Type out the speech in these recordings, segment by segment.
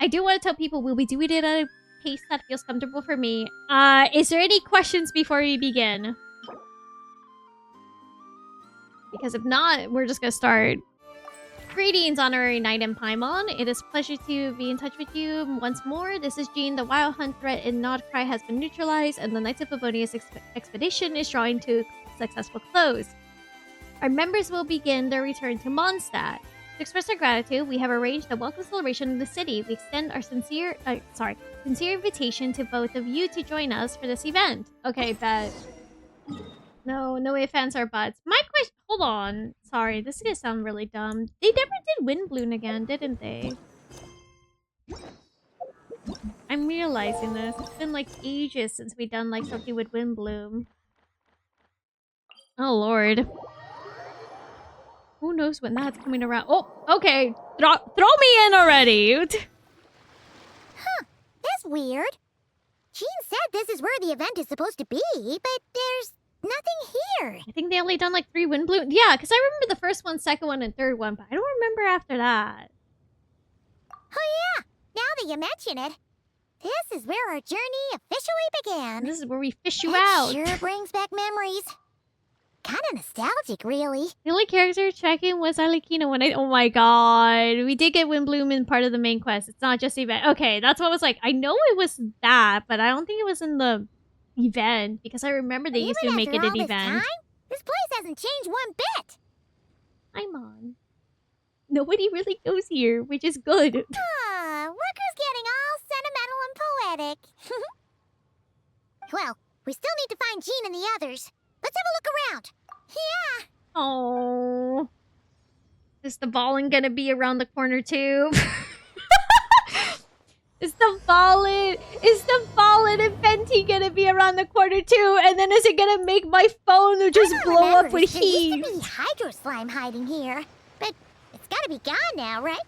I do want to tell people we'll be doing it at a pace that feels comfortable for me. Is there any questions before we begin? Because if not, we're just gonna start. Greetings, honorary knight in Paimon. It is a pleasure to be in touch with you once more. This is Jean. The wild hunt threat in Nohr Trappola has been neutralized, and the Knights of Favonius expedition is drawing to a successful close. Our members will begin their return to Mondstadt. To express our gratitude, we have arranged a welcome celebration in the city. We extend our sincere invitation to both of you to join us for this event. Okay, bet. No ifs or buts. My question. Hold on. Sorry, this is gonna sound really dumb. They never did Windbloom again, didn't they? I'm realizing this. It's been like ages since we done like something with Windbloom. Oh lord. Who knows when that's coming around? Oh, okay. Throw me in already. Huh. That's weird. Jean said this is where the event is supposed to be, but there's nothing here. I think they only done like 3 Windbloom. Yeah, because I remember the first one, second one, and third one, but I don't remember after that. Oh yeah, now that you mention it, this is where our journey officially began. This is where we fish you That out. sure brings back memories. Kind of nostalgic, really. The only character checking was Arlecchino when oh my god. We did get Windbloom in part of the main quest. It's not just the event. Okay, that's what I was like. I know it was that, but I don't think it was in the event because I remember they used to make it an event. Time, this place hasn't changed one bit. I'm on. Nobody really goes here, which is good. Rooker's getting all sentimental and poetic. Well, we still need to find Jean and the others. Let's have a look around. Yeah. Oh. Is the ballin' gonna be around the corner too? Is the ballin' and Thankie gonna be around the corner too? And then is it gonna make my phone just blow up with heat? There used to be hydro slime hiding here, but it's gotta be gone now, right?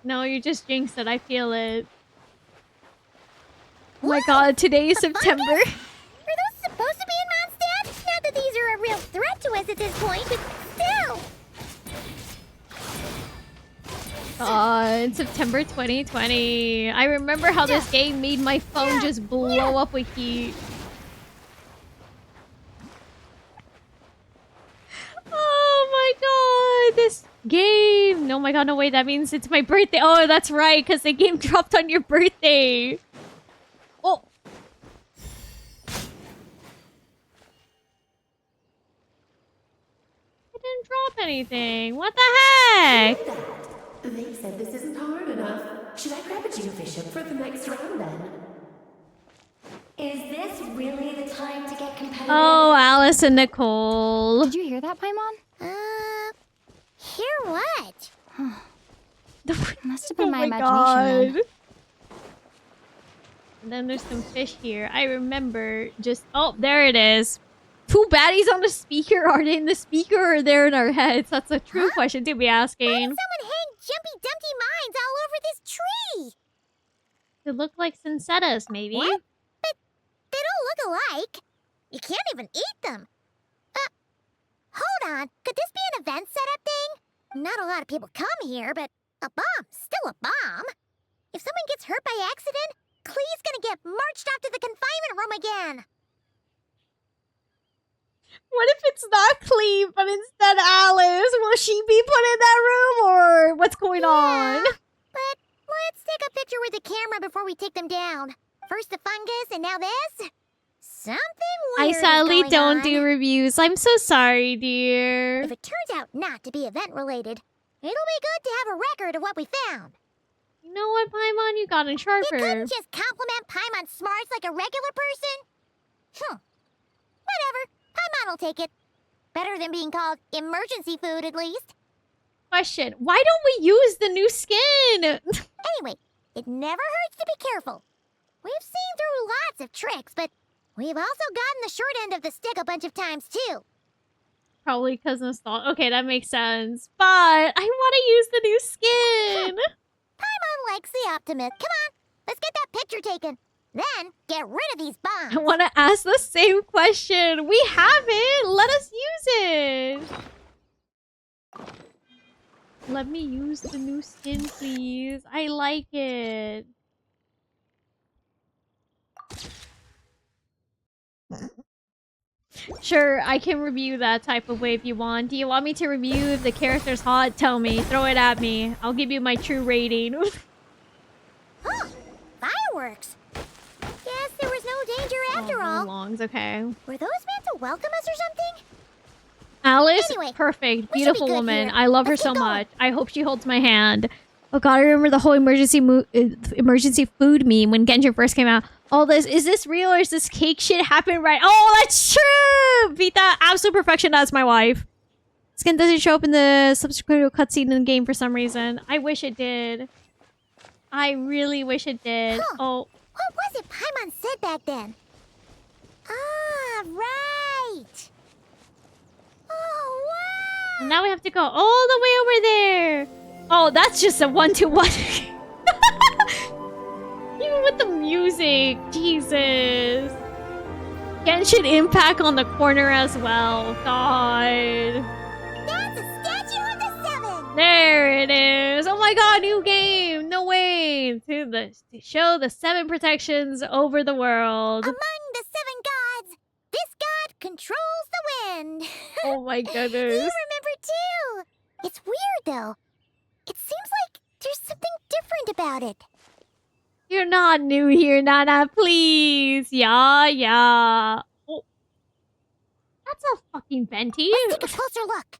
No, you just jinxed it. I feel it. Oh my god, today is September. Are those supposed to be in Mondstadt? Not that these are a real threat to us at this point, but still. In September 2020. I remember how this game made my phone just blow up with heat. Oh my god, this game. Oh my god, no way, that means it's my birthday. Oh, that's right, because the game dropped on your birthday. Oh. I didn't drop anything. What the heck? They said this isn't hard enough. Should I grab a geobishop for the next round then? Is this really the time to get competitive? Oh, Alice and Nicole. Did you hear that, Paimon? Hear what? Must have been my imagination god. then. And then there's some fish here. I remember just... Oh, there it is. 2 baddies on the speaker. Are they in the speaker or they're in our heads? That's a true question to be asking. Why did someone hang Jumpy Dumpty mines all over this tree? They look like Cinsettas, maybe. What? But they don't look alike. You can't even eat them. Hold on. Could this be an event setup thing? Not a lot of people come here, but a bomb's still a bomb. If someone gets hurt by accident, Clee's gonna get marched off to the confinement room again. What if it's not Cleve, but instead Alice? Will she be put in that room, or what's going on? But let's take a picture with the camera before we take them down. First the fungus, and now this? Something I weird sadly is going don't on. do reviews. I'm so sorry, dear. If it turns out not to be event-related, it'll be good to have a record of what we found. You know what, Paimon? You got in sharper. You couldn't just compliment Paimon's smarts like a regular person? Whatever. Paimon will take it. Better than being called emergency food, at least. Question. Why don't we use the new skin? Anyway, it never hurts to be careful. We've seen through lots of tricks, but we've also gotten the short end of the stick a bunch of times, too. Probably because nostalgia. Okay, that makes sense. But I want to use the new skin. Paimon likes the optimist. Come on, let's get that picture taken. Then, get rid of these bombs. I want to ask the same question. We have it. Let us use it. Let me use the new skin, please. please. I like it. Sure, I can review that type of way if you want. Do you want me to review if the character's hot? Tell me. Throw it at me. I'll give you my true rating. Huh, fireworks. Guess there was no danger after all. Lungs, okay. Were those meant to welcome us or something? Alice, Anyway, perfect, we should beautiful be good woman. here. I love her Let's so keep going. much. I hope she holds my hand. Oh god, I remember the whole emergency food meme when Genshin first came out. All this, is this real or is this cake shit happen right? Oh, that's true! Vita, absolute perfection, that's my wife. Skin doesn't show up in the subsequent cutscene in the game for some reason. I wish it did. I really wish it did. Huh. Oh, What was it Paimon said back then? Ah, right. Oh, wow. and now we have to go all the way over there. Oh, that's just a one-to-one. Even with the music, Jesus. Genshin Impact on the corner as well. God. That's a statue of the seven. There it is. Oh my god, new game. No way. To show the 7 protections over the world. Among the 7 gods, this god controls the wind. Oh my You goodness. remember too. It's weird though. It seems like there's something different about it. You're not new here, Nana. Please. Yeah. Oh. That's a fucking Venti. Let's take a closer look.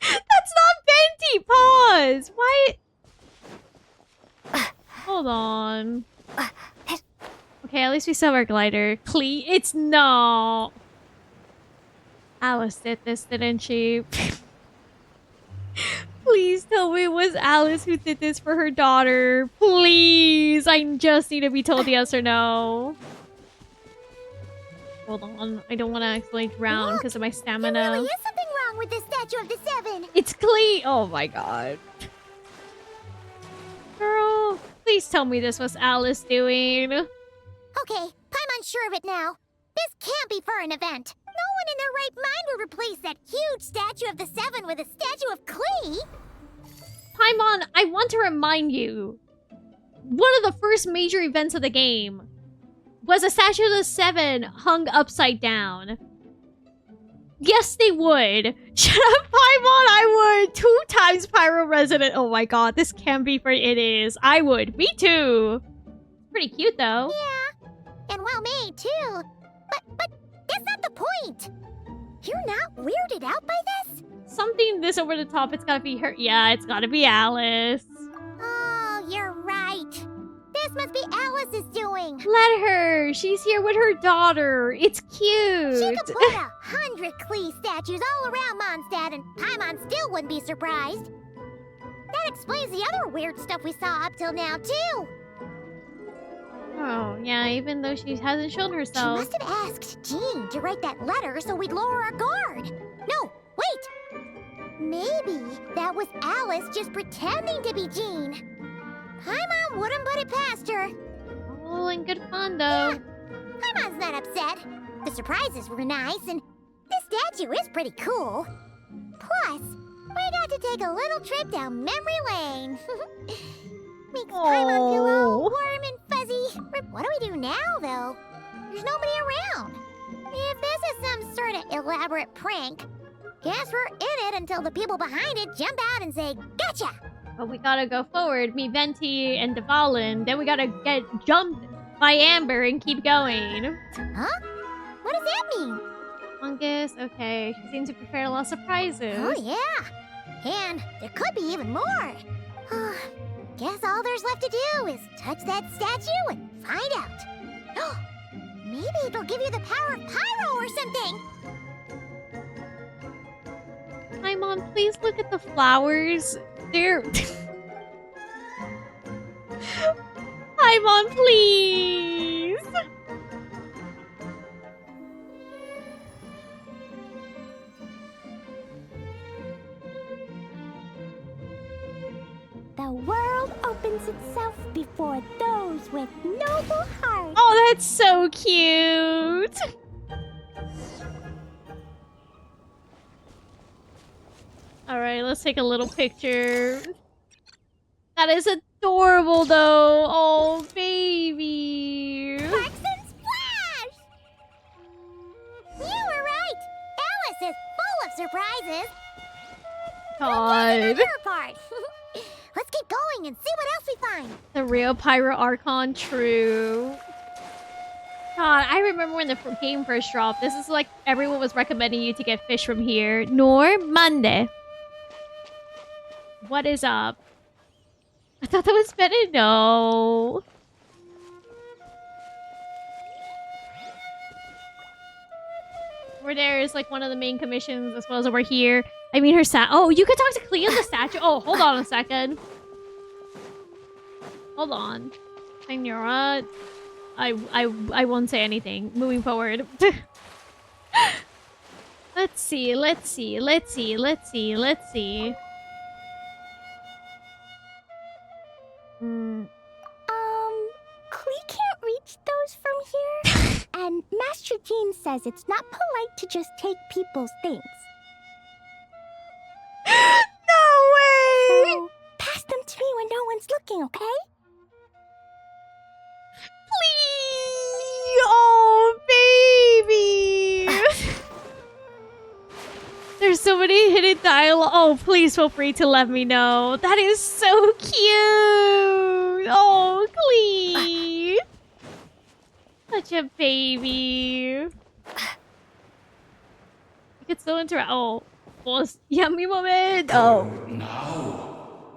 That's not Venti. Pause. Why? Hold on. Okay, at least we still have our glider. It's no. Alice did this, didn't she? Please tell me it was Alice who did this for her daughter. Please. I just need to be told yes or no. Hold on. I don't want to accidentally drown Look, because of my There stamina. really is something wrong with this statue of the 7. It's clean. Oh my god. Girl, please tell me this was Alice doing. Okay, Paimon's sure of it now. This can't be for an event. No one in their right mind would replace that huge statue of the 7 with a statue of Klee. Paimon, I want to remind you. One of the first major events of the game was a statue of the 7 hung upside down. Yes, they would. Shut up, Paimon, I would. 2 times Pyro Resident. Oh my god, this can be for it is. I would. Me too. Pretty cute, though. Yeah, and well made too. But that's not the point. You're not weirded out by this? Something this over the top, it's gotta be her. Yeah, it's gotta be Alice. Oh, you're right. This must be Alice's doing. Let her. She's here with her daughter. It's cute. She could put 100 Klee statues all around Mondstadt and Paimon still wouldn't be surprised. That explains the other weird stuff we saw up till now, too. Oh, yeah, even though she hasn't shown She herself. must have asked Jean to write that letter so we'd lower our guard. No, wait. Maybe that was Alice just pretending to be Jean. Paimon wouldn't put it past her. All in good fun, though. Paimon's not upset. The surprises were nice, and this statue is pretty cool. Plus, we got to take a little trip down memory lane. Makes Paimon feel all warm and fuzzy. What do we do now, though? There's nobody around. If this is some sort of elaborate prank, guess we're in it until the people behind it jump out and say, "Gotcha!" But we gotta go forward, meet Venti and Dvalin. Then we gotta get jumped by Amber and keep going. Huh? What does that mean? Fungus, okay. She seems to prepare a lot of surprises. Oh, yeah. And there could be even more. Guess all there's left to do is touch that statue and find out. Maybe it'll give you the power of Pyro or something. Paimon, please look at the flowers. They're... Paimon, please! The world opens itself before those with noble hearts. Oh, that's so cute! Alright, let's take a little picture. That is adorable, though. Oh, baby. Sparks and splash! You were right. Alice is full of surprises. God. Your part. Let's keep going and see what else we find. The real Pyro Archon, true. God, I remember when the game first dropped. This is like everyone was recommending you to get fish from here. Nohr Monday. What is up? I thought that was better. No. Over there is like one of the main commissions as well as over here. I mean, her oh, you could talk to Cleo the statue. Oh, hold on a second. Hold on. Senora. I won't say anything. Moving forward. Let's see. Klee can't reach those from here. And Master Jean says it's not polite to just take people's things. No way! So, pass them to me when no one's looking, okay? Please! Oh, baby! There's so many hidden dialogue. Oh, please feel free to let me know. That is so cute! Oh, Klee! Such a baby. You could still interact. Oh, was yummy moment. Oh. No.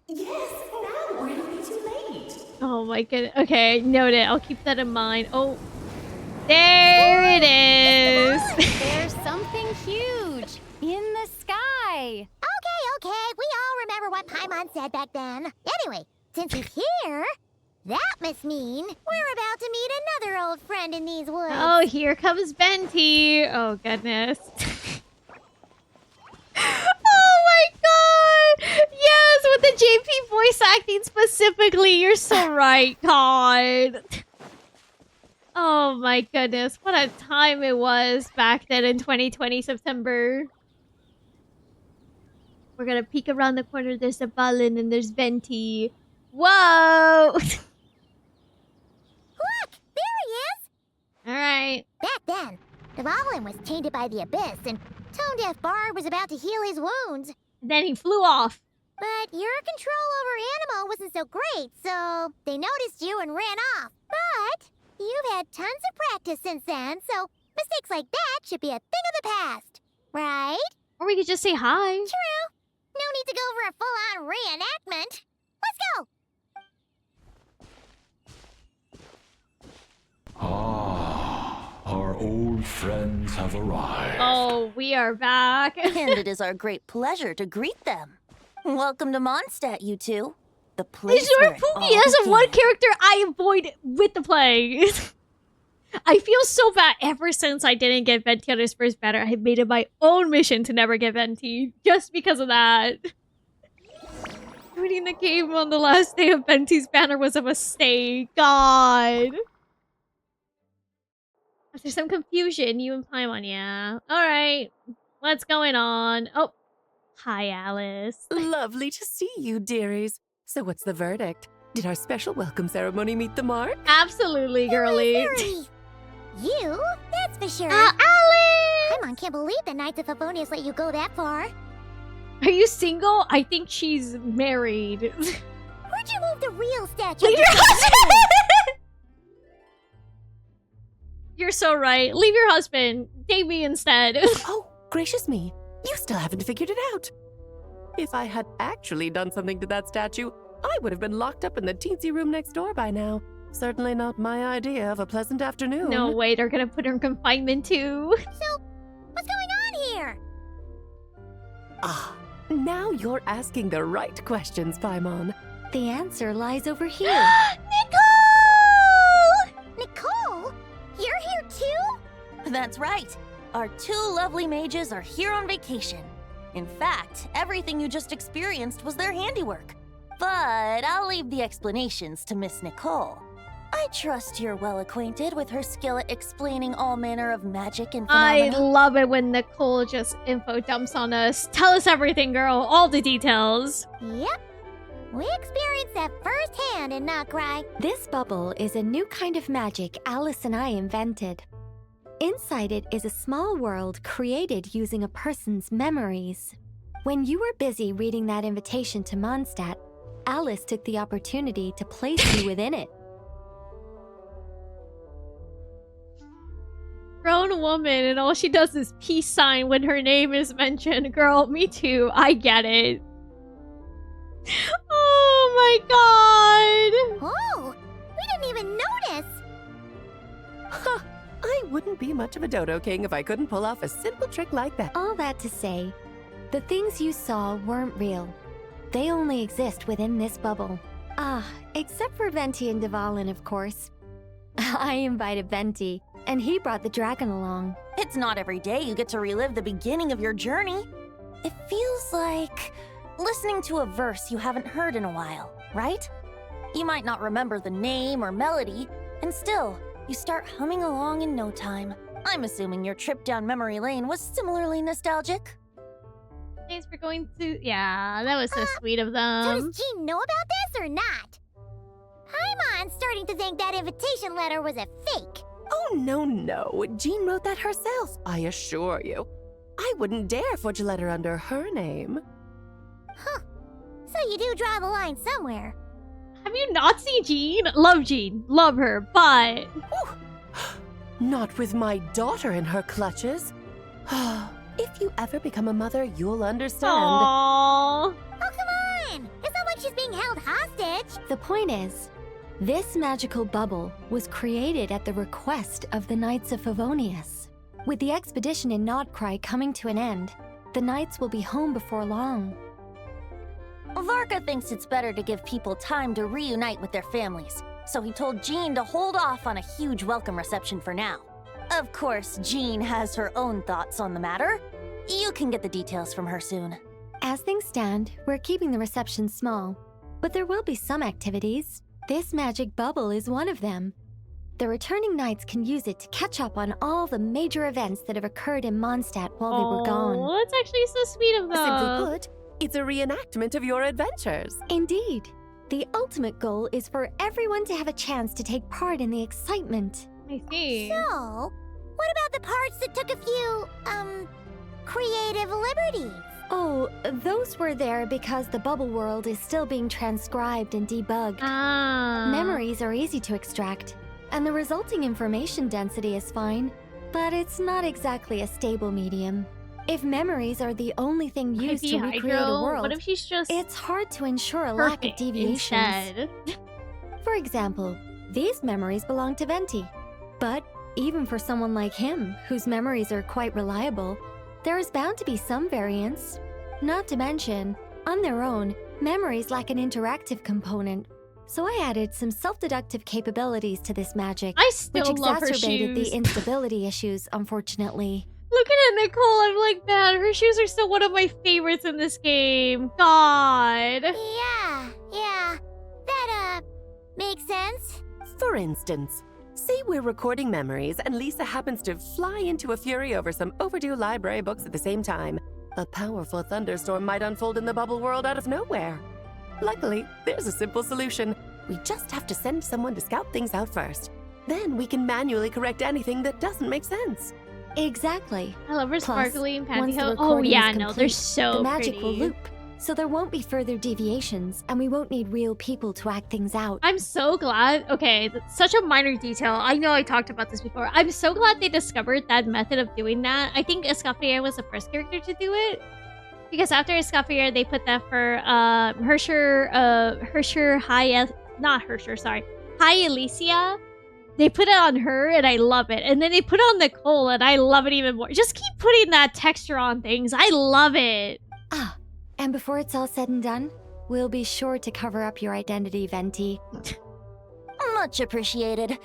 Yes, now, or it'll be too late. Oh my goodness. Okay, noted. I'll keep that in mind. Oh, there it is. There's something huge in the sky. Okay. We all remember what Paimon said back then. Anyway, since he's here, that must mean we're about to meet another old friend in these woods. Oh, here comes Venti. Oh, goodness. Oh my god! Yes, with the JP voice acting specifically. You're so right, God. Oh my goodness. What a time it was back then in 2020 September. We're gonna peek around the corner. There's a Balin and there's Venti. Whoa! Look! There he is! Alright. Back then, Dvalin was tainted by the Abyss, and Tone-Deaf Bard was about to heal his wounds. Then he flew off. But your control over Animo wasn't so great, so they noticed you and ran off. But you've had tons of practice since then, so mistakes like that should be a thing of the past. Right? Or we could just say hi. True. No need to go for a full-on reenactment. Let's go! Our old friends have arrived. Oh, we are back. And it is our great pleasure to greet them. Welcome to Mondstadt, you two. The place Is your where it all Pookie as a one began. character I avoid with the plague. I feel so bad ever since I didn't get Venti on his first banner. I have made it my own mission to never get Venti just because of that. Joining the game on the last day of Venti's banner was a mistake. God. After some confusion, you and Paimon, yeah. Alright. What's going on? Oh. Hi, Alice. Lovely to see you, dearies. So what's the verdict? Did our special welcome ceremony meet the mark? Absolutely, girly. Very. You? That's for sure. Alice! Paimon can't believe the Knights of Favonius let you go that far. Are you single? I think she's married. Where'd you move the real statue? Leave your husband! You're so right. Leave your husband. Date me instead. Oh, gracious me. You still haven't figured it out. If I had actually done something to that statue, I would have been locked up in the teensy room next door by now. Certainly not my idea of a pleasant afternoon. No way, they're gonna put her in confinement too. So, what's going on here? Ah, now you're asking the right questions, Paimon. The answer lies over here. Nicole? You're here too? That's right. Our two lovely mages are here on vacation. In fact, everything you just experienced was their handiwork. But I'll leave the explanations to Miss Nicole. I trust you're well acquainted with her skill at explaining all manner of magic and I phenomena. love it when Nicole just info dumps on us. Tell us everything, girl. All the details. Yep. We experienced that firsthand in Notcry. This bubble is a new kind of magic Alice and I invented. Inside it is a small world created using a person's memories. When you were busy reading that invitation to Mondstadt, Alice took the opportunity to place you within it. Grown woman, and all she does is peace sign when her name is mentioned. Girl, me too. I get it. Oh my god! Oh, we didn't even notice. Huh. I wouldn't be much of a dodo king if I couldn't pull off a simple trick like that. All that to say, the things you saw weren't real. They only exist within this bubble. Ah, except for Venti and Dvalin, of course. I invited Venti, and he brought the dragon along. It's not every day you get to relive the beginning of your journey. It feels like listening to a verse you haven't heard in a while, right? You might not remember the name or melody, and still, you start humming along in no time. I'm assuming your trip down memory lane was similarly nostalgic. Thanks for going to... Yeah, that was so sweet of So them. does Jean know about this or not? Paimon's starting to think that invitation letter was a fake. Oh, no. Jean wrote that herself, I assure you. I wouldn't dare forge a letter under her name. Huh. So you do draw the line somewhere. Have you not seen Jean? Love Jean. Love her, but... Not with my daughter in her clutches. If you ever become a mother, you'll understand. Aww. Oh, come on! It's not like she's being held hostage. The point is, this magical bubble was created at the request of the Knights of Favonius. With the expedition in Notcry coming to an end, the Knights will be home before long. Varka thinks it's better to give people time to reunite with their families, so he told Jean to hold off on a huge welcome reception for now. Of course, Jean has her own thoughts on the matter. You can get the details from her soon. As things stand, we're keeping the reception small, but there will be some activities. This magic bubble is one of them. The returning knights can use it to catch up on all the major events that have occurred in Mondstadt while they were gone. Oh, that's actually so sweet of them. Simply put, it's a reenactment of your adventures. Indeed. The ultimate goal is for everyone to have a chance to take part in the excitement. I see. So, what about the parts that took a few, creative liberties? Oh, those were there because the bubble world is still being transcribed and debugged. Ah. Memories are easy to extract, and the resulting information density is fine, but it's not exactly a stable medium. If memories are the only thing used to Maybe recreate a Hydro? world, What if she's just it's hard to ensure a lack of perfect deviations. instead? For example, these memories belong to Venti. But even for someone like him, whose memories are quite reliable, there is bound to be some variance. Not to mention, on their own, memories lack an interactive component. So I added some self-deductive capabilities to this magic, I still which love her exacerbated shoes. the instability issues, unfortunately. Looking at Nicole, I'm like, man, her shoes are still one of my favorites in this game. God. Yeah. That, makes sense. For instance, say we're recording memories and Lisa happens to fly into a fury over some overdue library books at the same time. A powerful thunderstorm might unfold in the bubble world out of nowhere. Luckily, there's a simple solution. We just have to send someone to scout things out first. Then we can manually correct anything that doesn't make sense. Exactly. I love her Plus, sparkly once the pantyhose. Oh recording yeah, is no, complete, they're so the magic pretty. will loop, so there won't be further deviations, and we won't need real people to act things out. I'm so glad. Okay, that's such a minor detail. I know I talked about this before. I'm so glad they discovered that method of doing that. I think Escoffier was the first character to do it. Because after Escoffier, they put that for High Alicia. They put it on her, and I love it. And then they put it on Nicole, and I love it even more. Just keep putting that texture on things. I love it. Ah, and before it's all said and done, we'll be sure to cover up your identity, Venti. Much appreciated.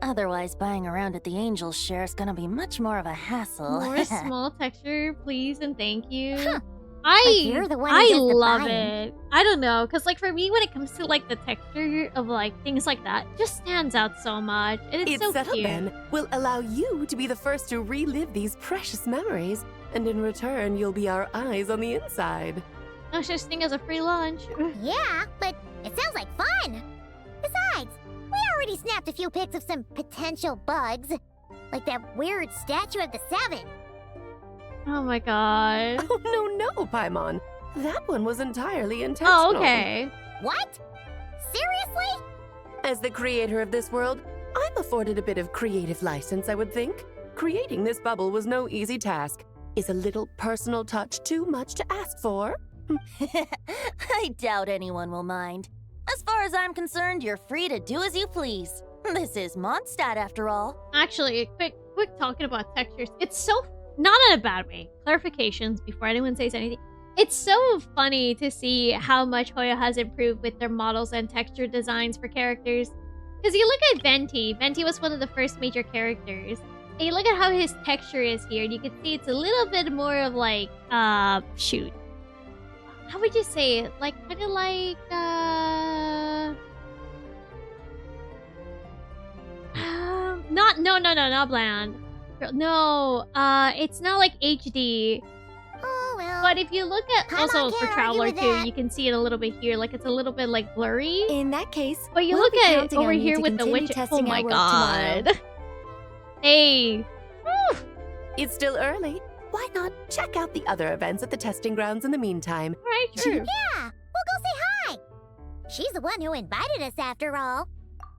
Otherwise, buying around at the Angels share is gonna be much more of a hassle. More small texture, please, and thank you. Huh. Like you're the one who does the love buying. it. I don't know, because like for me, when it comes to like the texture of like things like that, it just stands out so much. And it's so Settled cute. then will allow you to be the first to relive these precious memories, and in return, you'll be our eyes on the inside. No such thing as a free lunch. Yeah, but it sounds like fun. Besides, we already snapped a few pics of some potential bugs. Like that weird statue of the Seven. Oh my god. Oh, no, Paimon. That one was entirely intentional. Oh, okay. What? Seriously? As the creator of this world, I'm afforded a bit of creative license, I would think. Creating this bubble was no easy task. Is a little personal touch too much to ask for? I doubt anyone will mind. As far as I'm concerned, you're free to do as you please. This is Mondstadt, after all. Actually, quick talking about textures. It's so... Not in a bad way. Clarifications before anyone says anything. It's so funny to see how much Hoya has improved with their models and texture designs for characters. Because you look at Venti. Venti was one of the first major characters. And you look at how his texture is here, and you can see it's a little bit more of like, shoot. How would you say it? Like, kind of like, not bland. No, it's not like HD. Oh, well. But if you look at, Paimon also can't for argue Traveler with too, that. you can see it a little bit here. Like, it's a little bit like blurry. In that case, But you we'll look be at counting over on you here to with the continue witch. Oh testing my our work tomorrow. god. Hey. Whew. It's still early. Why not check out the other events at the testing grounds in the meantime? Right, true. Yeah, we'll go say hi. She's the one who invited us after all.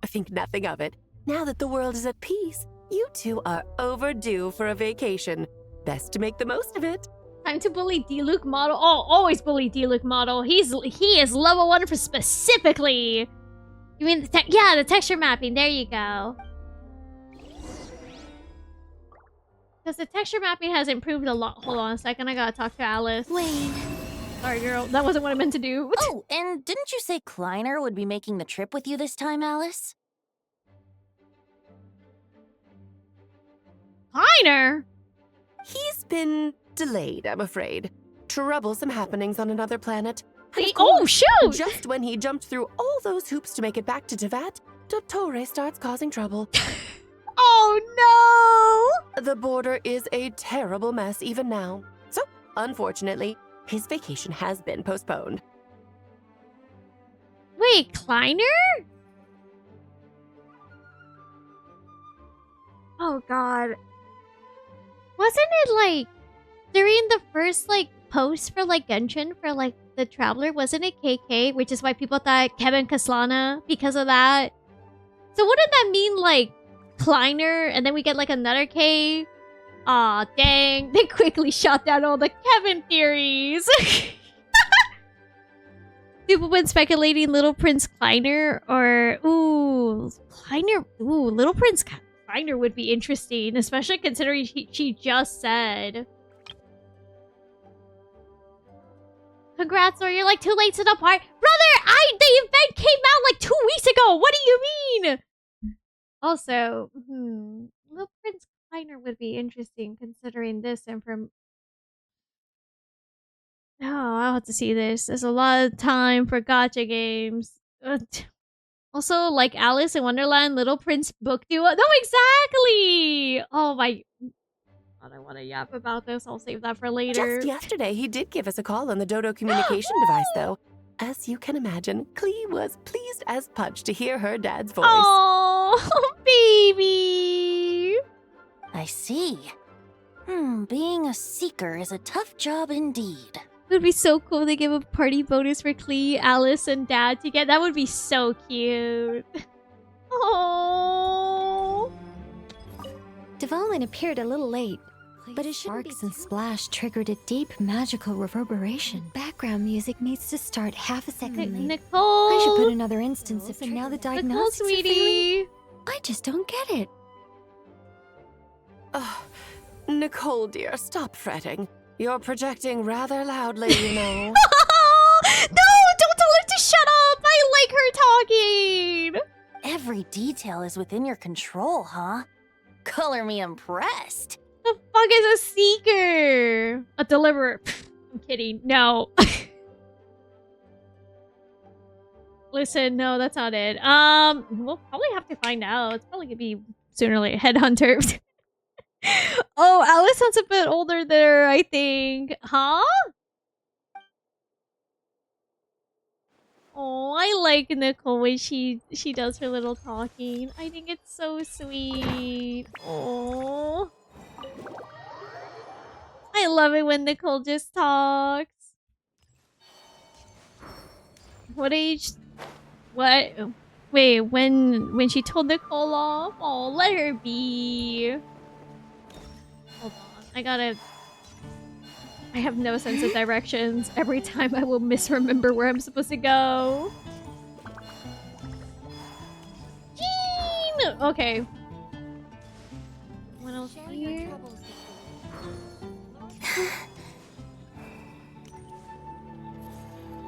I think nothing of it. Now that the world is at peace, you two are overdue for a vacation. Best to make the most of it. Time to bully D-Luke model. Oh, always bully D-Luke model. He is level 1 for specifically. You mean the texture mapping. There you go. Because the texture mapping has improved a lot. Hold on a second. I gotta talk to Alice. Wayne. Sorry, girl. That wasn't what I meant to do. Oh, and didn't you say Kleiner would be making the trip with you this time, Alice? Kleiner? He's been delayed, I'm afraid. Troublesome happenings on another planet. And of Oh, course, shoot! just when he jumped through all those hoops to make it back to Tevat, Dottore starts causing trouble. Oh, no! The border is a terrible mess even now. So, unfortunately, his vacation has been postponed. Wait, Kleiner? Oh, God. Wasn't it, like, during the first, like, post for, like, Genshin for, like, the Traveler, wasn't it KK? Which is why people thought Kevin Kaslana because of that. So wouldn't that mean, like, Kleiner, and then we get, like, another K? Aw, dang. They quickly shot down all the Kevin theories. People been speculating Little Prince Kleiner or... Ooh, Kleiner... Ooh, Little Prince Kleiner would be interesting, especially considering she just said... Congrats, or you're like 2 late to the party. Brother, the event came out like 2 weeks ago. What do you mean? Also, Little Prince Kleiner would be interesting considering this information. Oh, I'll have to see this. There's a lot of time for gacha games. Also, like Alice in Wonderland, Little Prince book duo. No, exactly! Oh my... God, I want to yap about this. I'll save that for later. Just yesterday, he did give us a call on the Dodo communication device, though. As you can imagine, Klee was pleased as punch to hear her dad's voice. Oh, baby! I see. Being a seeker is a tough job indeed. It would be so cool to give a party bonus for Klee, Alice, and Dad to get. That would be so cute. Oh. Development appeared a little late, but his sparks and splash triggered a deep magical reverberation. Background music needs to start half a second late. Nicole! I should put another instance of now the Nicole, diagnostics are failing. sweetie! I just don't get it. Oh, Nicole, dear, stop fretting. You're projecting rather loudly, you know. No! Don't tell her to shut up! I like her talking! Every detail is within your control, huh? Color me impressed. The fuck is a seeker? A deliverer. I'm kidding. No. Listen, no, that's not it. We'll probably have to find out. It's probably gonna be sooner or later. Headhunter. Oh, Alice sounds a bit older there, I think. Huh? Oh, I like Nicole when she does her little talking. I think it's so sweet. Oh, I love it when Nicole just talks. What age? What? Wait, when she told Nicole off? Oh, let her be. Hold on, I have no sense of directions. Every time I will misremember where I'm supposed to go. Jean! Okay. What else here?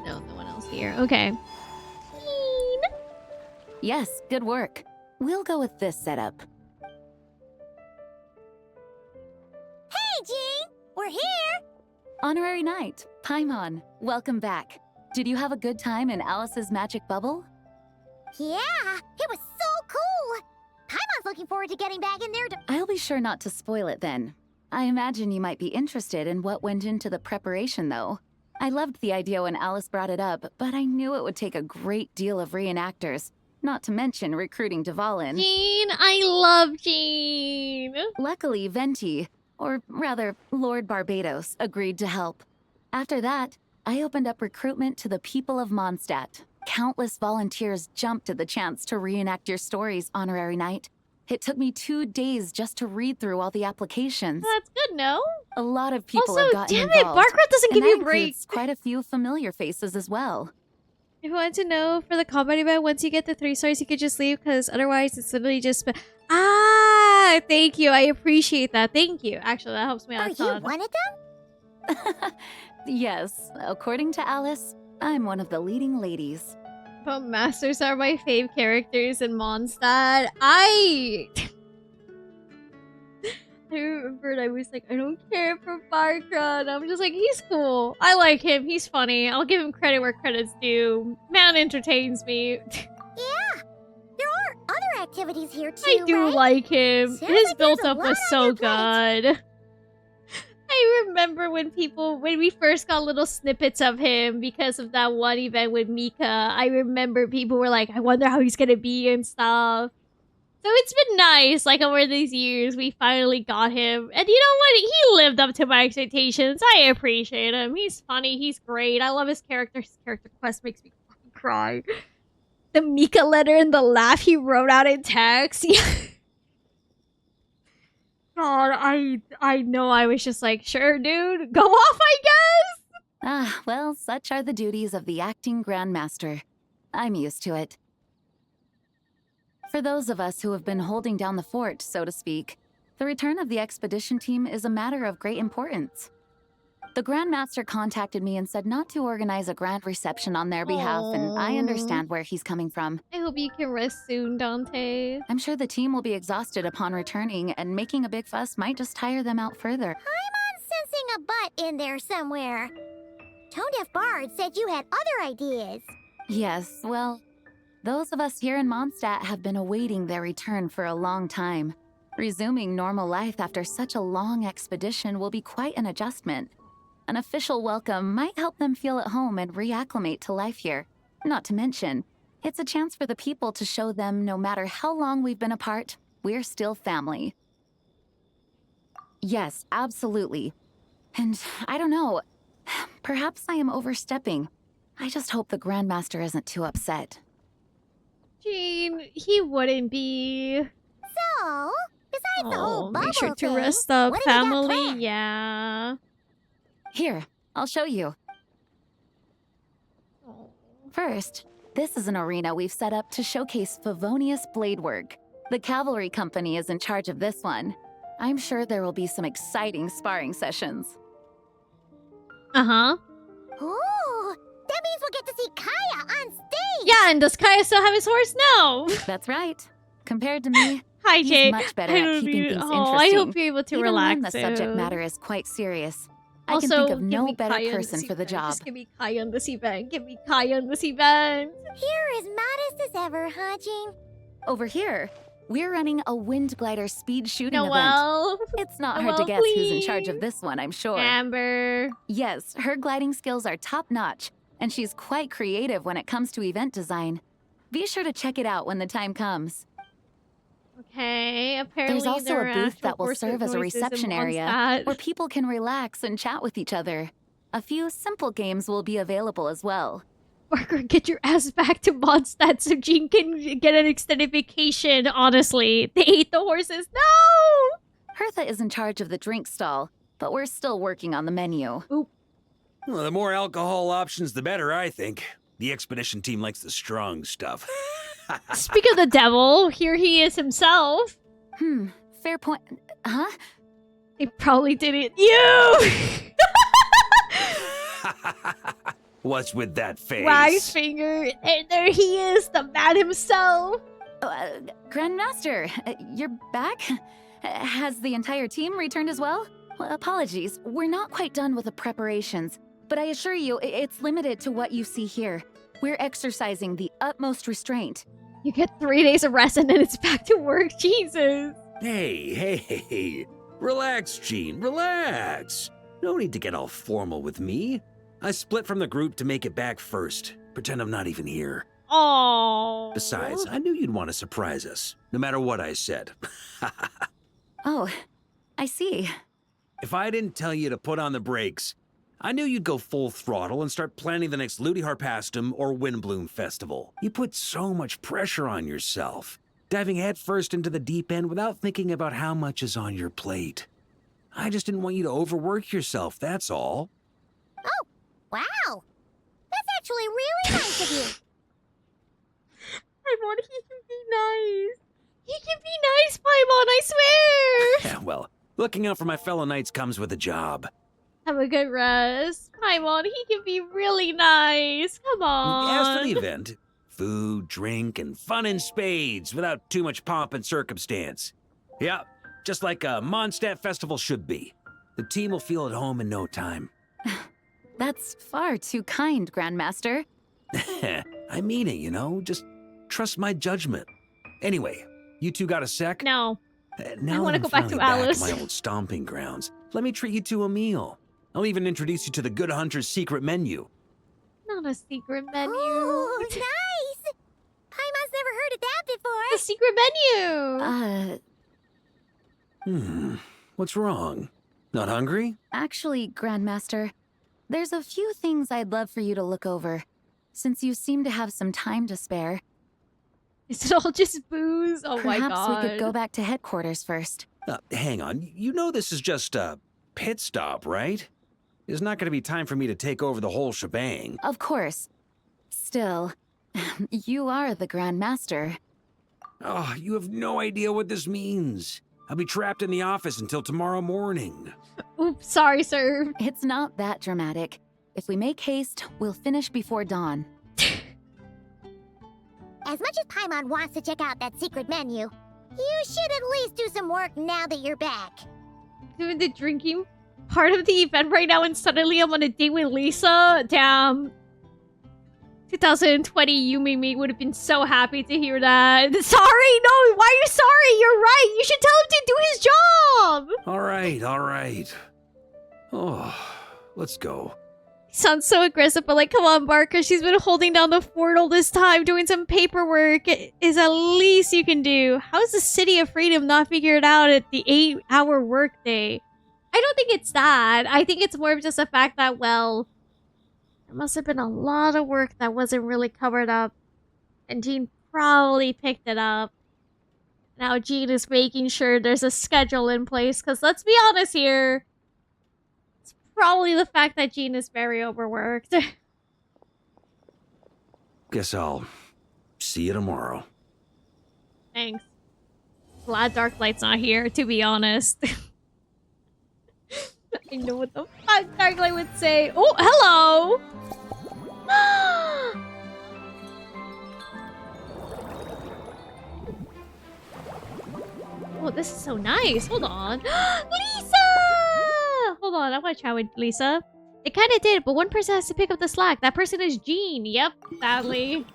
No one else here. Okay. Jean! Yes, good work. We'll go with this setup. Hey, Jean! We're here! Honorary Knight, Paimon, welcome back. Did you have a good time in Alice's magic bubble? Yeah, it was so cool! Paimon's looking forward to getting back in there to— I'll be sure not to spoil it then. I imagine you might be interested in what went into the preparation, though. I loved the idea when Alice brought it up, but I knew it would take a great deal of reenactors, not to mention recruiting Dvalin. Jean! I love Jean! Luckily, Venti, or rather, Lord Barbados, agreed to help. After that, I opened up recruitment to the people of Mondstadt. Countless volunteers jumped at the chance to reenact your stories, Honorary Knight. It took me 2 days just to read through all the applications. That's good, no? A lot of people Also, have gotten damn it, involved. Barcroft doesn't give and you that a break. includes quite a few familiar faces as well. If you want to know for the combat event, once you get the 3 stars, you could just leave because otherwise it's literally just. Ah, thank you. I appreciate that. Thank you. Actually, that helps me out Are a ton. you one of them? Yes, according to Alice, I'm one of the leading ladies. But masters are my fave characters in Mondstadt. I remembered I was like, I don't care for Barcroft. I'm just like, he's cool. I like him. He's funny. I'll give him credit where credit's due. Man entertains me. Yeah, there are other activities here too, I do right? like him. Sounds His like build there's a up lot was on so your plate. good. I remember when we first got little snippets of him because of that one event with Mika. I remember people were like, I wonder how he's gonna be and stuff. So it's been nice, like over these years, we finally got him. And you know what? He lived up to my expectations. I appreciate him. He's funny. He's great. I love his character. His character quest makes me fucking cry. The Mika letter and the laugh he wrote out in text. God, I know I was just like, sure, dude. Go off, I guess. Ah, well, such are the duties of the acting Grandmaster. I'm used to it. For those of us who have been holding down the fort, so to speak, the return of the expedition team is a matter of great importance. The Grandmaster contacted me and said not to organize a grand reception on their behalf, and I understand where he's coming from. I hope you can rest soon, Dante. I'm sure the team will be exhausted upon returning, and making a big fuss might just tire them out further. I'm sensing a butt in there somewhere. Tone-deaf Bard said you had other ideas. Yes, well, those of us here in Mondstadt have been awaiting their return for a long time. Resuming normal life after such a long expedition will be quite an adjustment. An official welcome might help them feel at home and reacclimate to life here. Not to mention, it's a chance for the people to show them no matter how long we've been apart, we're still family. Yes, absolutely. And I don't know, perhaps I am overstepping. I just hope the Grandmaster isn't too upset. Jean, he wouldn't be. So, besides the whole bubble make sure to thing, rest up, what do you got family. planned? Yeah. Here, I'll show you. First, this is an arena we've set up to showcase Favonius blade work. The cavalry company is in charge of this one. I'm sure there will be some exciting sparring sessions. Uh-huh. Ooh, that means we'll get to see Kaya on stage! Yeah, and does Kaya still have his horse? No. That's right. Compared to me, Hi, he's Jake. much better I at don't keeping even- things oh, interesting. I hope you're able to Even relax when the subject soon. matter is quite serious. I Also, can think of give no me better Kaya in person this for the event. job. Just give me Kaya in this event. Give me Kaya in this event. You're as modest as ever, huh, Jean? Over here, we're running a wind glider speed shooting event. Noelle. It's not hard to Noelle, guess who's in charge of please. this one, I'm sure. Amber. Yes, her gliding skills are top-notch, and she's quite creative when it comes to event design. Be sure to check it out when the time comes. Okay, apparently There's also there a are booth actual that will horse serve as a noises in reception area Mondstadt. where people can relax and chat with each other. A few simple games will be available as well. Barker, get your ass back to Mondstadt so Jean can get an extended vacation, honestly. They ate the horses. No! Hertha is in charge of the drink stall, but we're still working on the menu. Oop. Well, the more alcohol options, the better, I think. The expedition team likes the strong stuff. Speak of the devil, here he is himself. Fair point. Huh? They probably didn't. You! What's with that face? Wise finger. There he is, the man himself. Grandmaster, you're back? Has the entire team returned as well? Apologies, we're not quite done with the preparations, but I assure you, it's limited to what you see here. We're exercising the utmost restraint. You get 3 days of rest and then it's back to work. Jesus. Hey. Relax, Jean, relax. No need to get all formal with me. I split from the group to make it back first. Pretend I'm not even here. Oh. Besides, I knew you'd want to surprise us, no matter what I said. Oh, I see. If I didn't tell you to put on the brakes, I knew you'd go full throttle and start planning the next Ludi Harpastum or Windbloom Festival. You put so much pressure on yourself, diving headfirst into the deep end without thinking about how much is on your plate. I just didn't want you to overwork yourself, that's all. Oh, wow. That's actually really nice of you. I want he can be nice. He can be nice, Paimon, I swear. Yeah, well, looking out for my fellow knights comes with a job. Have a good rest. Paimon, he can be really nice. Come on. As for the event, food, drink, and fun in spades without too much pomp and circumstance. Yeah, just like a Mondstadt festival should be. The team will feel at home in no time. That's far too kind, Grandmaster. I mean it, you know? Just trust my judgment. Anyway, you two got a sec? No. Now I want to that go I'm back to finally Alice. my old stomping grounds. Let me treat you to a meal. I'll even introduce you to the Good Hunter's secret menu. Not a secret menu. Ooh, nice. Paimon's never heard of that before. The secret menu. What's wrong? Not hungry? Actually, Grandmaster, there's a few things I'd love for you to look over, since you seem to have some time to spare. Is it all just booze? Oh my god. Perhaps we could go back to headquarters first. Hang on. You know this is just a pit stop, right? There's not going to be time for me to take over the whole shebang. Of course. Still, you are the Grandmaster. Oh, you have no idea what this means. I'll be trapped in the office until tomorrow morning. Oops, sorry, sir. It's not that dramatic. If we make haste, we'll finish before dawn. As much as Paimon wants to check out that secret menu, you should at least do some work now that you're back. Doing the drinking part of the event right now and suddenly I'm on a date with Lisa? Damn. 2020 Yumi me would have been so happy to hear that. Sorry, no, why are you sorry? You're right. You should tell him to do his job. All right. Oh, let's go. Sounds so aggressive, but like, come on, Barker. She's been holding down the fort all this time, doing some paperwork. It is the least you can do. How is the City of Freedom not figured out at the 8-hour workday? I don't think it's that. I think it's more of just the fact that, well, there must have been a lot of work that wasn't really covered up. And Jean probably picked it up. Now Jean is making sure there's a schedule in place, because let's be honest here. Probably the fact that Jean is very overworked. Guess I'll see you tomorrow. Thanks. Glad Darklight's not here, to be honest. I know what the fuck Darklight would say. Oh, hello! Oh, this is so nice. Hold on. Lisa! Hold on, I want to chat with Lisa. It kind of did, but one person has to pick up the slack. That person is Jean. Yep, sadly.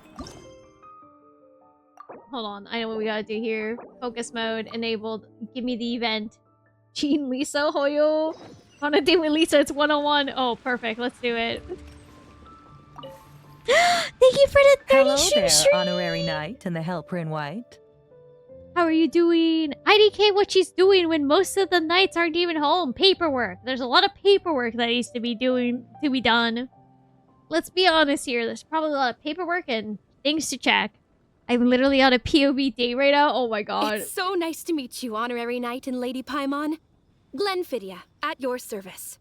Hold on, I know what we gotta do here. Focus mode enabled. Give me the event. Jean, Lisa, Hoyo. On a date with Lisa, it's 101. Oh, perfect. Let's do it. Thank you for the 30 Hello there, stream. honorary knight and the helper in white. How are you doing? IDK what she's doing when most of the knights aren't even home. Paperwork. There's a lot of paperwork that needs to be done. Let's be honest here. There's probably a lot of paperwork and things to check. I'm literally on a POV date right now. Oh my god. It's so nice to meet you, honorary knight and Lady Paimon. Glenfidia, at your service.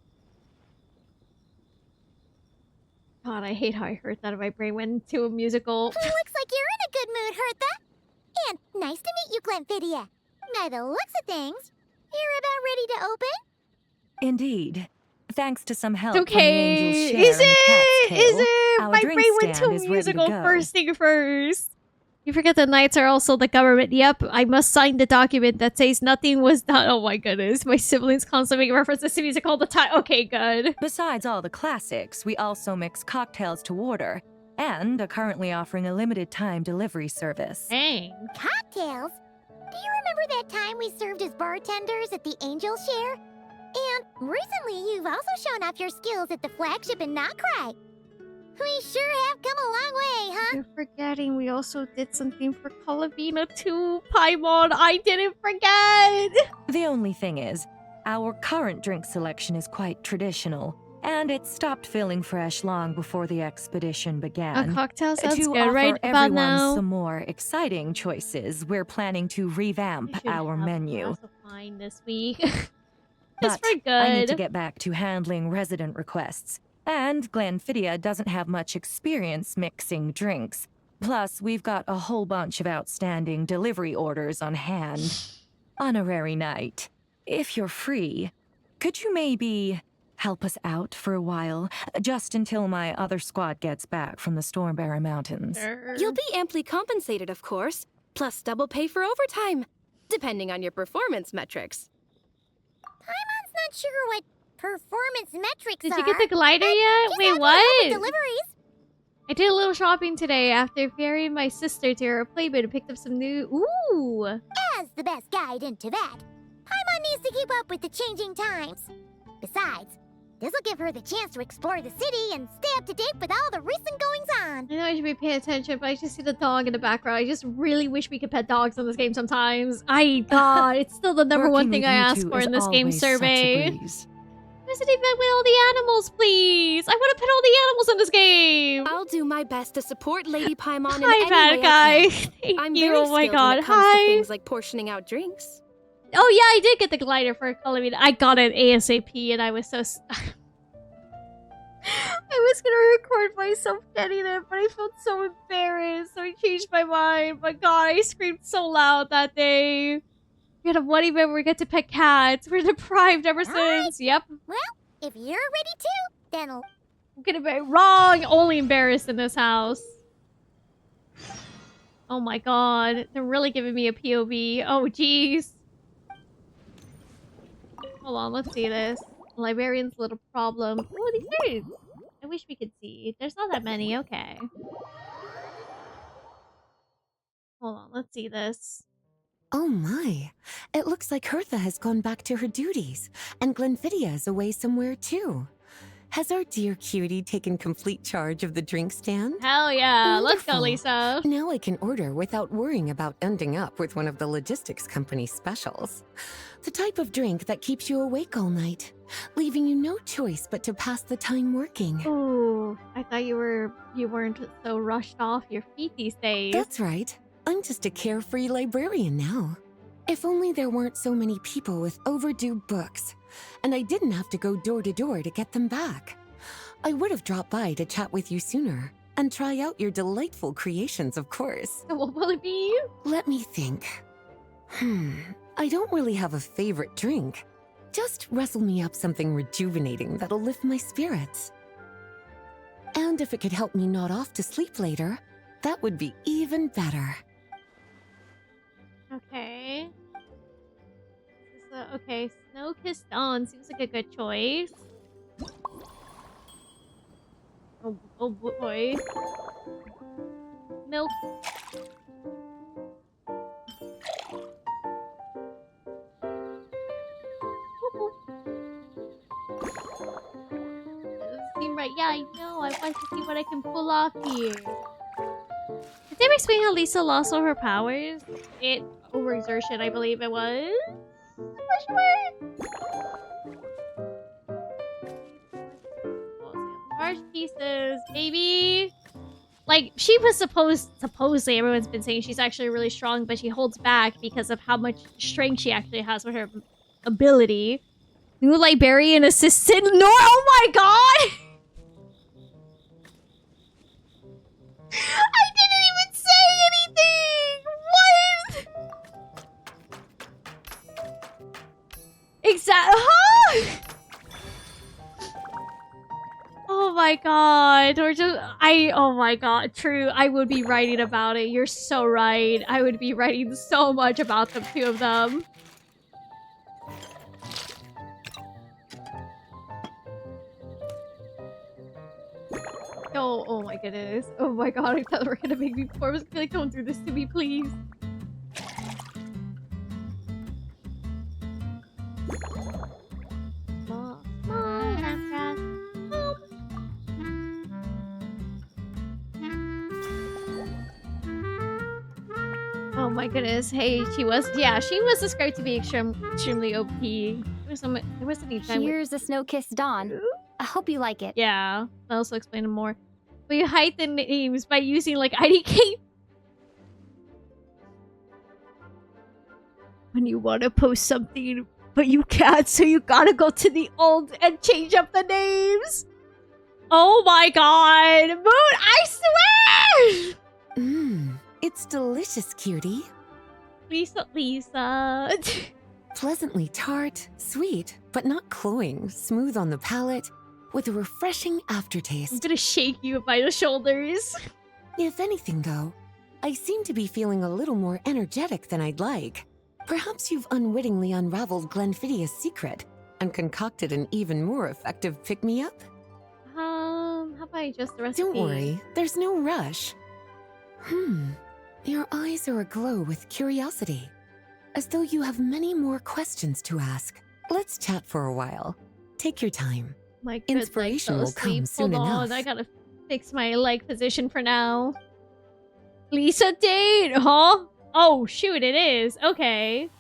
God, I hate how I heard that. My brain went into a musical. Looks like you're in a good mood, Hertha. And nice to meet you, Glenfidia. By the looks of things, you're about ready to open? Indeed. Thanks to some help Okay. from the Angel's Share Is and the Cat's it? Tail, Is it? our My drink brain went to stand a is ready to musical go. first thing first. You forget the knights are also the government. Yep, I must sign the document that says nothing was done. Oh my goodness. My siblings constantly make references to music all the time. Okay, good. Besides all the classics, we also mix cocktails to order and are currently offering a limited time delivery service. Dang. Cocktails? Do you remember that time we served as bartenders at the Angel Share? And recently, you've also shown off your skills at the flagship in Nokrai. We sure have come a long way, huh? You're forgetting we also did something for Calavina too, Paimon. I didn't forget. The only thing is, our current drink selection is quite traditional, and it stopped feeling fresh long before the expedition began. A cocktail sounds to good offer right about everyone now. some more exciting choices, we're planning to revamp our menu. Also fine this week. But for good. I need to get back to handling resident requests. And Glenfidia doesn't have much experience mixing drinks. Plus, we've got a whole bunch of outstanding delivery orders on hand. Honorary knight, if you're free, could you maybe help us out for a while? Just until my other squad gets back from the Stormbearer Mountains. You'll be amply compensated, of course, plus double pay for overtime, depending on your performance metrics. Paimon's not sure what performance metrics Did are. you get the glider yet? Just Wait, have to help with what? deliveries. I did a little shopping today after ferrying my sister to her playboat and picked up some new... Ooh! As the best guide into that, Paimon needs to keep up with the changing times. Besides, this will give her the chance to explore the city and stay up to date with all the recent goings-on. I know I should be paying attention, but I just see the dog in the background. I just really wish we could pet dogs in this game sometimes. God, it's still the number one Working thing with I you ask two for is in this game always such a survey. breeze. Visit event with all the animals, please! I want to pet all the animals in this game! I'll do my best to support Lady Paimon in Hi, any bad way guy. I can. Thank I'm you, very oh my skilled god. when it comes to Hi! things like portioning out drinks. Oh yeah, I did get the glider for Calamina. I got it ASAP and I was so... I was gonna record myself getting it, but I felt so embarrassed, so I changed my mind. But god, I screamed so loud that day. We had a one event where we get to pet cats. We're deprived ever since. Yep. Well, if you're ready too, then I'm gonna be wrong. Only embarrassed in this house. Oh my god. They're really giving me a POV. Oh jeez. Hold on, let's see this. Librarian's little problem. Oh, these are... I wish we could see. There's not that many. Okay. Hold on, let's see this. Oh my. It looks like Hertha has gone back to her duties, and Glenfidia is away somewhere too. Has our dear cutie taken complete charge of the drink stand? Hell yeah. Let's go, Wonderful. Lisa. Now I can order without worrying about ending up with one of the logistics company's specials. The type of drink that keeps you awake all night, leaving you no choice but to pass the time working. Ooh, I thought you weren't so rushed off your feet these days. That's right. I'm just a carefree librarian now. If only there weren't so many people with overdue books, and I didn't have to go door to door to get them back. I would have dropped by to chat with you sooner, and try out your delightful creations, of course. So what will it be? Let me think. I don't really have a favorite drink. Just rustle me up something rejuvenating that'll lift my spirits. And if it could help me nod off to sleep later, that would be even better. Okay. Okay, Snow-Kissed Dawn seems like a good choice. Oh boy. Milk. Doesn't seem right. Yeah, I know. I want to see what I can pull off here. Did they explain how Lisa lost all her powers? Overexertion, I believe it was. Question mark? Large pieces, baby. Like, she was supposedly, everyone's been saying she's actually really strong, but she holds back because of how much strength she actually has with her ability. New librarian assistant? No, oh my god! I didn't even say anything! What? Exactly. Huh? Oh my god. Or just oh my god. True. I would be writing about it. You're so right. I would be writing so much about the two of them. Oh my goodness. Oh my god, I thought they were gonna make me poor. I was like, don't do this to me, please. Oh my goodness. Hey, she was described to be extremely OP. There was any time. Here's a snow-kissed dawn. I hope you like it. Yeah, I'll also explain it more. But you hide the names by using like IDK. When you want to post something, but you can't, so you gotta go to the old and change up the names. Oh my god, Moon! I swear! It's delicious, cutie. Lisa. Pleasantly tart, sweet, but not cloying, smooth on the palate, with a refreshing aftertaste. I'm gonna shake you by the shoulders. If anything, though, I seem to be feeling a little more energetic than I'd like. Perhaps you've unwittingly unraveled Glenfiddia's secret and concocted an even more effective pick-me-up? How about I adjust the recipe? Don't worry, there's no rush. Your eyes are aglow with curiosity, as though you have many more questions to ask. Let's chat for a while. Take your time. My good Inspiration will come soon Hold on, enough. I gotta fix my leg position for now. Lisa date, huh? Oh shoot, it is. Okay.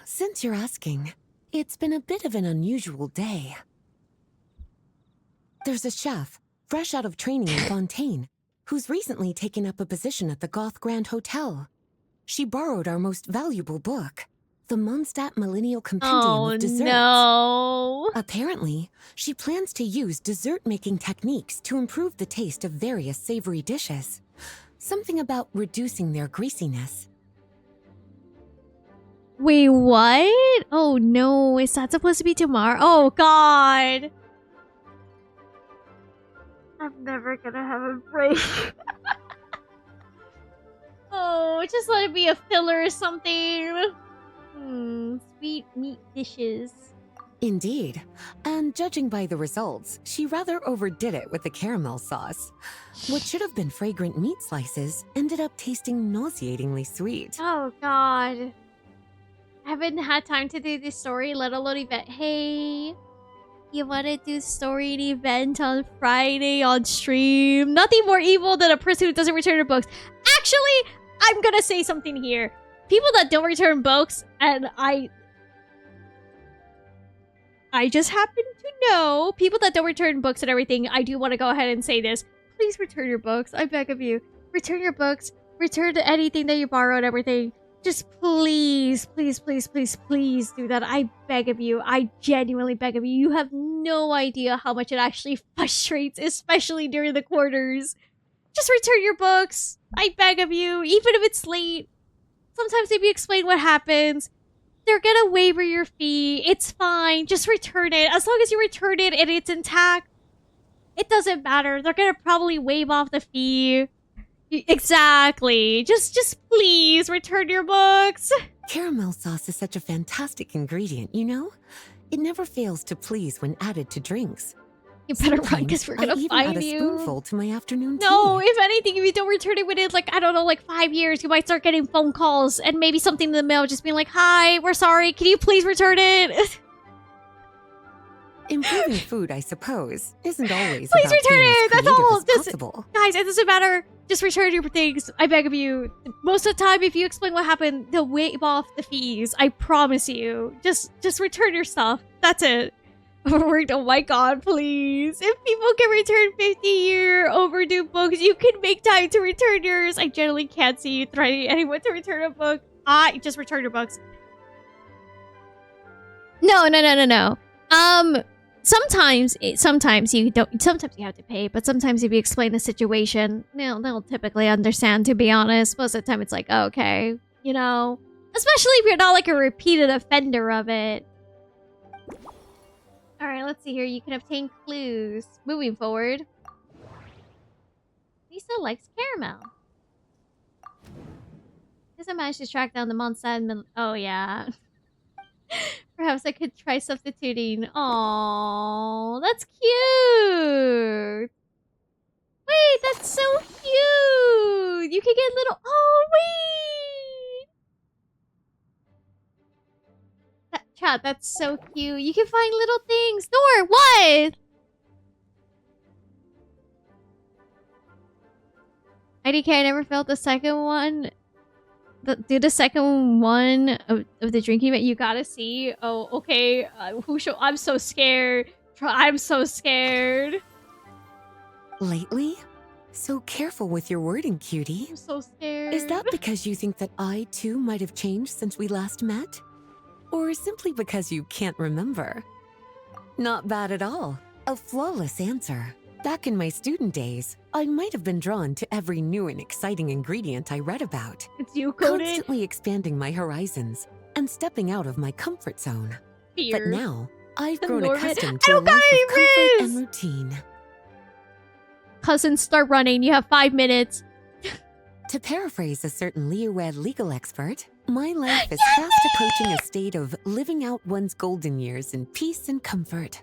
Since you're asking, it's been a bit of an unusual day. There's a chef, fresh out of training in Fontaine, who's recently taken up a position at the Goth Grand Hotel. She borrowed our most valuable book, the Mondstadt Millennial Compendium of Desserts. No. Apparently, she plans to use dessert-making techniques to improve the taste of various savory dishes. Something about reducing their greasiness. Wait, what? Oh no, is that supposed to be tomorrow? Oh god. I'm never gonna have a break. Oh, just let it be a filler or something. Sweet meat dishes. Indeed. And judging by the results, she rather overdid it with the caramel sauce. What should have been fragrant meat slices ended up tasting nauseatingly sweet. Oh god. I haven't had time to do this story, let alone event. Hey, you want to do story and event on Friday on stream? Nothing more evil than a person who doesn't return her books. Actually, I'm gonna say something here. People that don't return books, and I just happen to know people that don't return books and everything. I do want to go ahead and say this. Please return your books. I beg of you. Return your books. Return anything that you borrowed and everything. Just please, please, please, please, please do that. I beg of you. I genuinely beg of you. You have no idea how much it actually frustrates, especially during the quarters. Just return your books. I beg of you. Even if it's late. Sometimes maybe explain what happens. They're gonna waiver your fee. It's fine. Just return it. As long as you return it and it's intact, it doesn't matter. They're gonna probably waive off the fee. Exactly. Just please return your books. Caramel sauce is such a fantastic ingredient, you know? It never fails to please when added to drinks. You better run because we're gonna I even find add a you. spoonful to my afternoon tea. No, if anything, if you don't return it within, like, I don't know, like 5 years, you might start getting phone calls and maybe something in the mail just being like, hi, we're sorry, can you please return it? Improving food, I suppose, isn't always Please about return being as it! That's creative all! as Just, possible. guys, it doesn't matter. Just return your things. I beg of you. Most of the time, if you explain what happened, they'll waive off the fees. I promise you. Just return your stuff. That's it. Oh my god, please. If people can return 50-year overdue books, you can make time to return yours. I generally can't see you threatening anyone to return a book. Just return your books. No. Sometimes you don't. Sometimes you have to pay, but sometimes if you explain the situation, they'll typically understand. To be honest, most of the time it's like, oh, okay, you know. Especially if you're not like a repeated offender of it. All right, let's see here. You can obtain clues. Moving forward, Lisa likes caramel. Doesn't manage to track down the Mondstadt. Oh yeah. Perhaps I could try substituting. Oh, that's cute. Wait, that's so cute. You can get little. Oh wait. Chat, that's so cute. You can find little things. Nohr, what? IDK, I never felt the second one. Do the second one of the drinking that you gotta see. Oh, okay. I'm so scared. I'm so scared. Lately? So careful with your wording, cutie. I'm so scared. Is that because you think that I, too, might have changed since we last met? Or simply because you can't remember? Not bad at all. A flawless answer. Back in my student days, I might have been drawn to every new and exciting ingredient I read about. It's you coded. Constantly expanding my horizons and stepping out of my comfort zone. Fear. But now, I've grown Norman. accustomed to a life of comfort and routine. Cousins, start running. You have 5 minutes. To paraphrase a certain Leo-Ed legal expert, my life is fast approaching a state of living out one's golden years in peace and comfort.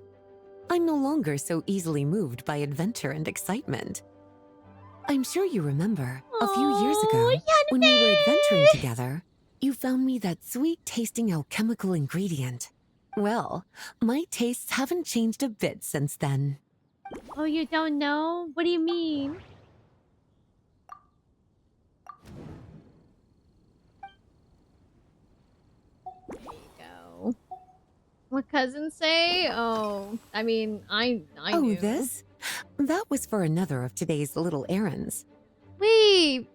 I'm no longer so easily moved by adventure and excitement. I'm sure you remember, a few years ago, when we were adventuring together, you found me that sweet-tasting alchemical ingredient. Well, my tastes haven't changed a bit since then. Oh, you don't know? What do you mean? There you go. What cousins say? Oh, I mean, I knew. This? That was for another of today's little errands. Wait.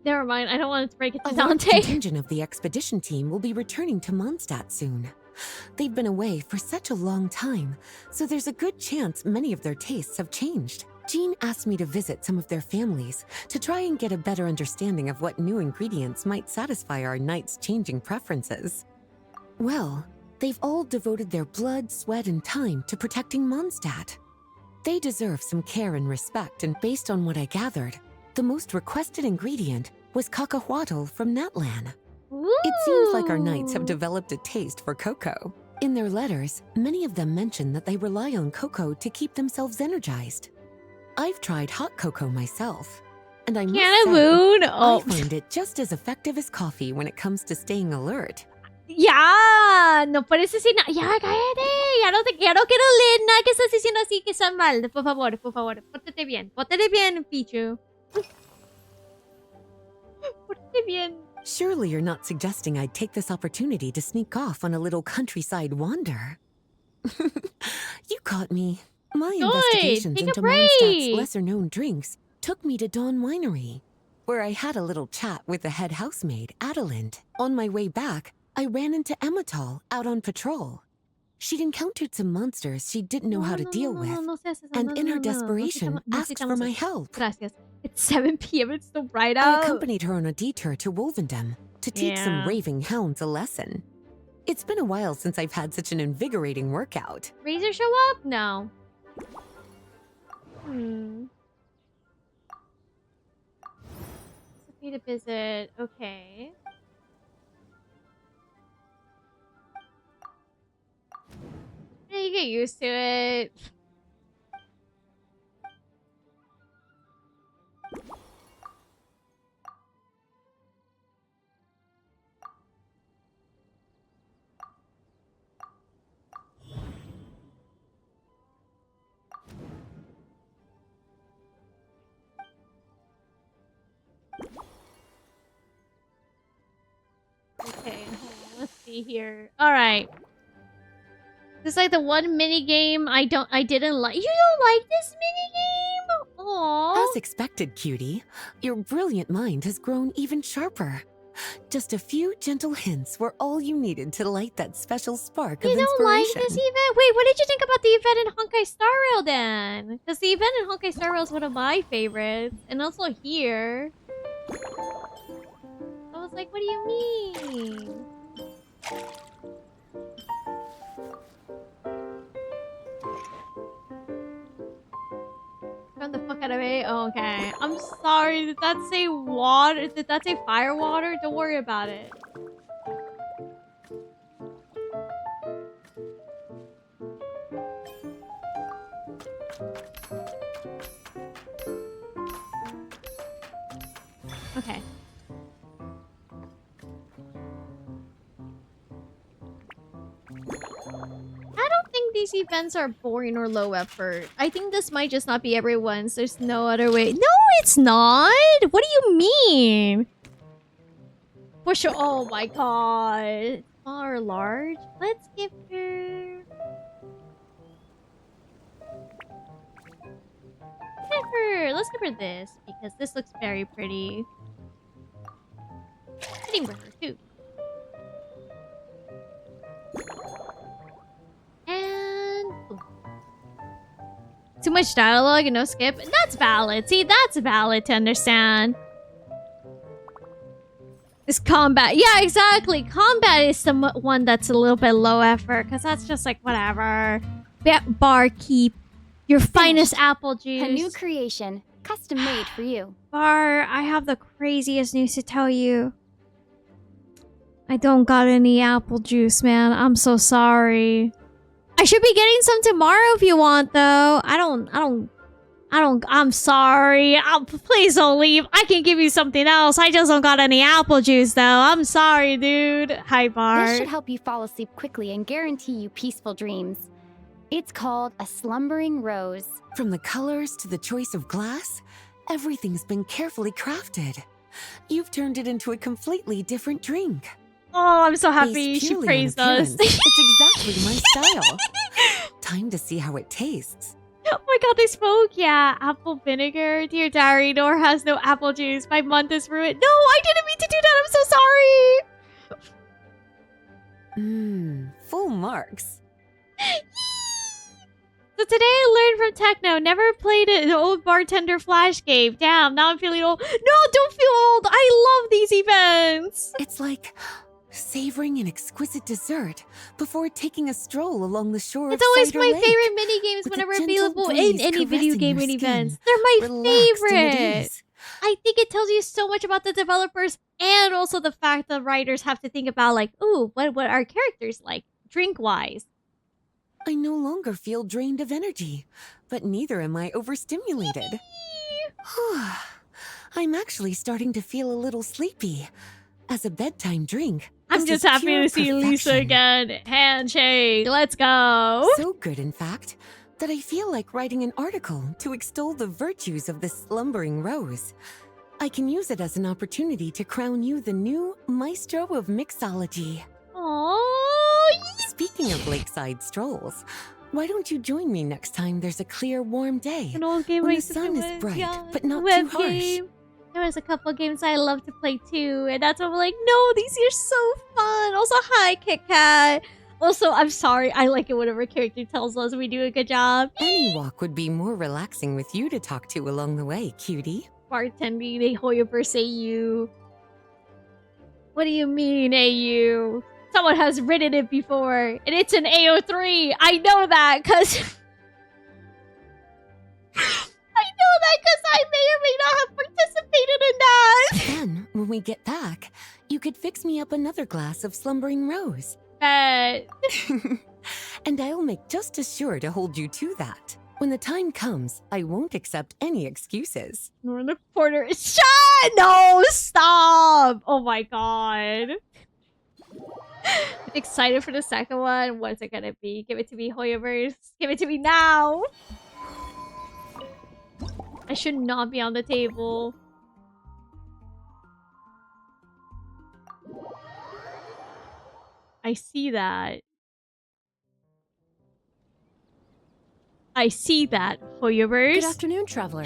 Never mind. I don't want to break it to A large Dante. contingent of the expedition team will be returning to Mondstadt soon. They've been away for such a long time, so there's a good chance many of their tastes have changed. Jean asked me to visit some of their families to try and get a better understanding of what new ingredients might satisfy our knights' changing preferences. Well, they've all devoted their blood, sweat, and time to protecting Mondstadt. They deserve some care and respect, and based on what I gathered, the most requested ingredient was cacahuatl from Natlan. It seems like our knights have developed a taste for cocoa. In their letters, many of them mention that they rely on cocoa to keep themselves energized. I've tried hot cocoa myself, and I must say, I find it just as effective as coffee when it comes to staying alert. Ya, no puedes decir nada. Ya, cállate. Ya no quiero leer nada que estás diciendo así que está mal. Por favor, pórtate bien. Pórtate bien, Pichu. Pórtate bien. Surely you're not suggesting I'd take this opportunity to sneak off on a little countryside wander. You caught me. My investigations into Mondstadt's lesser-known drinks took me to Dawn Winery, where I had a little chat with the head housemaid, Adelind. On my way back, I ran into Emmetall out on patrol. She'd encountered some monsters she didn't know how to deal with, and in her desperation, asked for my help. Gracias. It's 7 p.m. It's still bright out. I accompanied her on a detour to Wolvendom to teach some raving hounds a lesson. It's been a while since I've had such an invigorating workout. Razor show up? No. Pay to visit. Okay. Yeah, you get used to it. see here. Alright. This is like the one mini game I didn't like. You don't like this mini game? Aww. As expected, cutie, your brilliant mind has grown even sharper. Just a few gentle hints were all you needed to light that special spark of inspiration. You don't like this event? Wait, what did you think about the event in Honkai Star Rail then? Because the event in Honkai Star Rail is one of my favorites. And also here. I was like, what do you mean? Turn the fuck out of me. Oh, okay. I'm sorry. Did that say water? Did that say fire water? Don't worry about it. Okay. I don't think these events are boring or low effort. I think this might just not be everyone's. There's no other way. No, it's not! What do you mean? For sure. Oh my god. Small or large? Let's give her... Let's give her this, because this looks very pretty. Fitting for her, too. And... too much dialogue and no skip? That's valid. See, that's valid to understand. This combat. Yeah, exactly. Combat is the one that's a little bit low effort, because that's just like, whatever. Barkeep. Your finest apple juice. A new creation. Custom made for you. Bar, I have the craziest news to tell you. I don't got any apple juice, man. I'm so sorry. I should be getting some tomorrow if you want, though. I'm sorry. Please don't leave. I can give you something else. I just don't got any apple juice, though. I'm sorry, dude. Hi, Bar. This should help you fall asleep quickly and guarantee you peaceful dreams. It's called a slumbering rose. From the colors to the choice of glass, everything's been carefully crafted. You've turned it into a completely different drink. Oh, I'm so happy she praised us. It's exactly my style. Time to see how it tastes. Oh my god, they spoke. Yeah, apple vinegar. Dear diary, Nohr has no apple juice. My month is ruined. No, I didn't mean to do that. I'm so sorry. Full marks. So today I learned from Techno. Never played an old bartender flash game. Damn, now I'm feeling old. No, don't feel old. I love these events. It's like savoring an exquisite dessert before taking a stroll along the shore. It's always my favorite mini games whenever available in any video game events. They're my favorite. I think it tells you so much about the developers and also the fact that writers have to think about like, ooh, what are characters like drink-wise? I no longer feel drained of energy, but neither am I overstimulated. I'm actually starting to feel a little sleepy. As a bedtime drink, I'm just happy to see Lisa again. Handshake, let's go. So good, in fact, that I feel like writing an article to extol the virtues of the slumbering rose. I can use it as an opportunity to crown you the new maestro of mixology. Oh, speaking of lakeside strolls, why don't you join me next time there's a clear, warm day an old game when the sun is bright, but not too harsh? Game. There was a couple games I love to play too, and that's why I'm like, no, these are so fun. Also, hi, Kit Kat. Also, I'm sorry, I like it whenever a character tells us we do a good job. Any walk would be more relaxing with you to talk to along the way, cutie. Bartending, they hoyover say you. What do you mean, AU? Someone has written it before, and it's an AO3. I know that, because... I may or may not have participated in that. Then, when we get back, you could fix me up another glass of slumbering rose. Bet. And I'll make just as sure to hold you to that. When the time comes, I won't accept any excuses. Nohr the Porter. Shut! No, stop! Oh my god. I'm excited for the second one. What's it gonna be? Give it to me, Hoyoverse. Give it to me now. I should not be on the table. I see that. I see that, Hoyovers. Good afternoon, traveler.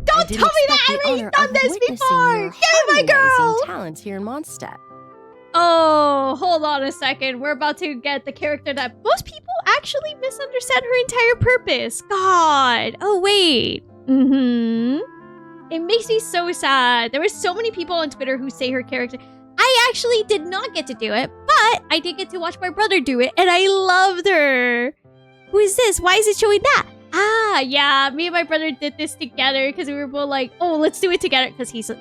Don't tell me that Emily's done this before! Get my girl! Talent here in Mondstadt. Oh, hold on a second. We're about to get the character that most people actually misunderstand her entire purpose. God. Oh, wait. It makes me so sad. There were so many people on Twitter who say her character... I actually did not get to do it, but I did get to watch my brother do it, and I loved her. Who is this? Why is it showing that? Ah, yeah, me and my brother did this together because we were both like, oh, let's do it together, because he's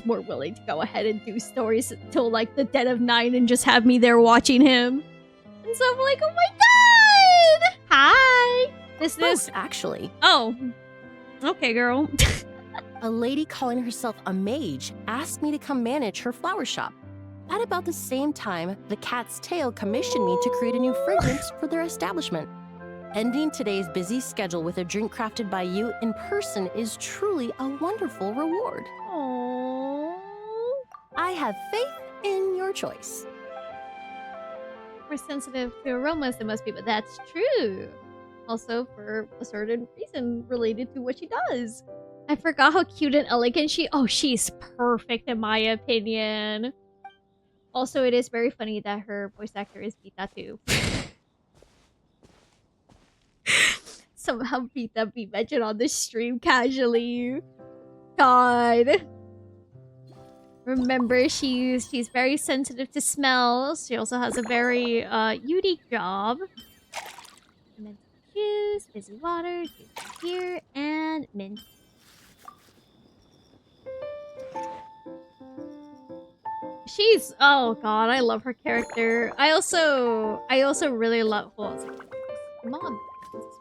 more willing to go ahead and do stories till like the dead of night and just have me there watching him. And so I'm like, oh my god! Hi! This is... actually. Oh. Okay, girl. A lady calling herself a mage asked me to come manage her flower shop. At about the same time, the Cat's Tail commissioned me to create a new fragrance for their establishment. Ending today's busy schedule with a drink crafted by you in person is truly a wonderful reward. Aww. I have faith in your choice. We're sensitive to aromas than most people. That's true. Also, for a certain reason related to what she does. I forgot how cute and elegant she... Oh, she's perfect in my opinion. Also, it is very funny that her voice actor is Pita too. Somehow Pita be mentioned on the stream casually. God. Remember, she's very sensitive to smells. She also has a very unique job. Mint juice, fizzy water, juice here, and mint. She's... Oh god, I love her character. I also really love... Hold on a second.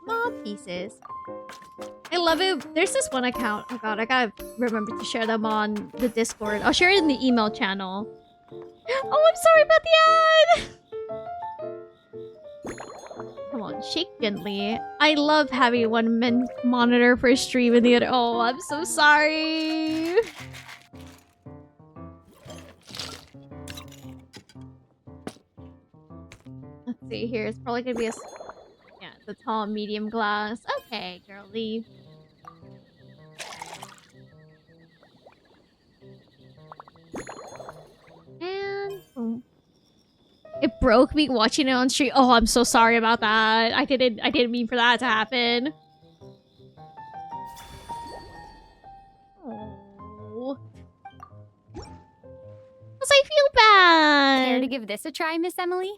Small pieces. I love it. There's this one account. Oh god, I gotta remember to share them on the Discord. I'll share it in the email channel. Oh, I'm sorry about the ad! Come on, shake gently. I love having one monitor for a stream and the other... Oh, I'm so sorry! Let's see here. It's probably gonna be a... Yeah, it's a tall, medium glass. Okay, girlie. And... boom. It broke me watching it on stream. Oh, I'm so sorry about that. I didn't mean for that to happen. Oh. Because I feel bad. Care to give this a try, Miss Emily?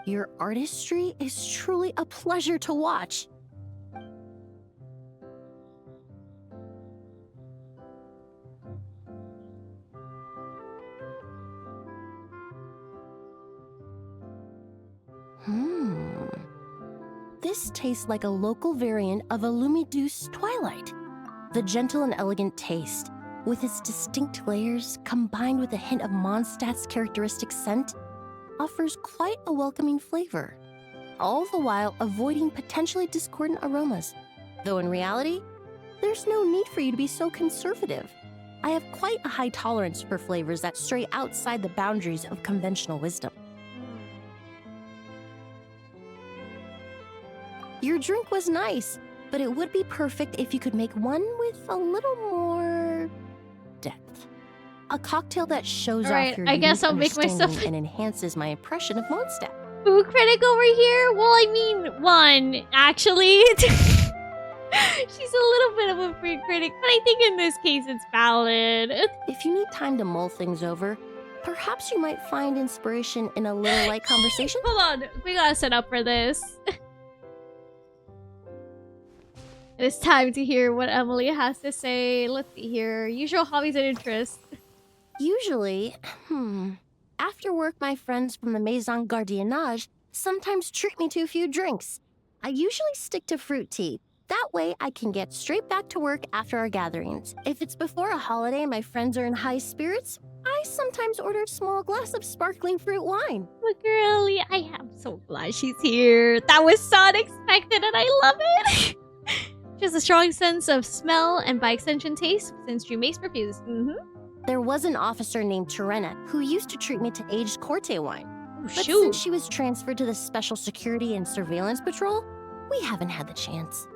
Your artistry is truly a pleasure to watch. This tastes like a local variant of a Lumiduce Twilight. The gentle and elegant taste, with its distinct layers combined with a hint of Mondstadt's characteristic scent, offers quite a welcoming flavor, all the while avoiding potentially discordant aromas. Though in reality, there's no need for you to be so conservative. I have quite a high tolerance for flavors that stray outside the boundaries of conventional wisdom. Your drink was nice, but it would be perfect if you could make one with a little more depth. A cocktail that shows off your I guess I'll make myself and enhances my impression of Mondstadt. Food critic over here? Well, I mean, one, actually. She's a little bit of a food critic, but I think in this case it's valid. If you need time to mull things over, perhaps you might find inspiration in a little light conversation. Hold on, we gotta set up for this. It's time to hear what Emily has to say. Let's see here. Usual hobbies and interests. Usually, after work, my friends from the Maison Gardiennage sometimes treat me to a few drinks. I usually stick to fruit tea. That way, I can get straight back to work after our gatherings. If it's before a holiday and my friends are in high spirits, I sometimes order a small glass of sparkling fruit wine. But girlie, I am so glad she's here. That was so unexpected and I love it. She has a strong sense of smell and by extension taste since she makes perfumes. There was an officer named Terena who used to treat me to aged Corte wine. But shoot. since she was transferred to the Special Security and Surveillance Patrol, we haven't had the chance.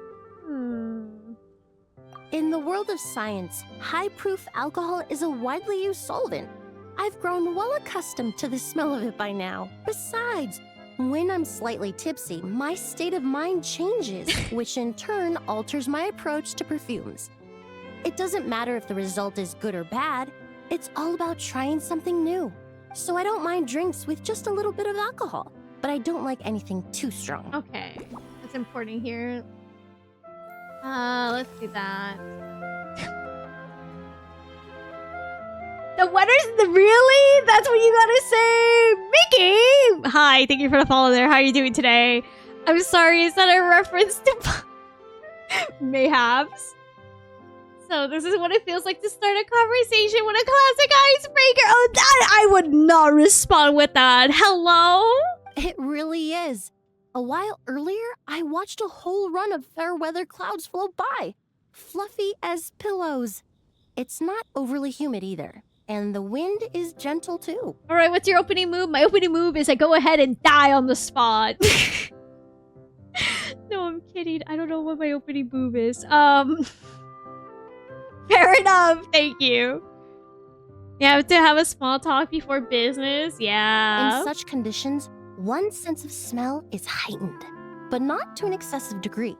In the world of science, high-proof alcohol is a widely used solvent. I've grown well accustomed to the smell of it by now. Besides, when I'm slightly tipsy, my state of mind changes, which in turn alters my approach to perfumes. It doesn't matter if the result is good or bad, it's all about trying something new. So I don't mind drinks with just a little bit of alcohol, but I don't like anything too strong. Okay, that's important here. Let's do that. Really? That's what you gotta say? Mickey! Hi, thank you for the follow there. How are you doing today? I'm sorry, is that a reference to Mayhaps? So this is what it feels like to start a conversation with a classic icebreaker. Oh, that I would not respond with that. Hello? It really is. A while earlier, I watched a whole run of fair weather clouds float by, fluffy as pillows. It's not overly humid either, and the wind is gentle too. All right, what's your opening move? My opening move is I go ahead and die on the spot. No, I'm kidding. I don't know what my opening move is. Fair enough. Thank you. You have to have a small talk before business. Yeah. In such conditions, one sense of smell is heightened, but not to an excessive degree.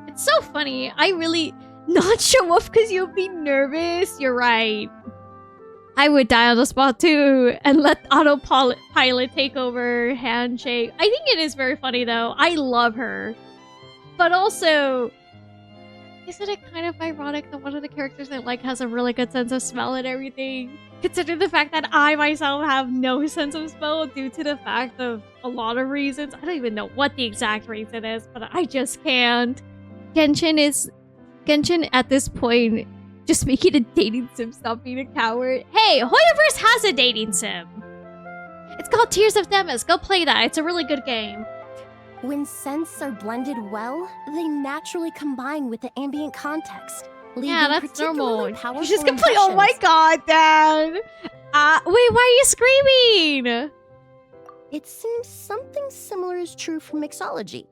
It's so funny. I really not show off because you'll be nervous. You're right. I would die on the spot too and let autopilot take over. Handshake. I think it is very funny though. I love her. But also, isn't it kind of ironic that one of the characters I like has a really good sense of smell and everything? Considering the fact that I myself have no sense of smell due to the fact of a lot of reasons. I don't even know what the exact reason is, but I just can't. Genshin at this point just making a dating sim, stop being a coward. Hey, Hoyoverse has a dating sim. It's called Tears of Demis. Go play that. It's a really good game. When scents are blended well, they naturally combine with the ambient context. Yeah, that's normal. You powerful just can play. Oh my god, Dan! Wait, why are you screaming? It seems something similar is true for mixology.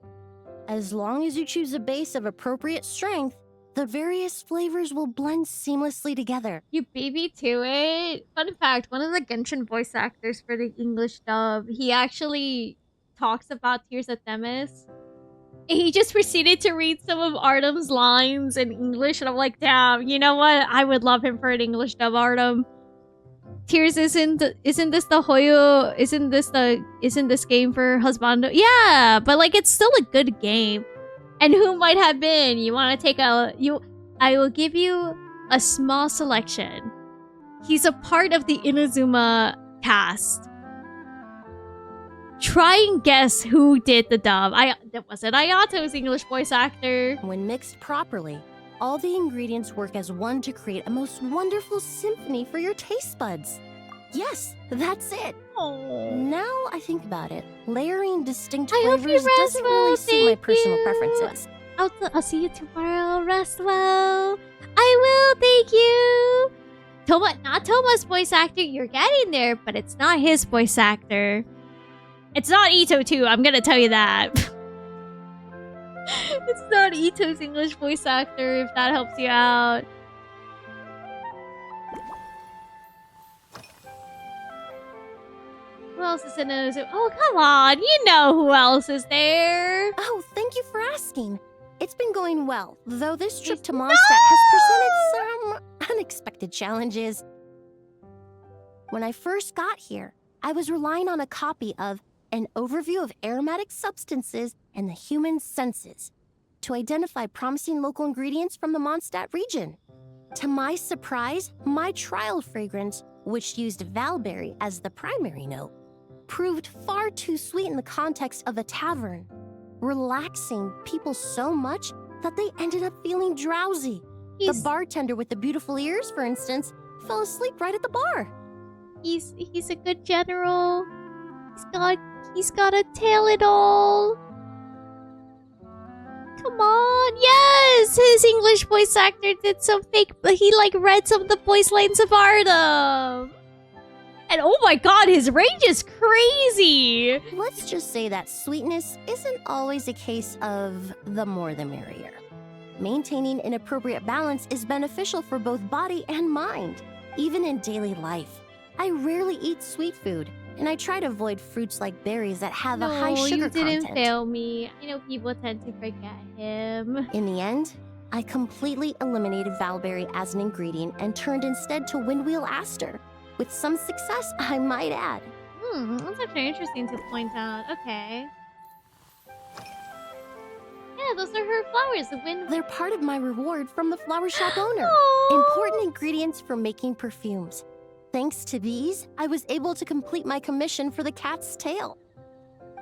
As long as you choose a base of appropriate strength, the various flavors will blend seamlessly together. You beat me to it. Fun fact, one of the Genshin voice actors for the English dub, he actually talks about Tears of Themis. He just proceeded to read some of Artem's lines in English, and I'm like, damn, you know what? I would love him for an English dub, Artem. Tears isn't this the Hoyo? Isn't this game for Husbando? Yeah, but like it's still a good game. And who might have been? You want to take I will give you a small selection. He's a part of the Inazuma cast. Try and guess who did the dub. Was it Ayato's English voice actor? When mixed properly, all the ingredients work as one to create a most wonderful symphony for your taste buds. Yes, that's it. Oh. Now I think about it, layering distinct I hope you flavors rest doesn't well, really suit my thank personal you. preferences. I'll see you tomorrow. Rest well. I will, thank you. Not Toma's voice actor. You're getting there, but it's not his voice actor. It's not Ito too, I'm gonna tell you that. It's not Ito's English voice actor, if that helps you out. Who else is in it? Oh, come on, you know who else is there. Oh, thank you for asking. It's been going well, though this trip to Mondstadt has presented some unexpected challenges. When I first got here, I was relying on a copy of An Overview of Aromatic Substances and the Human Senses to identify promising local ingredients from the Mondstadt region. To my surprise, my trial fragrance, which used Valberry as the primary note, proved far too sweet in the context of a tavern, relaxing people so much that they ended up feeling drowsy. The bartender with the beautiful ears, for instance, fell asleep right at the bar. He's a good general. He's got a tail and all. Come on, yes! His English voice actor did some fake, but he like read some of the voice lines of Artem. And oh my god, his range is crazy! Let's just say that sweetness isn't always a case of the more the merrier. Maintaining an appropriate balance is beneficial for both body and mind, even in daily life. I rarely eat sweet food, and I try to avoid fruits like berries that have a high sugar content. No, you didn't fail me. I know people tend to forget him. In the end, I completely eliminated Valberry as an ingredient and turned instead to Windwheel Aster. With some success, I might add. That's actually interesting to point out. Okay. Yeah, those are her flowers. The wind. They're part of my reward from the flower shop owner. Important ingredients for making perfumes. Thanks to these, I was able to complete my commission for the cat's tail.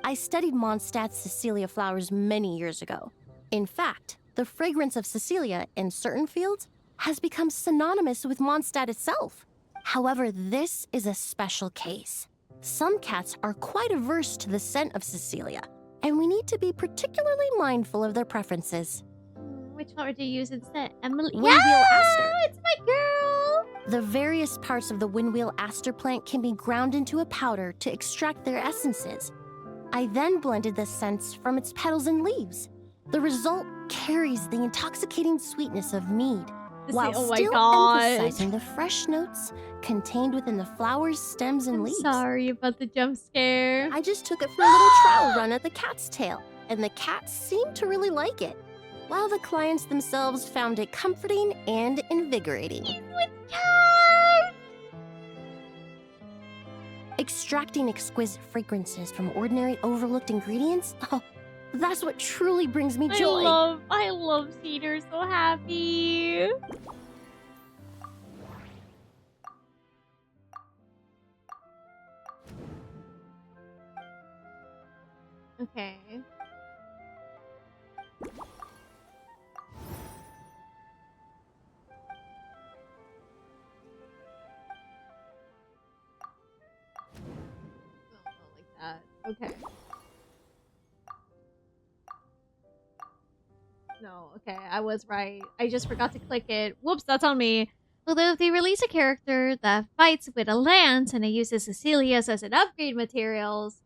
I studied Mondstadt's Cecilia flowers many years ago. In fact, the fragrance of Cecilia in certain fields has become synonymous with Mondstadt itself. However, this is a special case. Some cats are quite averse to the scent of Cecilia, and we need to be particularly mindful of their preferences. Which flower do you use instead? Emily? Windwheel Aster. It's my girl! The various parts of the Windwheel Aster plant can be ground into a powder to extract their essences. I then blended the scents from its petals and leaves. The result carries the intoxicating sweetness of mead, while still emphasizing the fresh notes contained within the flower's stems and leaves. Sorry about the jump scare. I just took it for a little trial run at the cat's tail, and the cats seemed to really like it, while the clients themselves found it comforting and invigorating. Extracting exquisite fragrances from ordinary overlooked ingredients? Oh, that's what truly brings me joy. I love seeing her so happy. Okay. Okay. No, okay, I was right. I just forgot to click it. Whoops, that's on me. Although if they release a character that fights with a lance and it uses Cecilia's as an upgrade materials,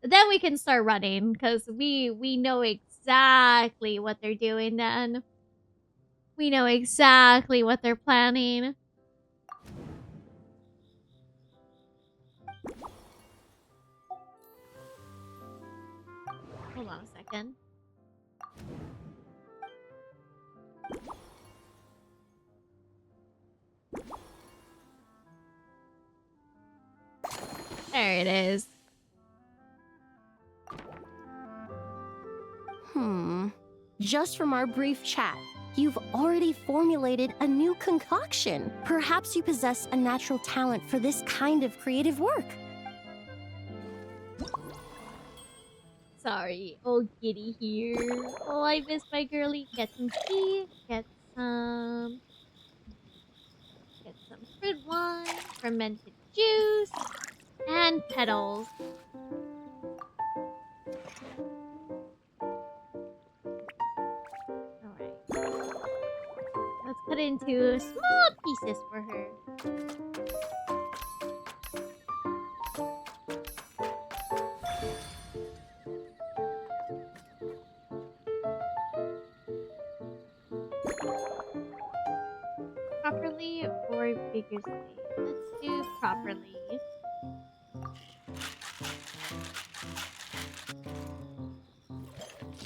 then we can start running, because we know exactly what they're doing then. We know exactly what they're planning. Hold on a second. There it is. Just from our brief chat, you've already formulated a new concoction. Perhaps you possess a natural talent for this kind of creative work. Sorry, old Giddy here. Oh, I miss my girly. Get some tea, get some fruit wine, fermented juice, and petals. Alright. Let's cut it into small pieces for her. Properly or vigorously? Let's do properly.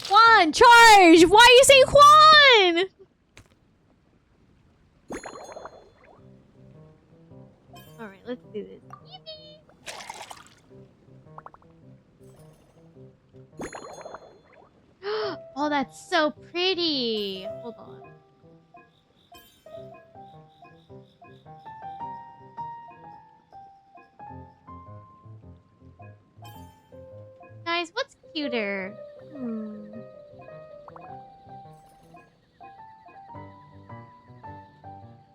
Juan, charge! Why are you saying Juan? Alright, let's do this. Oh, that's so pretty. Hold on. Guys, what's cuter?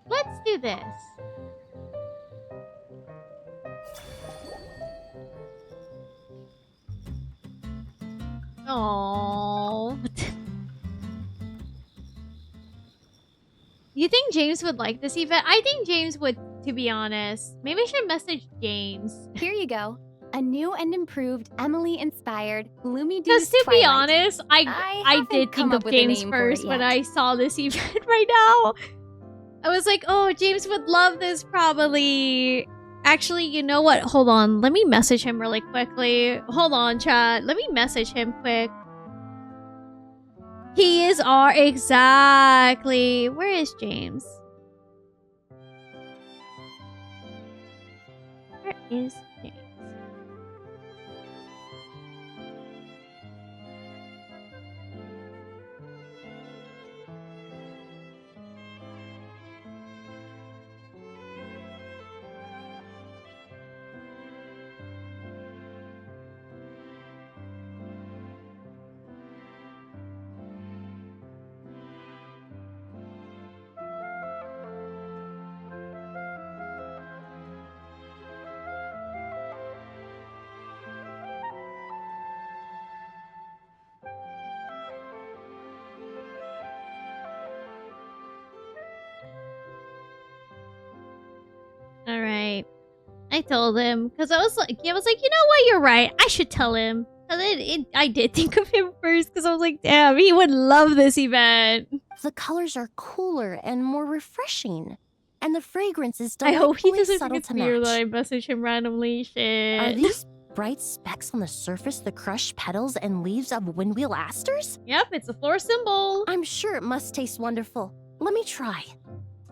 Let's do this. Oh. You think James would like this event? I think James would, to be honest. Maybe I should message James. Here you go. A new and improved, Emily-inspired, gloomy Because to be honest, I did come think up of with a James name for it first when yet. I saw this event right now. I was like, oh, James would love this probably. Actually, you know what? Hold on. Let me message him really quickly. Hold on, chat. Let me message him quick. He is our... Exactly. Where is James? Where is James? All right. I told him because I was like, you know what? You're right. I should tell him. And I did think of him first because I was like, damn, he would love this event. The colors are cooler and more refreshing, and the fragrance is I hope he delightfully doesn't subtle think it's to weird match. that I message him randomly. Shit. Are these bright specks on the surface the crushed petals and leaves of windwheel asters? Yep, it's a floor symbol. I'm sure it must taste wonderful. Let me try.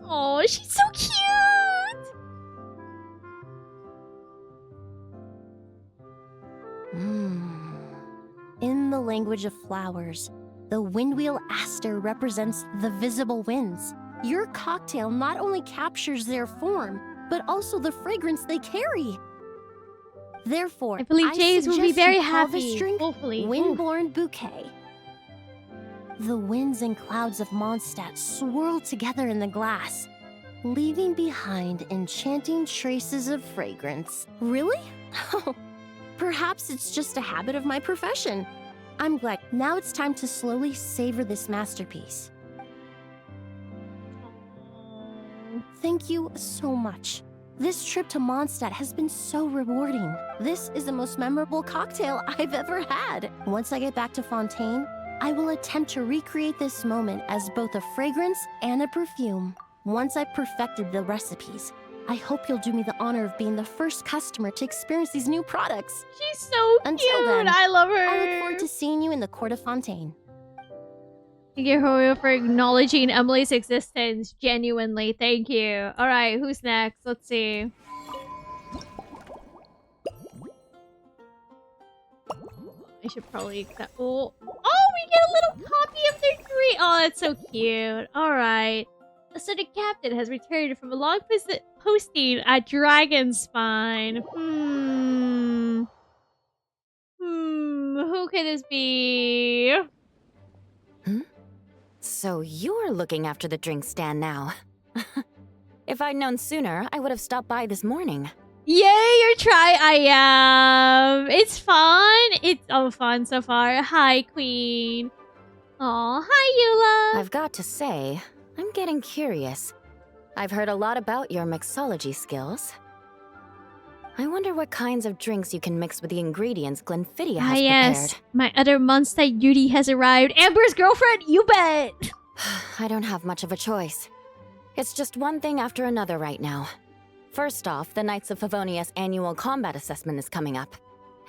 Oh, she's so cute. In the language of flowers, the windwheel aster represents the visible winds. Your cocktail not only captures their form, but also the fragrance they carry. Therefore, I believe James will be suggest very you call this happy. drink Hopefully. Windborne Bouquet. The winds and clouds of Mondstadt swirl together in the glass, leaving behind enchanting traces of fragrance. Really? Perhaps it's just a habit of my profession. I'm glad. Now it's time to slowly savor this masterpiece. Thank you so much. This trip to Mondstadt has been so rewarding. This is the most memorable cocktail I've ever had. Once I get back to Fontaine, I will attempt to recreate this moment as both a fragrance and a perfume. Once I've perfected the recipes, I hope you'll do me the honor of being the first customer to experience these new products. She's so Until cute. then, I love her. I look forward to seeing you in the Court of Fontaine. Thank you, Hoyo, for acknowledging Emily's existence. Genuinely, thank you. All right, who's next? Let's see. I should probably accept. Oh, we get a little copy of their tree. Oh, that's so cute. All right. The study captain has returned from a long posting at Dragonspine. Who could this be? So you're looking after the drink stand now. If I'd known sooner, I would have stopped by this morning. Yay, your try. I am. It's fun. It's fun so far. Hi, Queen. Aw, hi, Eula. I've got to say, I'm getting curious. I've heard a lot about your mixology skills. I wonder what kinds of drinks you can mix with the ingredients Glenfiddich has yes. prepared. My other Mondstadt Yuri has arrived. Amber's girlfriend, you bet. I don't have much of a choice. It's just one thing after another right now. First off, the Knights of Favonius annual combat assessment is coming up.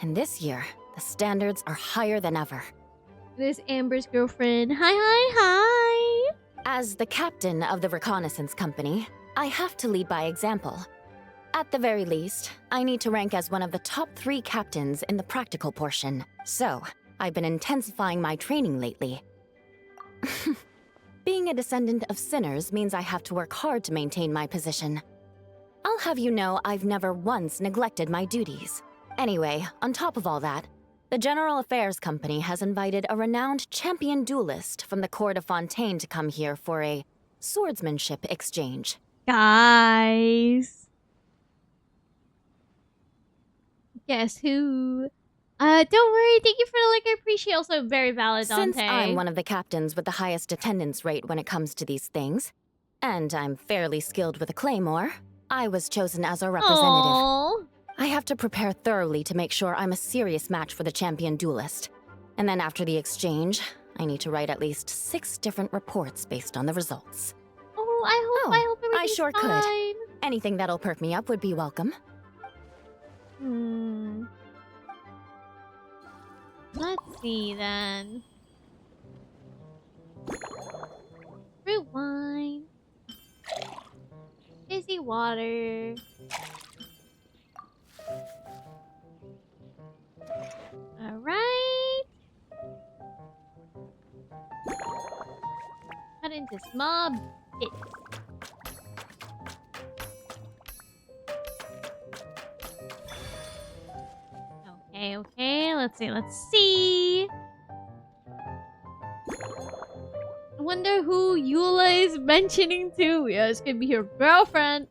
And this year, the standards are higher than ever. This Amber's girlfriend. Hi. As the captain of the reconnaissance company, I have to lead by example. At the very least, I need to rank as one of the top 3 captains in the practical portion. So, I've been intensifying my training lately. Being a descendant of sinners means I have to work hard to maintain my position. I'll have you know I've never once neglected my duties. Anyway, on top of all that, the General Affairs Company has invited a renowned champion duelist from the Court of Fontaine to come here for a swordsmanship exchange. Guys. Guess who? Don't worry. Thank you for the like. I appreciate. Also, very valid, Dante. Since I'm one of the captains with the highest attendance rate when it comes to these things, And I'm fairly skilled with a claymore. I was chosen as our representative. Aww. I have to prepare thoroughly to make sure I'm a serious match for the champion duelist. And then after the exchange, I need to write at least 6 different reports based on the results. Oh, I hope I everything's sure fine. could. Anything that'll perk me up would be welcome. Let's see then. Fruit wine. Fizzy water. Alright. Cut into small bits. Okay, let's see. I wonder who Eula is mentioning to. Yeah, it's gonna be her girlfriend.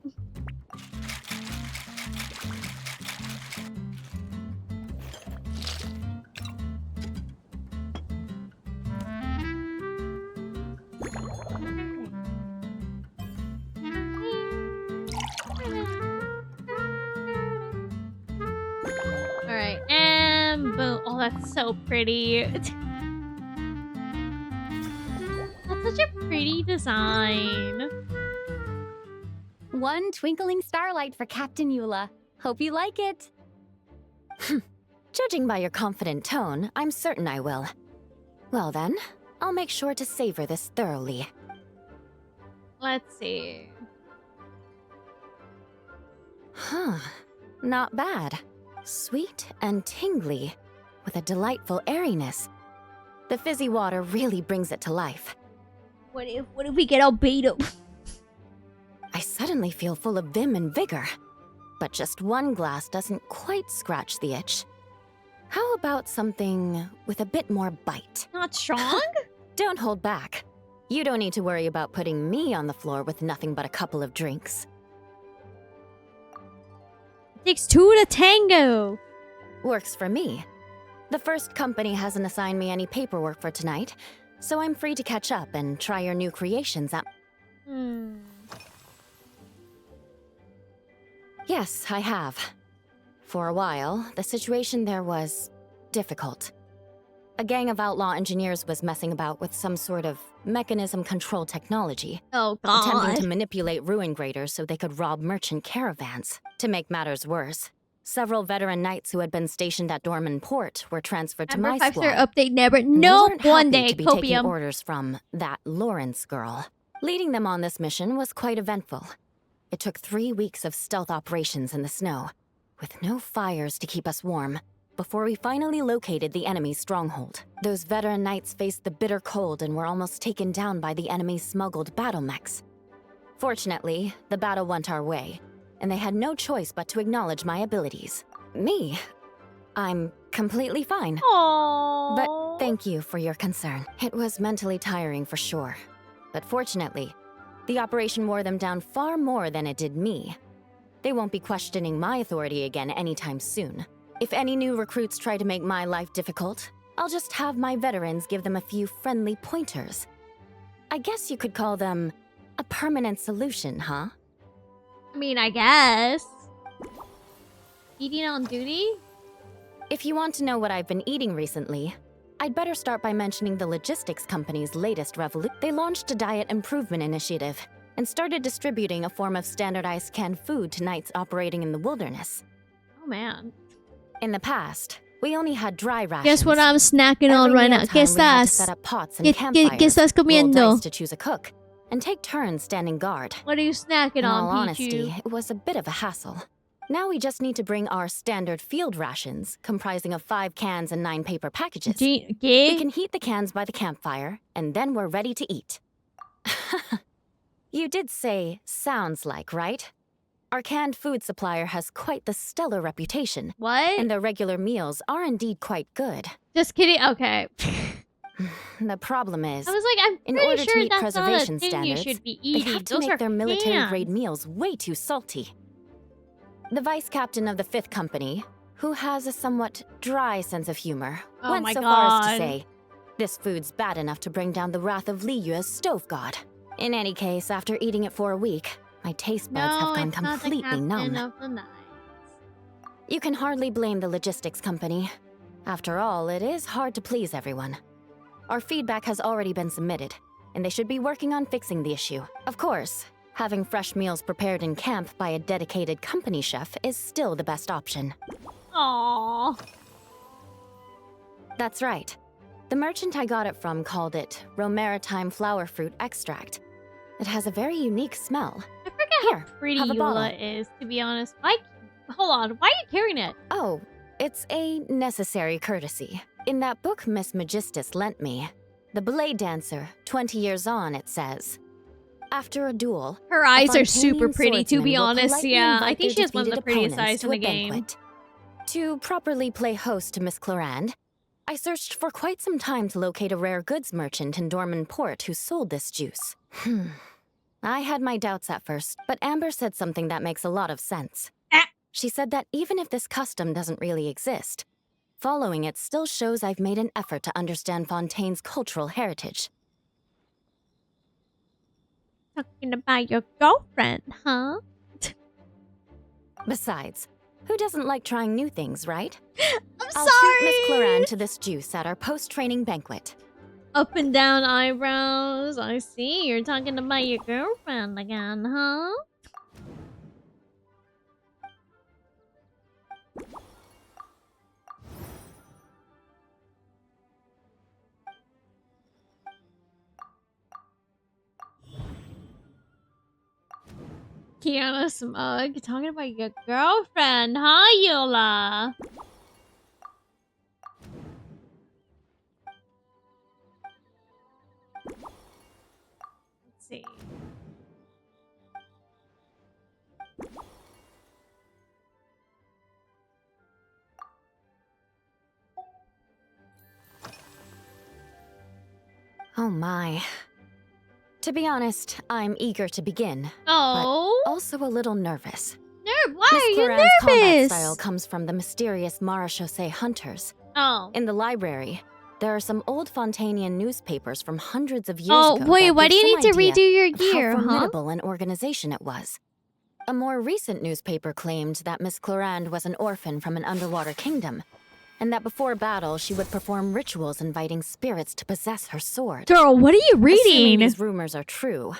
Alright, and boom. Oh, that's so pretty. That's such a pretty design. One twinkling starlight for Captain Eula. Hope you like it. Judging by your confident tone, I'm certain I will. Well then, I'll make sure to savor this thoroughly. Let's see. Huh. Not bad. Sweet and tingly, with a delightful airiness. The fizzy water really brings it to life. What if we get albedo? I suddenly feel full of vim and vigor. But just one glass doesn't quite scratch the itch. How about something with a bit more bite? Not strong? Don't hold back. You don't need to worry about putting me on the floor with nothing but a couple of drinks. Takes 2 to tango. Works for me. The first company hasn't assigned me any paperwork for tonight, so I'm free to catch up and try your new creations out. Yes, I have. For a while, the situation there was difficult. A gang of outlaw engineers was messing about with some sort of mechanism control technology. Oh, God. Attempting to manipulate ruin graders so they could rob merchant caravans. To make matters worse, several veteran knights who had been stationed at Dorman Port were transferred to my squad. Update never. And No, they weren't one happy day, to be taking copium. orders from that Lawrence girl. Leading them on this mission was quite eventful. It took 3 weeks of stealth operations in the snow, with no fires to keep us warm, before we finally located the enemy's stronghold. Those veteran knights faced the bitter cold and were almost taken down by the enemy's smuggled battle mechs. Fortunately, the battle went our way, and they had no choice but to acknowledge my abilities. Me? I'm completely fine. Aww. But thank you for your concern. It was mentally tiring for sure. But fortunately, the operation wore them down far more than it did me. They won't be questioning my authority again anytime soon. If any new recruits try to make my life difficult, I'll just have my veterans give them a few friendly pointers. I guess you could call them a permanent solution, huh? I mean, I guess. Eating on duty? If you want to know what I've been eating recently, I'd better start by mentioning the logistics company's latest revolution. They launched a diet improvement initiative and started distributing a form of standardized canned food to knights operating in the wilderness. Oh, man. In the past, we only had dry rations. Guess what I'm snacking on right now? ¿Qué estás? Set up pots and campfires, ¿Qué estás roll comiendo? dice to choose a cook, and take turns standing guard. What are you snacking In all on, honesty, Pichu? it was a bit of a hassle. Now we just need to bring our standard field rations, comprising of 5 cans and 9 paper packages. We can heat the cans by the campfire, and then we're ready to eat. You did say sounds like, right? Our canned food supplier has quite the stellar reputation. What? And their regular meals are indeed quite good. Just kidding. Okay. The problem is, I was like, I'm in pretty order sure to meet that's not a preservation thing standards, you should be they eating. have to Those make are their military-grade canned. meals way too salty. The vice captain of the 5th Company, who has a somewhat dry sense of humor, Oh went my so far as to God. say, this food's bad enough to bring down the wrath of Liyue's stove god. In any case, after eating it for a week, my taste buds have gone completely numb. Of the night. You can hardly blame the logistics company. After all, it is hard to please everyone. Our feedback has already been submitted, and they should be working on fixing the issue. Of course, having fresh meals prepared in camp by a dedicated company chef is still the best option. Aww. That's right. The merchant I got it from called it Romaritime flower fruit extract. It has a very unique smell. I forget how pretty have a bottle. Eula is, to be honest. Hold on, why are you carrying it? Oh, it's a necessary courtesy. In that book Miss Magistus lent me, The Blade Dancer, 20 years on, it says. After a duel, Her eyes are super Fontanian pretty, to be swordsman will honest. politely Yeah, I invite think their she has one of the defeated prettiest opponents eyes to in the a game. banquet. To properly play host to Miss Clorand, I searched for quite some time to locate a rare goods merchant in Dorman Port who sold this juice. I had my doubts at first, but Amber said something that makes a lot of sense. She said that even if this custom doesn't really exist, following it still shows I've made an effort to understand Fontaine's cultural heritage. Talking about your girlfriend, huh? Besides, who doesn't like trying new things, right? I'll sorry! treat Miss Clorand to this juice at our post-training banquet. Up and down eyebrows. I see. You're talking about your girlfriend again, huh? Kiana Smug. Talking about your girlfriend, huh, Eula? Let's see. Oh my. To be honest, I'm eager to begin. Oh. But also a little nervous. Why are Miss you Clorand's combat nervous? style comes from the mysterious Marechaussee hunters. Oh. In the library, there are some old Fontanian newspapers from hundreds of years Oh, ago. wait, that why give do you some need to idea redo your of gear, how huh? formidable an organization it was. A more recent newspaper claimed that Miss Clorand was an orphan from an underwater kingdom, and that before battle she would perform rituals inviting spirits to possess her sword. Girl, what are you Assuming reading? these rumors are true,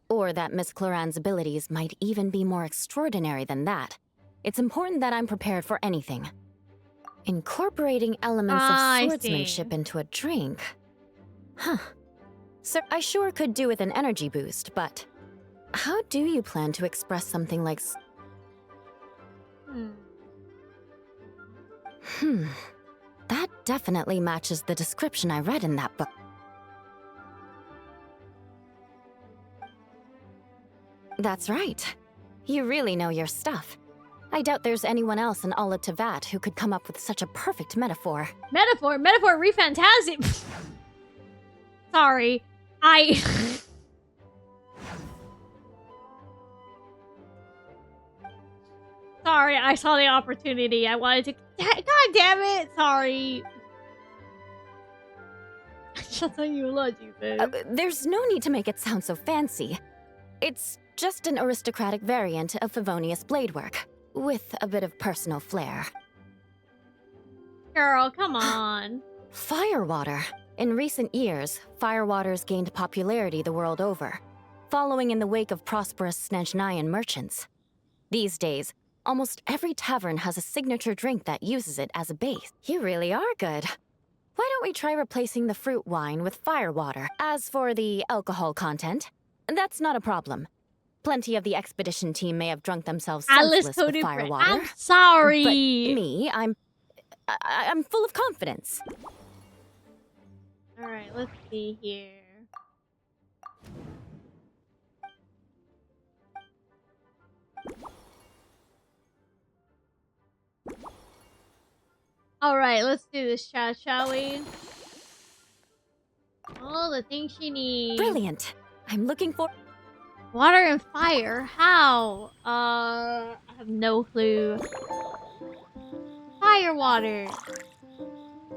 or that Miss Clorand's abilities might even be more extraordinary than that, it's important that I'm prepared for anything. Incorporating elements I of see. swordsmanship into a drink. Huh. So I sure could do with an energy boost, but how do you plan to express something like that definitely matches the description I read in that book. That's right. You really know your stuff. I doubt there's anyone else in all of Tevat who could come up with such a perfect metaphor. Metaphor, re-fantastic. Sorry. Sorry, I saw the opportunity. I wanted to... God damn it! Sorry. Shut up, Eula, Jesus. There's no need to make it sound so fancy. It's just an aristocratic variant of Favonius bladework, with a bit of personal flair. Girl, come on. Firewater. In recent years, firewaters gained popularity the world over, following in the wake of prosperous Snezhnayan merchants. These days, almost every tavern has a signature drink that uses it as a base. You really are good. Why don't we try replacing the fruit wine with firewater? As for the alcohol content, that's not a problem. Plenty of the expedition team may have drunk themselves senseless with firewater. I'm sorry. But me, I'm full of confidence. Alright, let's see here. Alright, let's do this chat, shall we? All the things she needs. Brilliant. I'm looking for... Water and fire? How? I have no clue. Fire water.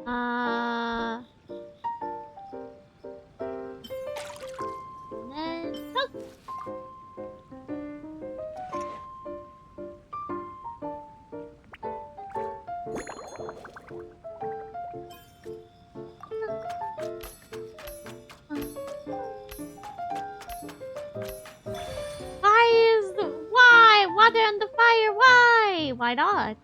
And then why not?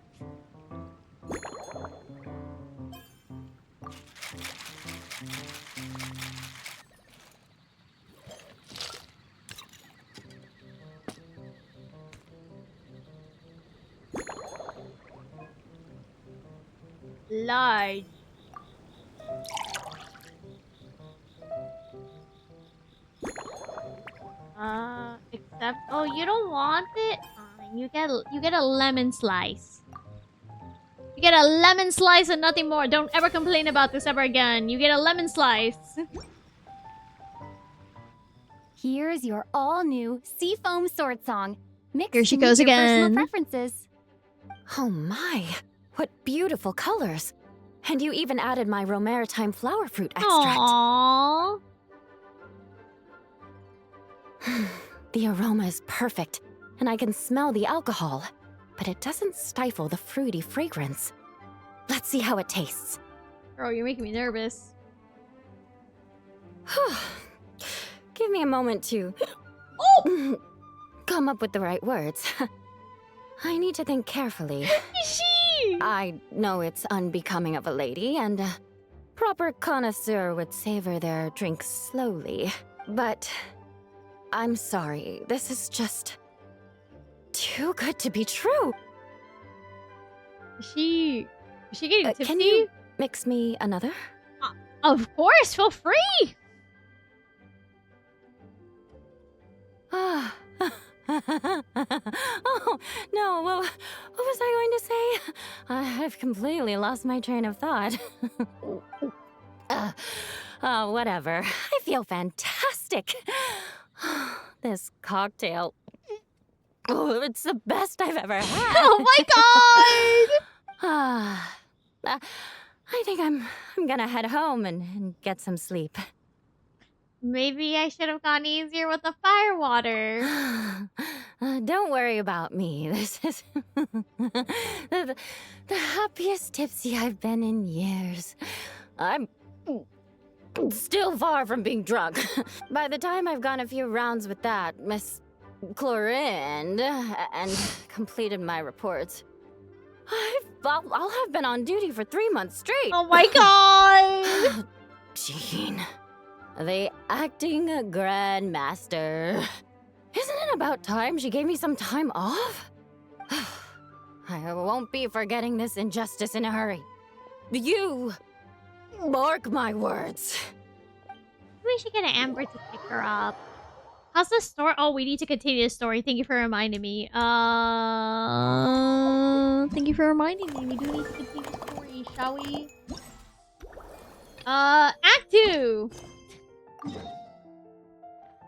Large. Except, oh, you don't want it? Fine, you get a lemon slice. You get a lemon slice and nothing more. Don't ever complain about this ever again. You get a lemon slice. Here's your all-new Seafoam Sword Song. Mixed Here she to meet goes your again. personal preferences. Oh my, what beautiful colors. And you even added my Romaritime flower fruit extract. Aww. The aroma is perfect, and I can smell the alcohol, but it doesn't stifle the fruity fragrance. Let's see how it tastes. Girl, you're making me nervous. Give me a moment to come up with the right words. I need to think carefully. I know it's unbecoming of a lady, and a proper connoisseur would savor their drinks slowly. But I'm sorry, this is just too good to be true. Is she getting tipsy? Can you mix me another? Of course, feel free. Oh, no, what was I going to say? I've completely lost my train of thought. Whatever. I feel fantastic. This cocktail. Oh, it's the best I've ever had. Oh my god! I think I'm gonna head home and get some sleep. Maybe I should have gone easier with the fire water. Don't worry about me. This is the happiest tipsy I've been in years. I'm still far from being drunk. By the time I've gone a few rounds with that, Miss Chlorine, and completed my reports, I'll have been on duty for 3 months straight. Oh my god! Jean, the acting grandmaster. Isn't it about time she gave me some time off? I won't be forgetting this injustice in a hurry. You mark my words. We should get an Amber to pick her up. How's the story? Oh, we need to continue the story. Thank you for reminding me. Thank you for reminding me. We do need to continue the story, shall we? Act 2!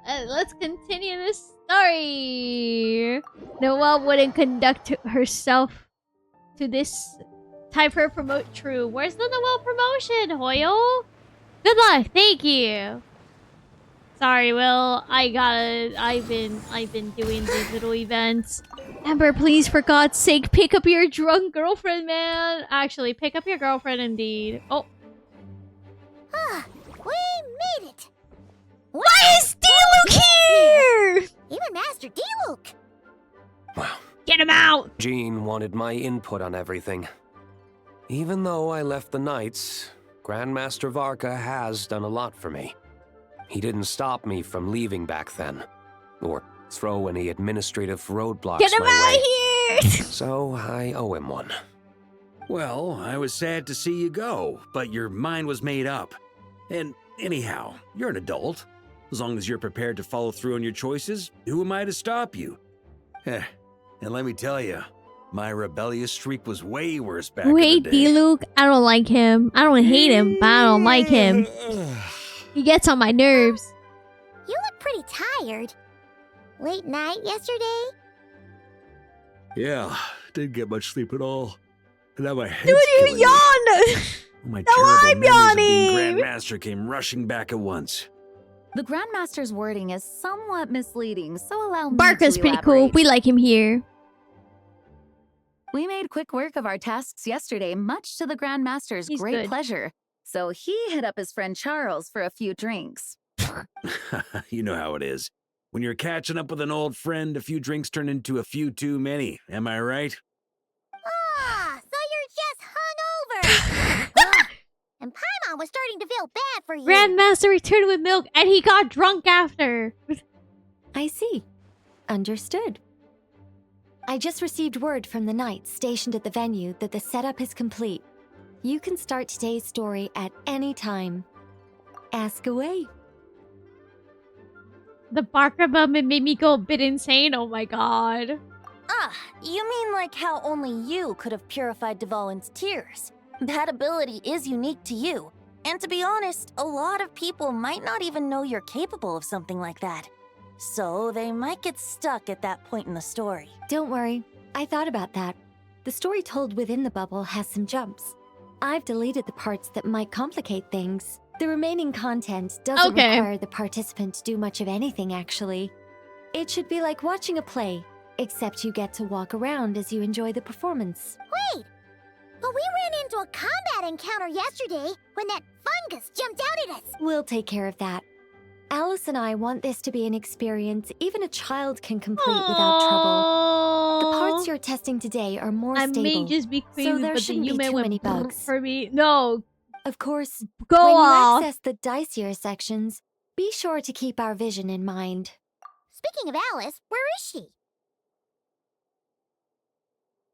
Let's continue this story. Noelle wouldn't conduct herself to this type her promote true. Where's the Noelle promotion, Hoyo? Good luck, thank you. Sorry, Will. I've been doing these little events. Amber, please, for God's sake, pick up your drunk girlfriend, man. Actually, pick up your girlfriend indeed. Oh. We made it! Why is D-Luke here? Even Master D-Luke! Wow. Get him out! Jean wanted my input on everything. Even though I left the Knights, Grandmaster Varka has done a lot for me. He didn't stop me from leaving back then, or throw any administrative roadblocks Get him my out way. here! So I owe him one. Well, I was sad to see you go, but your mind was made up. And anyhow, you're an adult. As long as you're prepared to follow through on your choices, who am I to stop you? And let me tell you, my rebellious streak was way worse back in the day. D-Luke, I don't like him. I don't hate him, but I don't like him. He gets on my nerves. You look pretty tired. Late night yesterday? Yeah, didn't get much sleep at all. And now my head's Dude, you killing me. yawned! My Now terrible I'm memories of being yawning! Grandmaster came rushing back at once. The Grandmaster's wording is somewhat misleading, so allow me Barker's to pretty cool. elaborate. We like him here. We made quick work of our tasks yesterday, much to the Grandmaster's He's great good. pleasure. So he hit up his friend Charles for a few drinks. You know how it is. When you're catching up with an old friend, a few drinks turn into a few too many. Am I right? and Paimon was starting to feel bad for you. Grandmaster returned with milk and he got drunk after. I see. Understood. I just received word from the knights stationed at the venue that the setup is complete. You can start today's story at any time. Ask away. The Barker moment made me go a bit insane. Oh my god. Ah, you mean like how only you could have purified Dvalin's tears? That ability is unique to you. And to be honest, a lot of people might not even know you're capable of something like that. So they might get stuck at that point in the story. Don't worry. I thought about that. The story told within the bubble has some jumps. I've deleted the parts that might complicate things. The remaining content doesn't require the participant to do much of anything, actually. It should be like watching a play, except you get to walk around as you enjoy the performance. Wait! But we ran into a combat encounter yesterday when that fungus jumped out at us. We'll take care of that. Alice and I want this to be an experience even a child can complete without trouble. The parts you're testing today are more stable, may just be crazy, so there but shouldn't then be you too may many bugs. For me, no. Of course, Go when off. you access the dicier sections, be sure to keep our vision in mind. Speaking of Alice, where is she?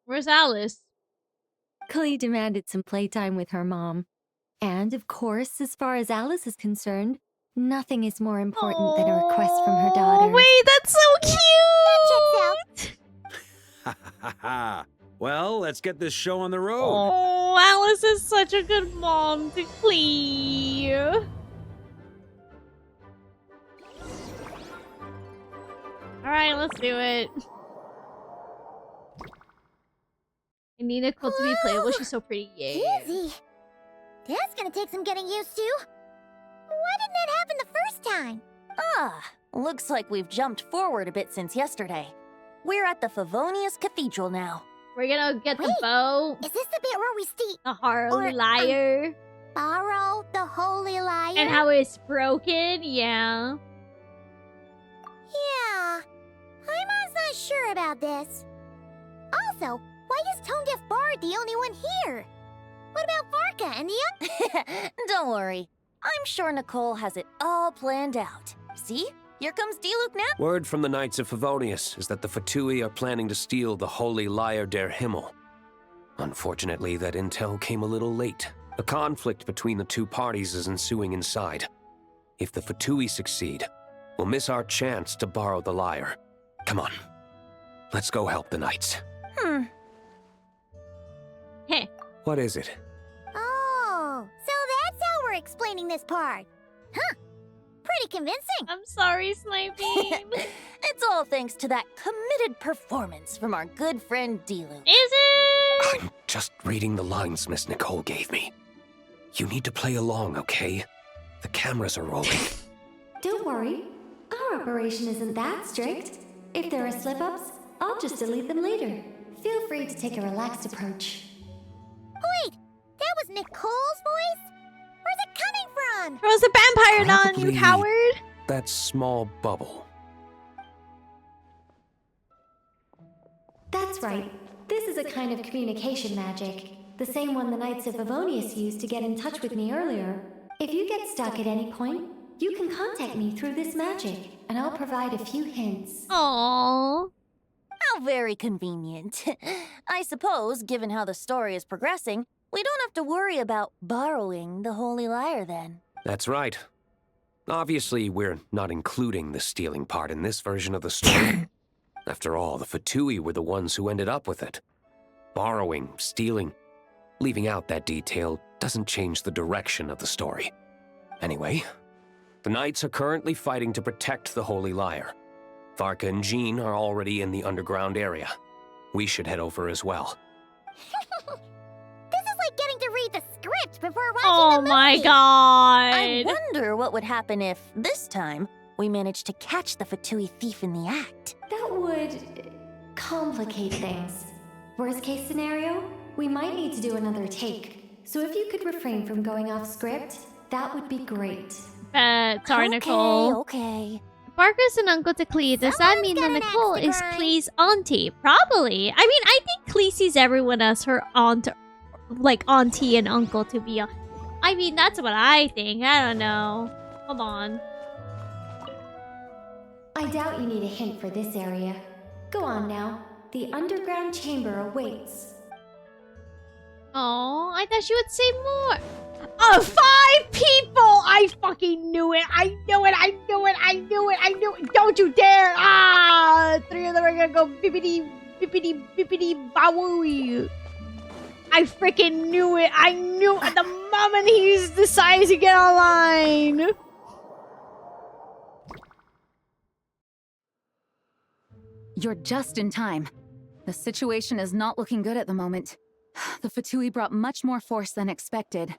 Where's Alice? Klee demanded some playtime with her mom. And of course, as far as Alice is concerned, nothing is more important than a request from her daughter. Oh, wait, that's so cute! That checks out. Well, let's get this show on the road. Oh, Alice is such a good mom to Klee. Alright, let's do it. I need Nicole to be playable. She's so pretty. Yeah. Easy. That's gonna take some getting used to. Why didn't that happen the first time? Ah, looks like we've jumped forward a bit since yesterday. We're at the Favonius Cathedral now. We're gonna get the bow. Is this the bit where we The Holy Liar. borrow the Holy Liar? And how it's broken, yeah. Yeah, I'm not sure about this. Also, why is Tone Deaf Bard the only one here? What about Varka and the other? Don't worry. I'm sure Nicole has it all planned out. See? Here comes Diluc now. Word from the Knights of Favonius is that the Fatui are planning to steal the Holy Lyre der Himmel. Unfortunately, that intel came a little late. A conflict between the two parties is ensuing inside. If the Fatui succeed, we'll miss our chance to borrow the lyre. Come on. Let's go help the Knights. Hey. What is it? Oh, so that's how we're explaining this part. Huh. Pretty convincing. I'm sorry, Sniping. It's all thanks to that committed performance from our good friend Diluc. Is it? I'm just reading the lines Miss Nicole gave me. You need to play along, okay? The cameras are rolling. Don't worry. Our operation isn't that strict. If there are slip-ups, I'll just delete them later. Feel free to take a relaxed approach. Wait, that was Nicole's voice? Where's it coming from? There was a vampire nun, you Probably coward. That small bubble. That's right. This is a kind of communication magic. The same one the Knights of Favonius used to get in touch with me earlier. If you get stuck at any point, you can contact me through this magic, and I'll provide a few hints. Aww. How very convenient. I suppose, given how the story is progressing, we don't have to worry about borrowing the Holy Lyre then. That's right. Obviously, we're not including the stealing part in this version of the story. After all, the Fatui were the ones who ended up with it. Borrowing, stealing, leaving out that detail doesn't change the direction of the story. Anyway, the Knights are currently fighting to protect the Holy Lyre. Varka and Jean are already in the underground area. We should head over as well. This is like getting to read the script before watching Oh the movie. my god. I wonder what would happen if, this time, we managed to catch the Fatui thief in the act. That would complicate things. Worst case scenario, we might need to do another take. So if you could refrain from going off script, that would be great. Sorry, Nicole. Okay. Barker's an uncle to Klee. Does that mean that Nicole is Klee's auntie? Probably. I mean, I think Klee sees everyone as her aunt, like auntie and uncle, to be honest. I mean, that's what I think. I don't know. Hold on. I doubt you need a hint for this area. Go on now. The underground chamber awaits. Oh, I thought she would say more. Oh, 5 people! I fucking knew it. I knew it. I knew it. I knew it. I knew it. Don't you dare! Ah! 3 of them are gonna go bippity, bippity, bippity, bawooey. I freaking knew it. I knew at the moment he decides to get online. You're just in time. The situation is not looking good at the moment. The Fatui brought much more force than expected.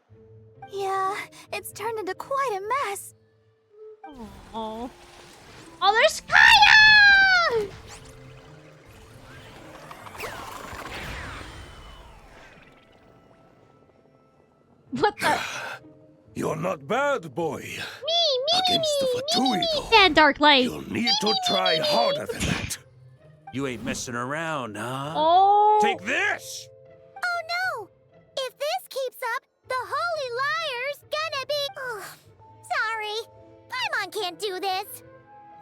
Yeah, it's turned into quite a mess. Oh. Oh, there's Kaya! What the? You're not bad, boy. Me, Against the Fatui, though. That dark light. You'll need to try harder than that. You ain't messing around, huh? Oh. Take this! Oh no! If this keeps up, the Holy Liar's gonna be... Ugh. Sorry. Paimon can't do this.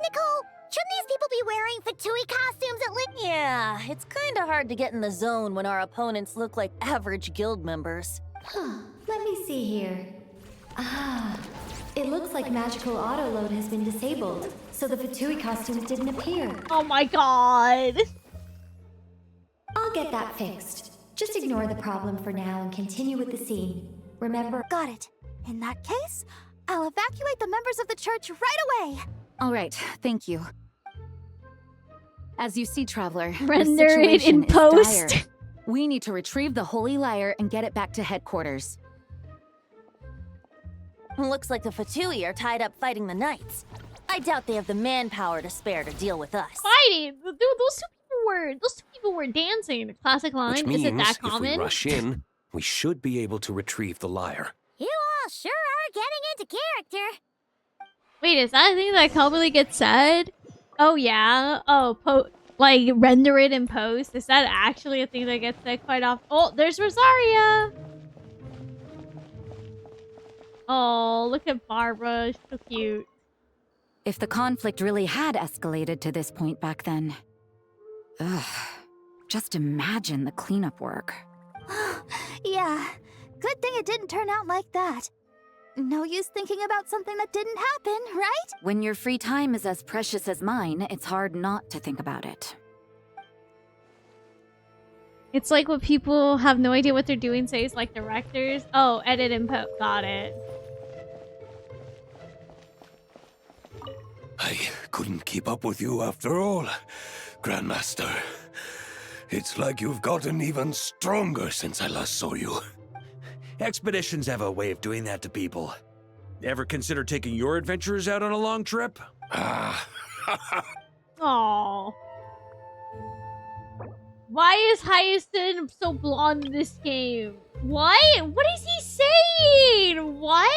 Nicole, shouldn't these people be wearing Fatui costumes at least? Yeah, it's kinda hard to get in the zone when our opponents look like average guild members. Let me see here. Ah, it looks like magical autoload has been disabled, so the Fatui costumes didn't appear. Oh my god. I'll get that fixed. Just ignore the problem for now and continue with the scene. Remember— Got it. In that case, I'll evacuate the members of the church right away. All right, thank you. As you see, Traveler, Render the it situation in is post. dire. We need to retrieve the Holy Lyre and get it back to headquarters. Looks like the Fatui are tied up fighting the Knights. I doubt they have the manpower to spare to deal with us. Fighting? Dude, those two people were dancing. Classic line. Which means, Is it that if we common? rush in, we should be able to retrieve the lyre. You all sure are getting into character. Wait, is that a thing that commonly gets said? Oh yeah. Oh, like render it in post. Is that actually a thing that gets said quite often? Oh, there's Rosaria. Oh, look at Barbara. She's so cute. If the conflict really had escalated to this point back then. Ugh. Just imagine the cleanup work. Yeah, good thing it didn't turn out like that. No use thinking about something that didn't happen, right? When your free time is as precious as mine, it's hard not to think about it. It's like what people have no idea what they're doing say is like directors. Oh, edit and post. Got it. I couldn't keep up with you after all, Grandmaster. It's like you've gotten even stronger since I last saw you. Expeditions have a way of doing that to people. Ever consider taking your adventurers out on a long trip? Aww. Why is Hyacinth so blonde in this game? What? What is he saying? What?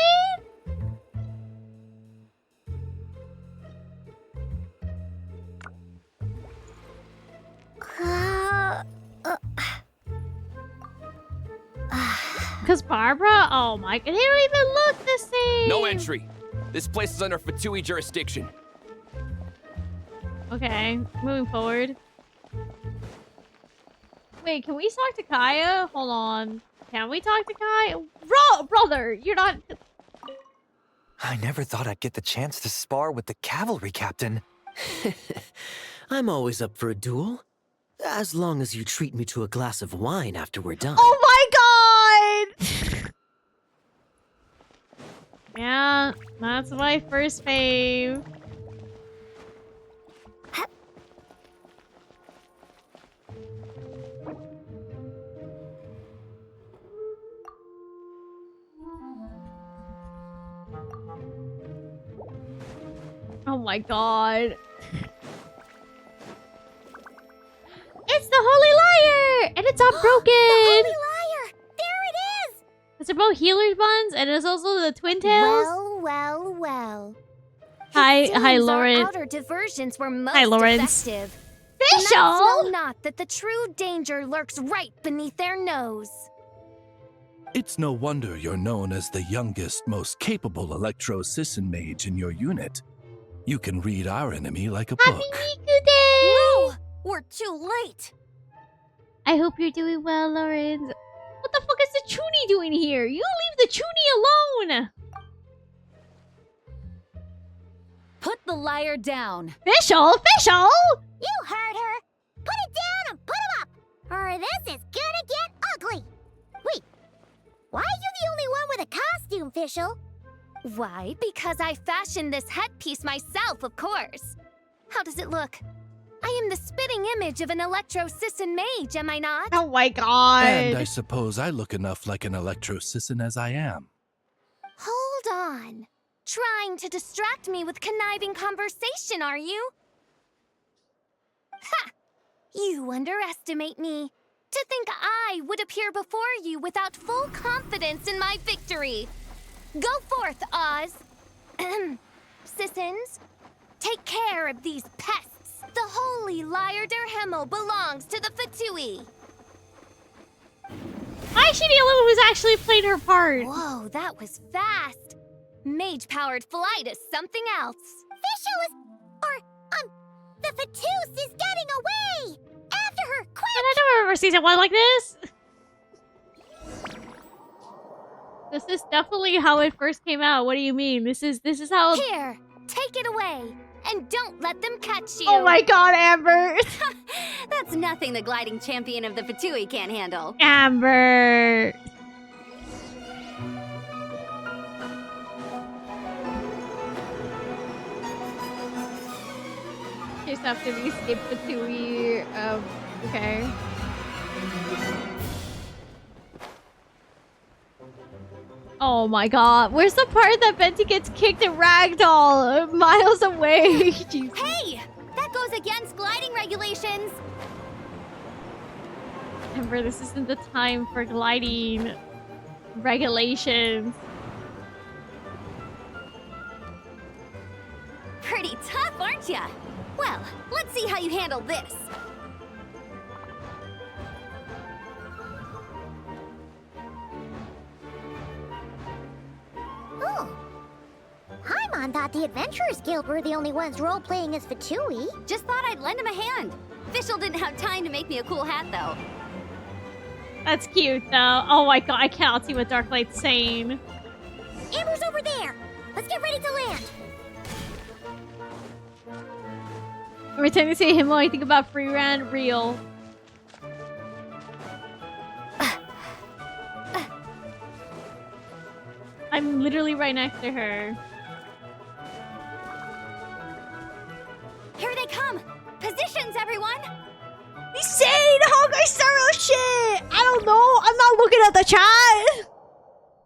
Because Barbara? Oh my god, they don't even look the same! No entry. This place is under Fatui jurisdiction. Okay, moving forward. Wait, can we talk to Kaya? Hold on. Can we talk to Kaya? Brother, you're not... I never thought I'd get the chance to spar with the cavalry captain. I'm always up for a duel. As long as you treat me to a glass of wine after we're done. Oh my god! Yeah, that's my first fave. Oh my god. It's the Holy Lyre! And it's unbroken! The Holy Lyre! There it is! It's both healer's buns and it's also the twin tails. Well. Hi, Lauren. Our outer diversions were most Hi, Lawrence. effective. Facial! The Knights know not that the true danger lurks right beneath their nose. It's no wonder you're known as the youngest, most capable Electro-Sisson mage in your unit. You can read our enemy like a book. No! We're too late! I hope you're doing well, Lawrence. What the fuck is the Chuny doing here? You leave the Chuny alone! Put the liar down. Fischl? Fischl? You heard her! Put it down and put him up! Or this is gonna get ugly! Wait, why are you the only one with a costume, Fischl? Why? Because I fashioned this headpiece myself, of course. How does it look? I am the spitting image of an Electro-Sisson mage, am I not? Oh my god. And I suppose I look enough like an Electro-Sisson as I am. Hold on. Trying to distract me with conniving conversation, are you? Ha! You underestimate me. To think I would appear before you without full confidence in my victory. Go forth, Oz. Sissons, take care of these pests. The holy Liar der Himmel belongs to the Fatui. Why is she the only one who's actually played her part? Whoa, that was fast. Mage-powered flight is something else. Fischl is... the Fatus is getting away! After her, quick! And I don't remember season 1 like this. This is definitely how it first came out. What do you mean? This is how... Here, take it away. And don't let them catch you. Oh my god, Amber! That's nothing the gliding champion of the Fatui can't handle. Amber! Just after we escape Fatui, okay. Oh my god, where's the part that Venti gets kicked and ragdoll miles away? Jeez. Hey! That goes against gliding regulations! Amber, this isn't the time for gliding regulations. Pretty tough, aren't ya? Well, let's see how you handle this. Oh. Paimon thought the Adventurers Guild were the only ones role-playing as Fatui. Just thought I'd lend him a hand. Fischl didn't have time to make me a cool hat, though. That's cute, though. Oh my god, I cannot see what Darklight's saying. Amber's over there! Let's get ready to land! Every time you say him, I think about free ran real. I'm literally right next to her. Here they come! Positions, everyone! He's saying Honkai Star Rail shit! I don't know. I'm not looking at the chat.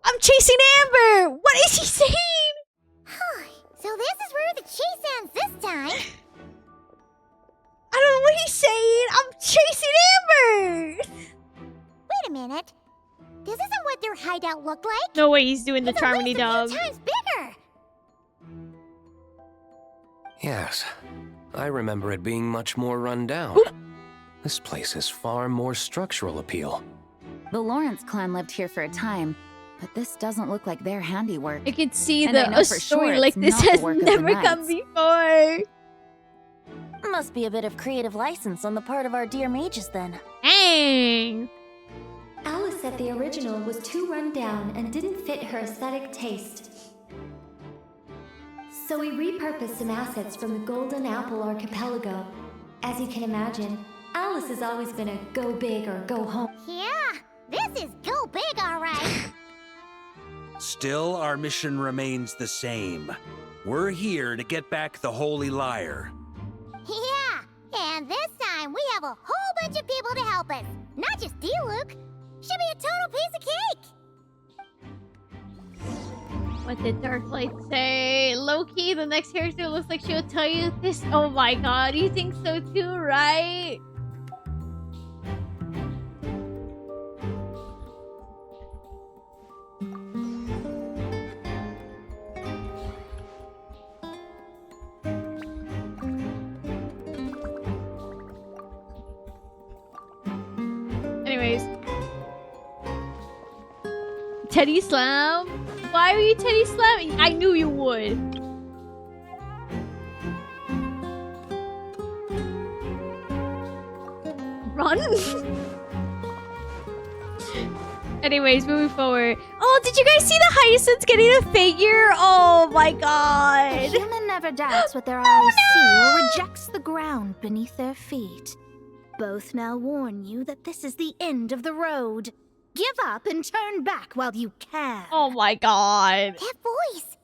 I'm chasing Amber. What is he saying? So this is where the chase ends this time. I don't know what he's saying. I'm chasing Amber. Wait a minute. This isn't what their hideout looked like. No way he's doing the It's Charmony dub. 10 times bigger. Yes, I remember it being much more run down. This place has far more structural appeal. The Lawrence clan lived here for a time, but this doesn't look like their handiwork. I can see And I the know a for story sure like it's this not the has work of the never come knights. before. Must be a bit of creative license on the part of our dear mages, then. Dang! Alice said the original was too run down and didn't fit her aesthetic taste. So we repurposed some assets from the Golden Apple Archipelago. As you can imagine, Alice has always been a go big or go home. Yeah, this is go big, all right. Still, our mission remains the same. We're here to get back the Holy Liar. Yeah, and this time we have a whole bunch of people to help us. Not just D-Luke. Should be a total piece of cake. What did Darklight say? Loki, the next character looks like she'll tell you this. Oh my god, you think so too, right? Anyways. Teddy Slam? Why are you Teddy Slamming? I knew you would. Run? Anyways, moving forward. Oh, did you guys see the Hyacinths getting a figure? Oh my god. A human never doubts what their eyes see or rejects the ground beneath their feet. Both now warn you that this is the end of the road. Give up and turn back while you can. Oh my god. That voice.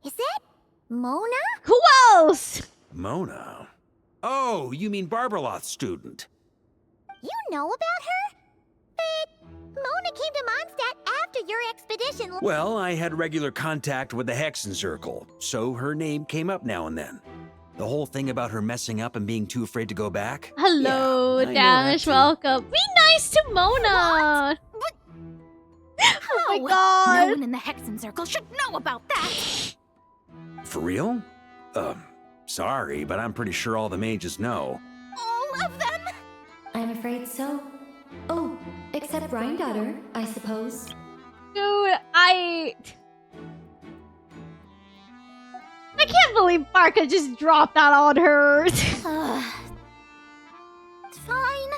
Is that Mona? Who else? Mona? Oh, you mean Barbarloth's student. You know about her? But Mona came to Mondstadt after your expedition. Well, I had regular contact with the Hexen Circle, so her name came up now and then. The whole thing about her messing up and being too afraid to go back? Hello, Yeah, I know that Danish, too. welcome. Be nice to Mona. Oh my god. No one in the Hexen Circle should know about that. For real? Sorry, but I'm pretty sure all the mages know. All of them? I'm afraid so. Oh, except Daughter, I suppose. Dude, I can't believe Barca just dropped that on her. Fine.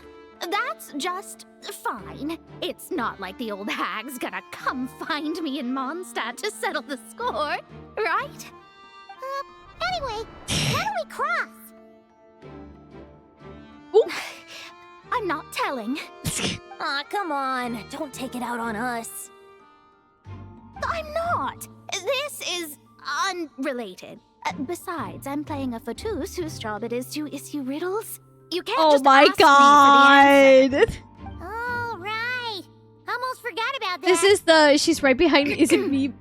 That's just fine. It's not like the old hag's gonna come find me in Mondstadt to settle the score, right? Anyway, how do we cross? I'm not telling. Aw, come on. Don't take it out on us. I'm not. This is unrelated. Besides, I'm playing a Fatus whose job it is to issue riddles. You can't Oh just my ask me for the answer. god. All right. Almost forgot about that. This is the she's right behind me.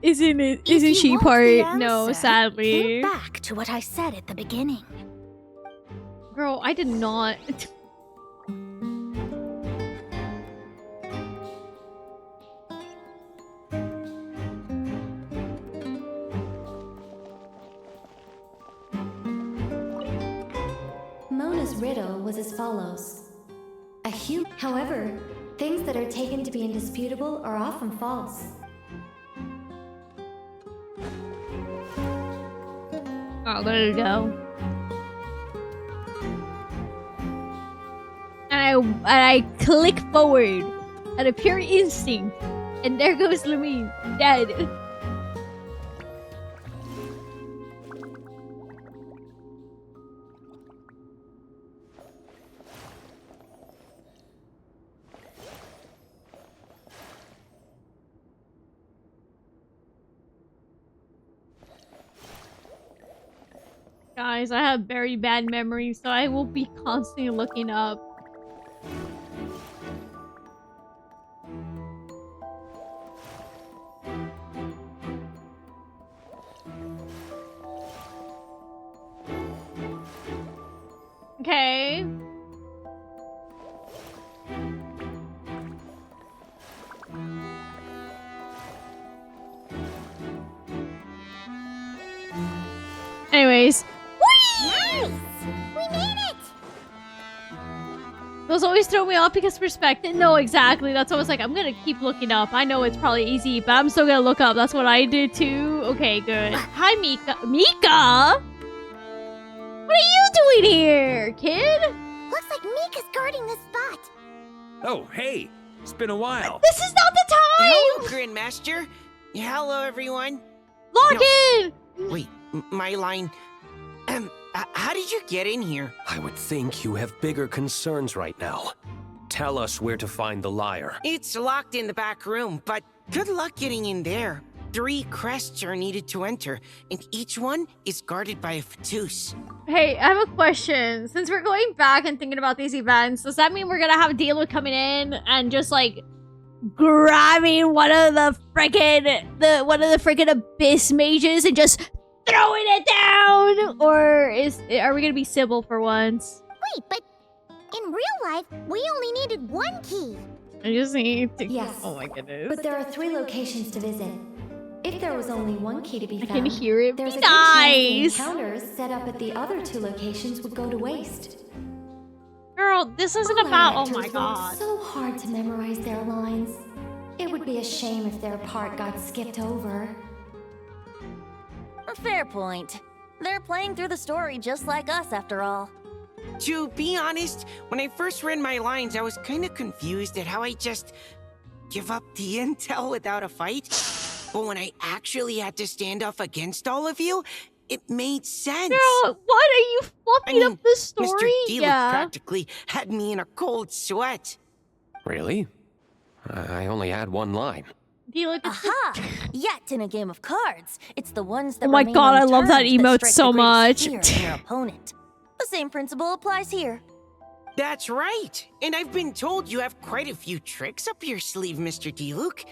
Isn't she want part? the No, answer, sadly. Think back to what I said at the beginning. Girl, I did not. Mona's riddle was as follows. However, things that are taken to be indisputable are often false. Oh, there you go. And I click forward at a pure instinct, and there goes Lumine, dead. Guys, I have very bad memory, so I will be constantly looking up. Okay. Anyways. Nice! We made it! Those always throw me off because perspective. No, exactly. That's always like, I'm gonna keep looking up. I know it's probably easy, but I'm still gonna look up. That's what I did too. Okay, good. Hi, Mika. Mika? What are you doing here, kid? Looks like Mika's guarding this spot. Oh, hey! It's been a while. This is not the time! Hello, Grandmaster. Hello, everyone. Log in! Wait, my line. How did you get in here? I would think you have bigger concerns right now. Tell us where to find the lyre. It's locked in the back room, but good luck getting in there. 3 crests are needed to enter, and each one is guarded by a Fatus. Hey, I have a question. Since we're going back and thinking about these events, does that mean we're gonna have a dealer coming in and just like grabbing one of the freaking abyss mages and just throwing it down? Or are we gonna be civil for once? Wait, but in real life, we only needed 1 key. I just need to. Yes. Oh my goodness. But there are 3 locations to visit. If there was only 1 key to be found, I can hear it. there's Be a good chance nice. the encounters set up at the other 2 locations would go to waste. Girl, this isn't All about. our Oh my actors god. worked so hard to memorize their lines. It would be a shame if their part got skipped over. A fair point. They're playing through the story just like us, after all. To be honest, when I first read my lines, I was kind of confused at how I just give up the intel without a fight. But when I actually had to stand up against all of you, it made sense. Girl, what are you fucking up the story? Mr. D Yeah. practically had me in a cold sweat. Really? I only had one line. Aha! Yet in a game of cards, it's the ones that Oh my remain god, I love that unturned emote strike so the much. greatest fear in your opponent. The same principle applies here. That's right. And I've been told you have quite a few tricks up your sleeve, Mr. D-Luke.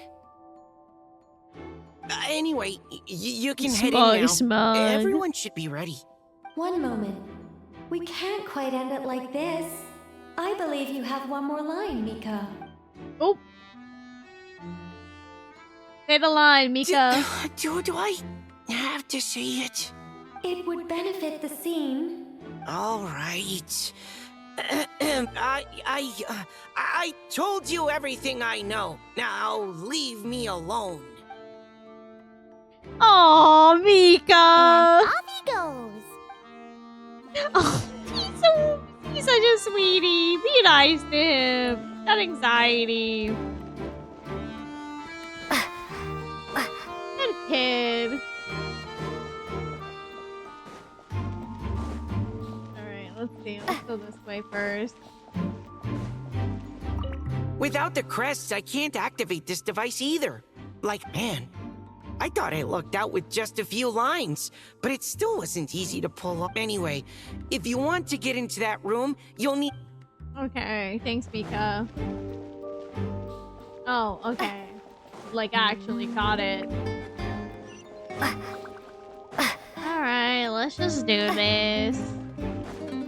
Anyway, you can head in now. Everyone should be ready. One moment. We can't quite end it like this. I believe you have one more line, Mika. Oh. Say the line, Mika. Do I have to say it? It would benefit the scene. All right. I told you everything I know. Now leave me alone. Aw, Mika. Off he goes. Oh, he's such a sweetie. Be nice to him. Got anxiety. Good kid. Alright, let's see. Let's go this way first. Without the crests, I can't activate this device either. Like, man, I thought I lucked out with just a few lines, but it still wasn't easy to pull up anyway. If you want to get into that room, you'll need... Okay, thanks, Mika. Oh, okay. Like, I actually got it. Alright, let's just do this.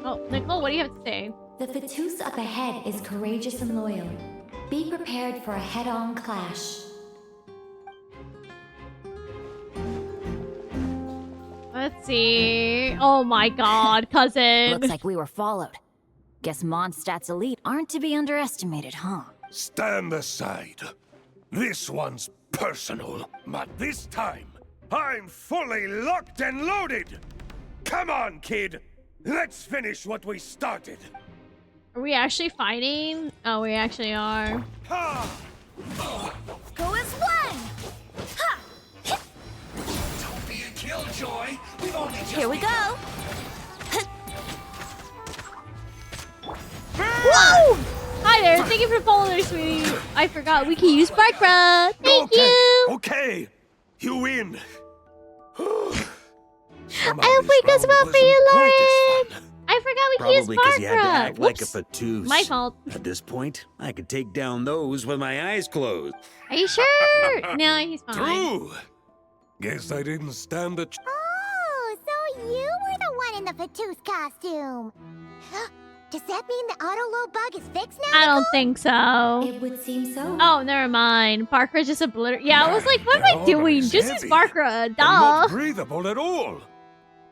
Oh, Nicole, what do you have to say? The Fatus up ahead is courageous and loyal. Be prepared for a head-on clash. Let's see. Oh my god, cousin. Looks like we were followed. Guess Mondstadt's elite aren't to be underestimated, huh? Stand aside. This one's personal, but this time, I'm fully locked and loaded! Come on, kid! Let's finish what we started! Are we actually fighting? Oh, we actually are. Go as one! Ha! Don't be a killjoy! We've only just Here we go! Whoa! Hi there, thank you for following, sweetie. I forgot we can use Barkra. Thank you! Okay, you win! I hope it goes well for you, Lauren! I forgot we can use Probably because you had to Barkra. act like a Fatus. My fault. At this point, I could take down those with my eyes closed. Are you sure? No, he's fine. True! Guess I didn't stand a Oh, so you were the one in the Fatus costume. Does that mean the auto-load bug is fixed now? I don't think so. It would seem so. Oh, never mind. Barkra just obliterated. Yeah, I was like, what am I doing? Just use Barkra. Duh. Not breathable at all!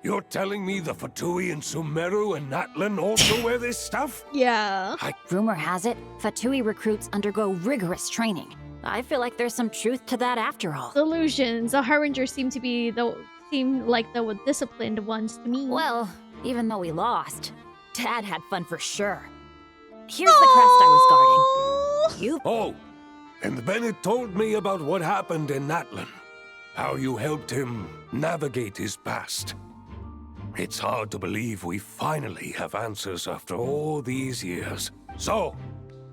You're telling me the Fatui and Sumeru and Natlan also wear this stuff? Yeah. Rumor has it, Fatui recruits undergo rigorous training. I feel like there's some truth to that after all. Delusions. The Harbingers seem like the disciplined ones to me. Well, even though we lost, Dad had fun for sure. Here's the crest I was guarding. You... Oh, and Bennett told me about what happened in Natlan. How you helped him navigate his past. It's hard to believe we finally have answers after all these years. So,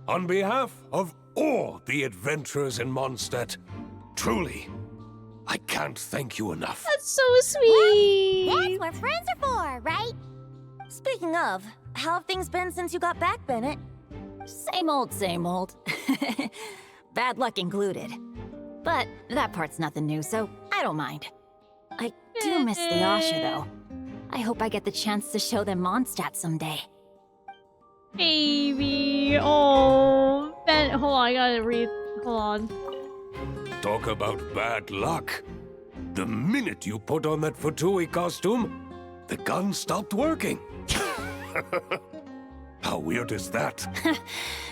on behalf of all the adventurers in Mondstadt, truly, I can't thank you enough. That's so sweet. That's what friends are for, right? Speaking of, how have things been since you got back, Bennett? Same old, same old. Bad luck included. But that part's nothing new, so I don't mind. I do miss the Asha, though. I hope I get the chance to show them Mondstadt someday. Baby. Oh. Ben, hold on, I gotta read. Hold on. Talk about bad luck. The minute you put on that Fatui costume, the gun stopped working. How weird is that?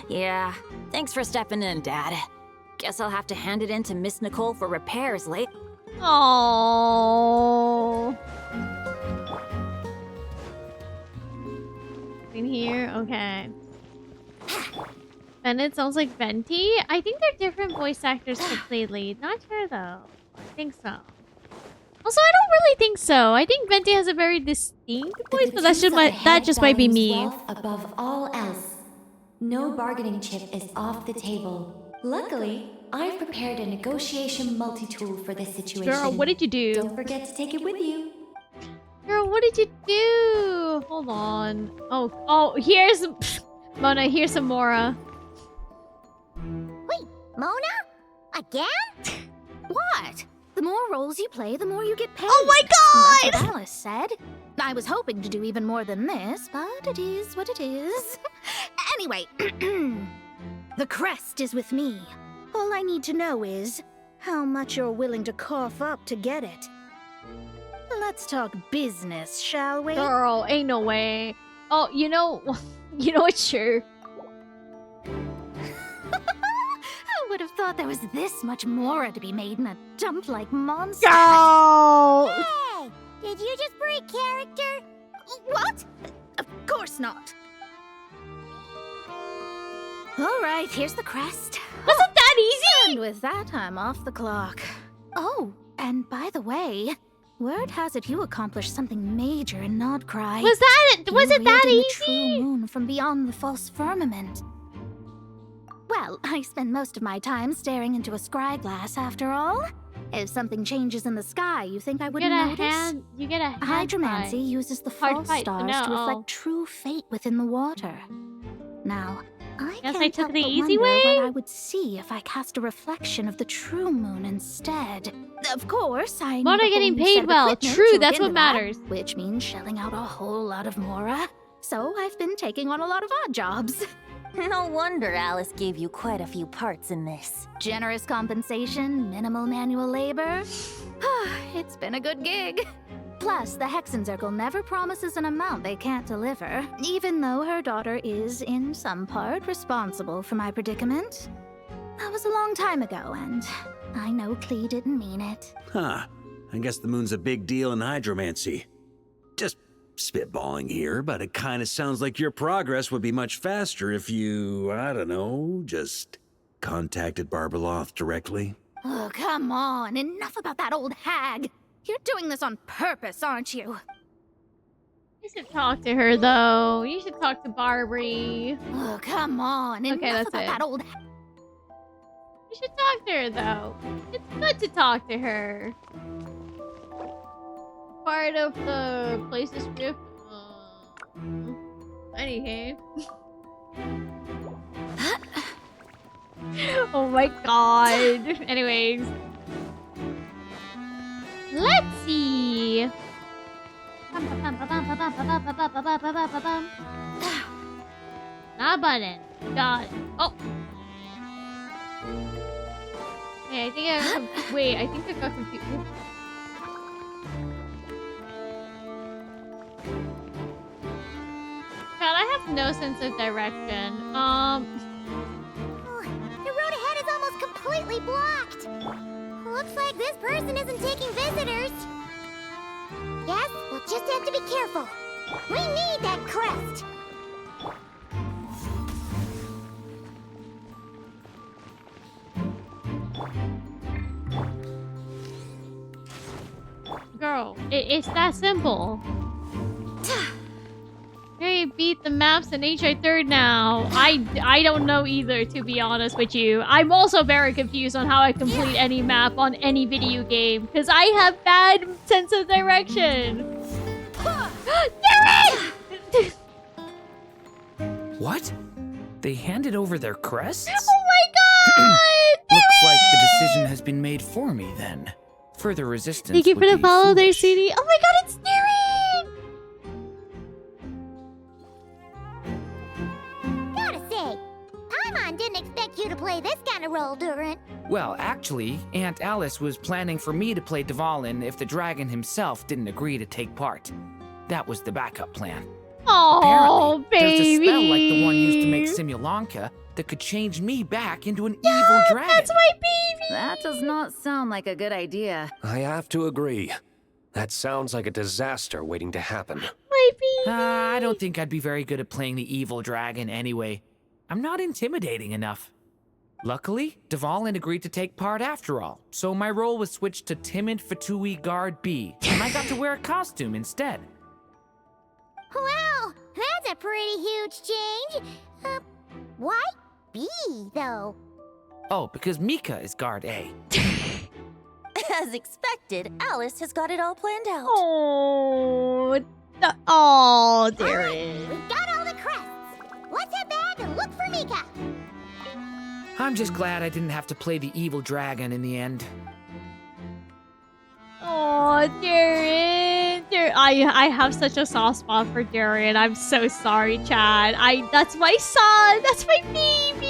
Yeah, thanks for stepping in, Dad. Guess I'll have to hand it in to Miss Nicole for repairs later. Oh. In here, okay. Bennett sounds like Venti. I think they're different voice actors completely. Not sure though. I think so. Also, I don't really think so. I think Venti has a very distinct voice, but that just might be me. Above all else, no bargaining chip is off the table. Luckily, I've prepared a negotiation multi-tool for this situation. Girl, what did you do? Don't forget to take it with you. Girl, what did you do? Hold on. Oh, here's Mona. Here's some Mora. Wait, Mona? Again? What? The more roles you play, the more you get paid. Oh my god! That's what Alice said. I was hoping to do even more than this, but it is what it is. Anyway, the crest is with me. All I need to know is how much you're willing to cough up to get it. Let's talk business, shall we? Girl, ain't no way. Oh, you know what? Sure. I would have thought there was this much more to be made in a dump like monster. Girl! Hey! Did you just break character? What? Of course not. All right, here's the crest. Wasn't that easy? And with that, I'm off the clock. Oh, and by the way, word has it you accomplished something major in Nodcry. Was it that easy? easy? The true moon from beyond the false firmament. Well, I spend most of my time staring into a scry glass after all. If something changes in the sky, you think I wouldn't notice? You get a hand Hydromancy fight. uses the Hard false fight, stars no. to reflect true fate within the water. Now, I Guess can't I took help the but easy wonder way? what I would see if I cast a reflection of the true moon instead. Of course, I Mona need a whole getting new paid set of well. equipment True, to that's look what into that, matters. which means shelling out a whole lot of Mora. So I've been taking on a lot of odd jobs. No wonder Alice gave you quite a few parts in this. Generous compensation, minimal manual labor. It's been a good gig. Plus, the Hexencircle never promises an amount they can't deliver, even though her daughter is, in some part, responsible for my predicament. That was a long time ago, and I know Klee didn't mean it. Huh. I guess the moon's a big deal in hydromancy. Just spitballing here, but it kind of sounds like your progress would be much faster if you, I don't know, just contacted Barbeloth directly. Oh, come on. Enough about that old hag. You're doing this on purpose, aren't you? You should talk to her, though. You should talk to Barbary. Oh, come on. Enough that's about it. that old You should talk to her, though. It's good to talk to her. Part of the places rift. Anyhow. Oh my god. Anyways. Let's see. Not button. Got it. Oh. Hey, I think I think I got confused. Oops. God, I have no sense of direction. The road ahead is almost completely blocked. Looks like this person isn't taking visitors. Yes, we'll just have to be careful. We need that crest. Girl, it's that simple. Hey, beat the maps in HI 3rd now. I don't know either, to be honest with you. I'm also very confused on how I complete any map on any video game, because I have bad sense of direction. Damn it! What? They handed over their crests? Oh my god! Looks like the decision has been made for me then. Further resistance Thank you would for the be follow there, foolish. CD. Oh my god, it's Darren! Gotta say, Paimon didn't expect you to play this kind of role, Durin. Well, actually, Aunt Alice was planning for me to play Dvalin if the dragon himself didn't agree to take part. That was the backup plan. Oh, Apparently, baby. there's a spell like the one used to make Simulanka that could change me back into an evil dragon. That's my baby! That does not sound like a good idea. I have to agree. That sounds like a disaster waiting to happen. My baby! I don't think I'd be very good at playing the evil dragon anyway. I'm not intimidating enough. Luckily, Dvalin agreed to take part after all, so my role was switched to timid Fatui Guard B, and I got to wear a costume instead. Wow, that's a pretty huge change. Why B, though? Oh, because Mika is Guard A. As expected, Alice has got it all planned out. Oh, Darren. We got all the crests. Let's head back and look for Mika. I'm just glad I didn't have to play the evil dragon in the end. Oh, Darren. I have such a soft spot for Darren. I'm so sorry, Chad. That's my son. That's my baby.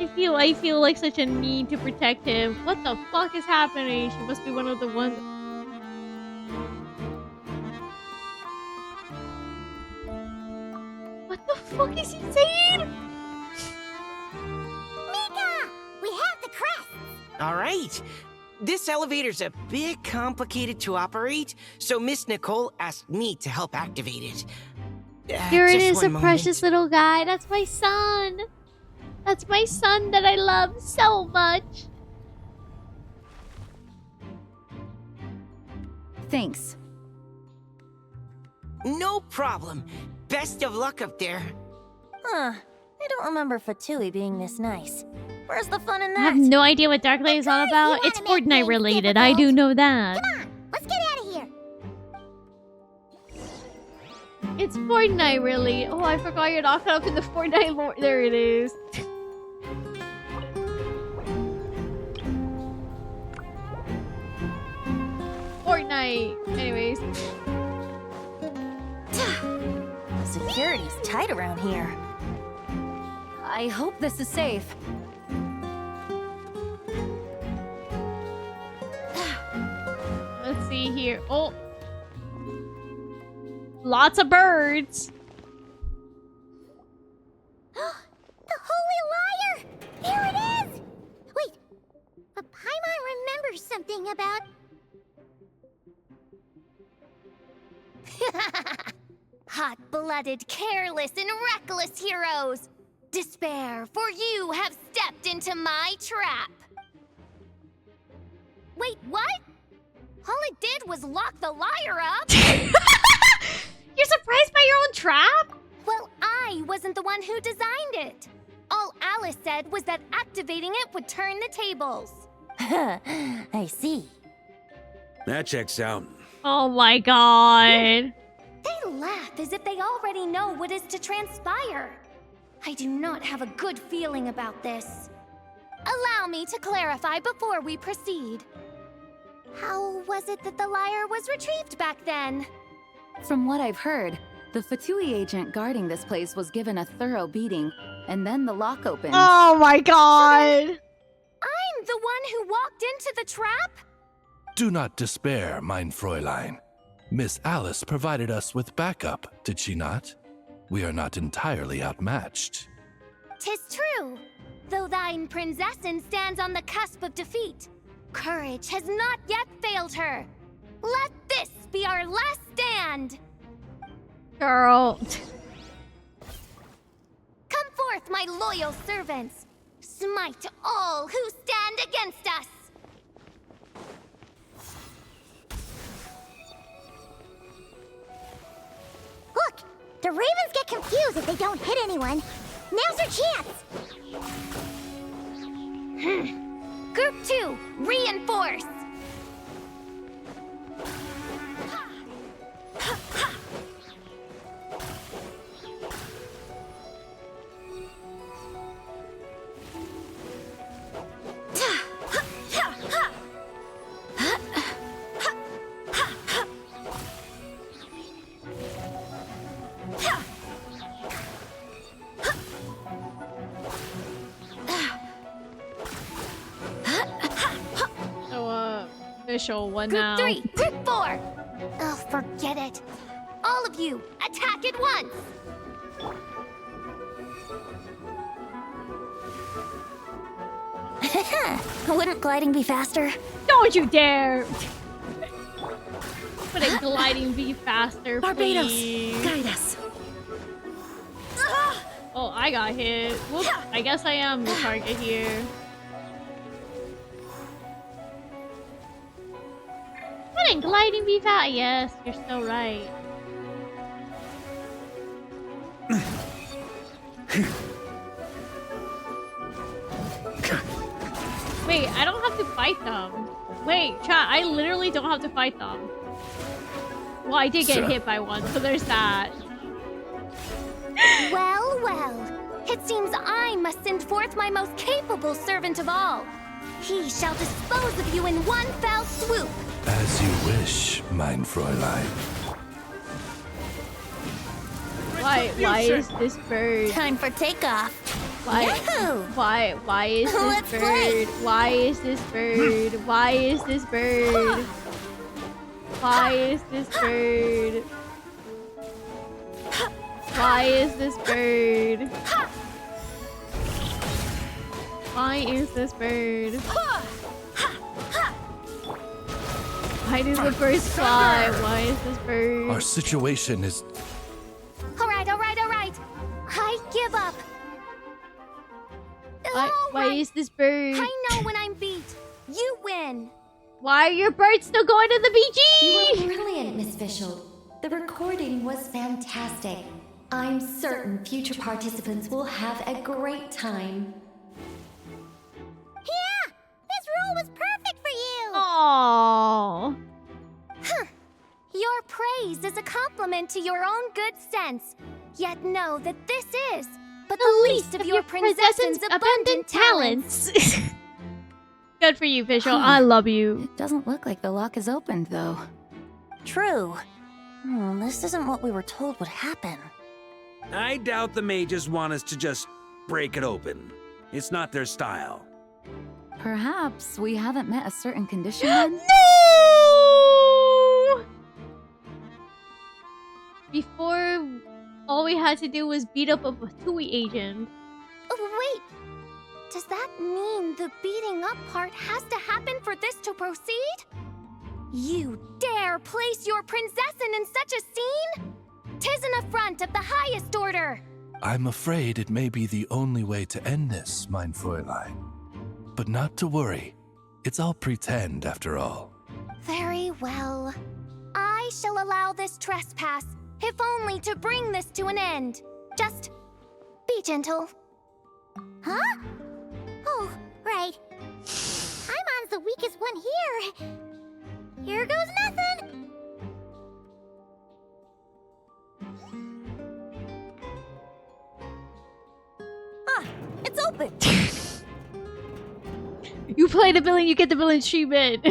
I feel like such a need to protect him. What the fuck is happening? She must be one of the ones. What the fuck is he saying? Mika! We have the crest! All right. This elevator's a bit complicated to operate, so Miss Nicole asked me to help activate it. Darren Just is a one moment. precious little guy. That's my son. That's my son that I love so much. Thanks. No problem. Best of luck up there. Huh. I don't remember Fatui being this nice. Where's the fun in I that? have no idea what Darklight is all about. It's Fortnite related. I do know that. Come on, let's get out of here. It's Fortnite, really. Oh, I forgot you're not caught up in the Fortnite lore. There it is. Fortnite. Anyways. Security's tight around here. I hope this is safe. Let's see here. Oh. Lots of birds. The Holy Liar! Here it is! Wait, but Paimon remembers something about... Hot-blooded, careless, and reckless heroes! Despair, for you have stepped into my trap! Wait, what? All it did was lock the liar up! You're surprised by your own trap? Well, I wasn't the one who designed it. All Alice said was that activating it would turn the tables. I see. That checks out. Oh my god. They laugh as if they already know what is to transpire. I do not have a good feeling about this. Allow me to clarify before we proceed. How was it that the liar was retrieved back then? From what I've heard, the Fatui agent guarding this place was given a thorough beating, and then the lock opened. Oh my god. I'm the one who walked into the trap? Do not despair, mein Fräulein. Miss Alice provided us with backup, did she not? We are not entirely outmatched. 'Tis true. Though thine Prinzessin stands on the cusp of defeat, courage has not yet failed her. Let this be our last stand. Girl. Come forth, my loyal servants. Smite all who stand against us. Look, the ravens get confused if they don't hit anyone. Now's their chance. Group 2, reinforce. Official one Group now. 3, Group 4. Oh, forget it. All of you, attack at once. Wouldn't gliding be faster? Don't you dare! Wouldn't gliding be faster, Barbados, please? guide us. Oh, I got hit. Whoop. I guess I am the target here. Wouldn't gliding be fast? Yes, you're so right. Wait, I don't have to fight them. Wait, chat, I literally don't have to fight them. Well, I did get hit by one, so there's that. Well, well. It seems I must send forth my most capable servant of all. He shall dispose of you in one fell swoop. As you wish, mein Fräulein. Why is this bird? Time for takeoff. Why is this Let's bird? play. Why is this bird? Why is this bird? Why is this bird? Why is this bird? Why is this bird? Why do the birds fly? Why is this bird? Our situation is... All right. I give up. Why is this bird? I know when I'm beat. You win. Why are your birds still going to the BG? You were brilliant, Miss Fischl. The recording was fantastic. I'm certain future participants will have a great time. Yeah! This role was perfect for you! Aww. Huh. Your praise is a compliment to your own good sense. Yet know that this is but the least of your princess's abundant talents. Good for you, Fischl. I love you. It doesn't look like the lock is opened, though. True. This isn't what we were told would happen. I doubt the mages want us to just break it open. It's not their style. Perhaps we haven't met a certain condition then? No! Before, all we had to do was beat up a Fatui agent. Oh, wait. Does that mean the beating up part has to happen for this to proceed? You dare place your princessin in such a scene? 'Tis an affront of the highest order. I'm afraid it may be the only way to end this, mein Fräulein. But not to worry. It's all pretend, after all. Very well. I shall allow this trespass, if only to bring this to an end. Just be gentle. Huh? Oh, right. Paimon's the weakest one here. Here goes nothing. It's open. You play the villain, you get the villain treatment.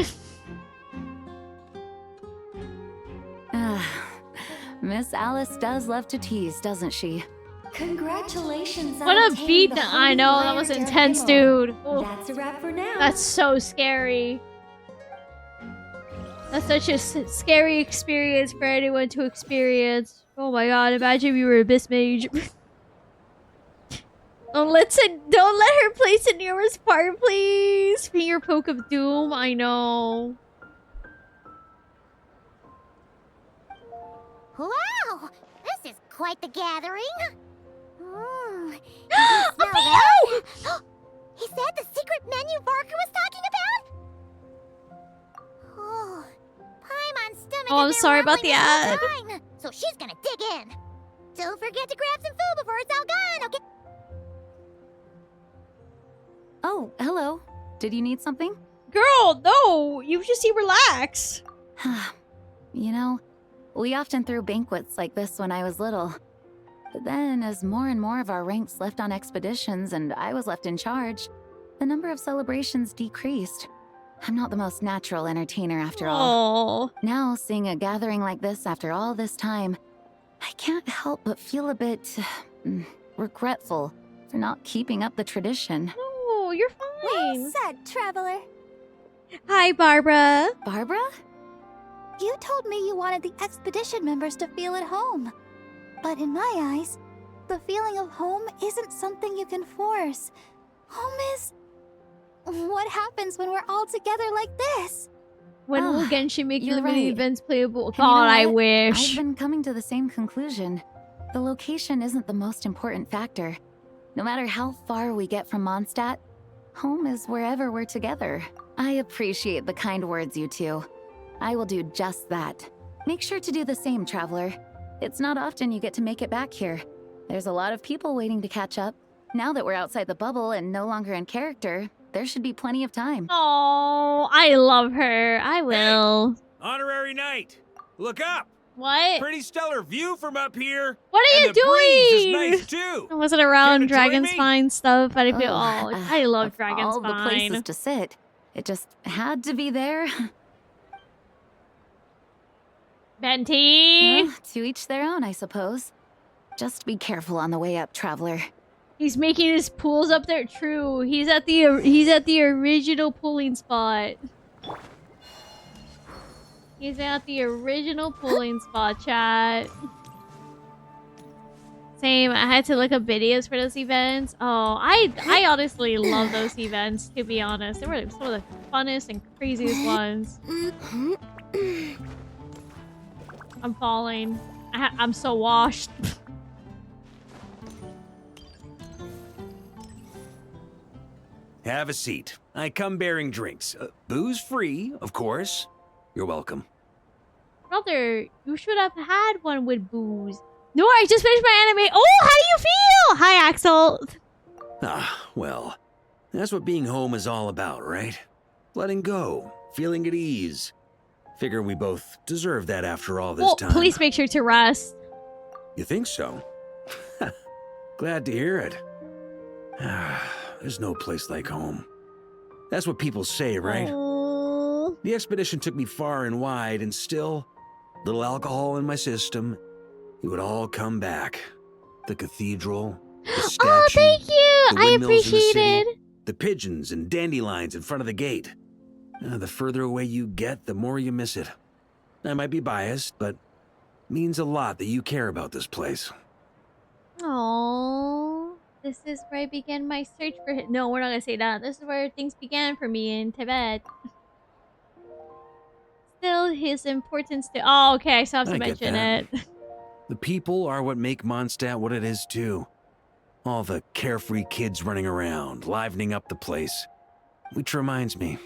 Miss Alice does love to tease, doesn't she? Congratulations What on a beat! obtaining the I know, Holy that was Wire intense, demo. dude. Oh, That's a wrap for now. that's so scary. That's such a scary experience for anyone to experience. Oh my god, imagine we were Abyss Mage. Don't let her play Sinnoh's part, please. Finger poke of doom, I know. Wow! This is quite the gathering. You A smell that? Is that the secret menu Varka was talking about? Oh, Paimon's stomach Oh, I'm has been sorry about rumbling the this ad. whole time, so she's gonna dig in. Don't forget to grab some food before it's all gone, okay? Oh, hello. Did you need something? Girl, no! You just seem relaxed. You know, we often threw banquets like this when I was little. But then, as more and more of our ranks left on expeditions and I was left in charge, the number of celebrations decreased. I'm not the most natural entertainer after all. Now, seeing a gathering like this after all this time, I can't help but feel a bit regretful for not keeping up the tradition. Oh, you're fine. Well said, traveler. Hi, Barbara. Barbara? You told me you wanted the expedition members to feel at home. But in my eyes, the feeling of home isn't something you can force. Home is... what happens when we're all together like this? When will Genshin make you're your mini right. events playable? And God, you know I what? wish. I've been coming to the same conclusion. The location isn't the most important factor. No matter how far we get from Mondstadt, home is wherever we're together. I appreciate the kind words, you two. I will do just that. Make sure to do the same, Traveler. It's not often you get to make it back here. There's a lot of people waiting to catch up. Now that we're outside the bubble and no longer in character, there should be plenty of time. Oh, I love her. I will. Honorary Knight, look up! What? Pretty stellar view from up here. What are and you the breeze is doing? nice too. I wasn't around Care to join Dragon me? Spine stuff, but I feel I love Dragon All the places Spine. to sit. It just had to be there. Venti. Well, to each their own, I suppose. Just be careful on the way up, Traveler. He's making his pools up there. True. He's at the original pooling spot. He's at the original pooling spot, chat. Same. I had to look up videos for those events. Oh, I honestly love those events, to be honest. They were some of the funnest and craziest ones. I'm falling. I'm so washed. Have a seat. I come bearing drinks. Booze free, of course. You're welcome. Brother, you should have had one with booze. No, I just finished my anime. Oh, how do you feel? Hi, Axel. Ah, well, that's what being home is all about, right? Letting go, feeling at ease. Figure we both deserve that after all this Well, time. please make sure to rest. You think so? Glad to hear it. There's no place like home. That's what people say, right? The expedition took me far and wide, and still, little alcohol in my system, it would all come back. The cathedral, the statue, Oh, thank you. the I windmills in the city, appreciate it. the pigeons and dandelions in front of the gate. The further away you get, the more you miss it. I might be biased, but it means a lot that you care about this place. Oh, this is where I began my search for him. No, we're not gonna say that. This is where things began for me in Tibet. Still, his importance to. Oh, okay. I still have to I get mention that. it. The people are what make Mondstadt what it is, too. All the carefree kids running around, livening up the place. Which reminds me,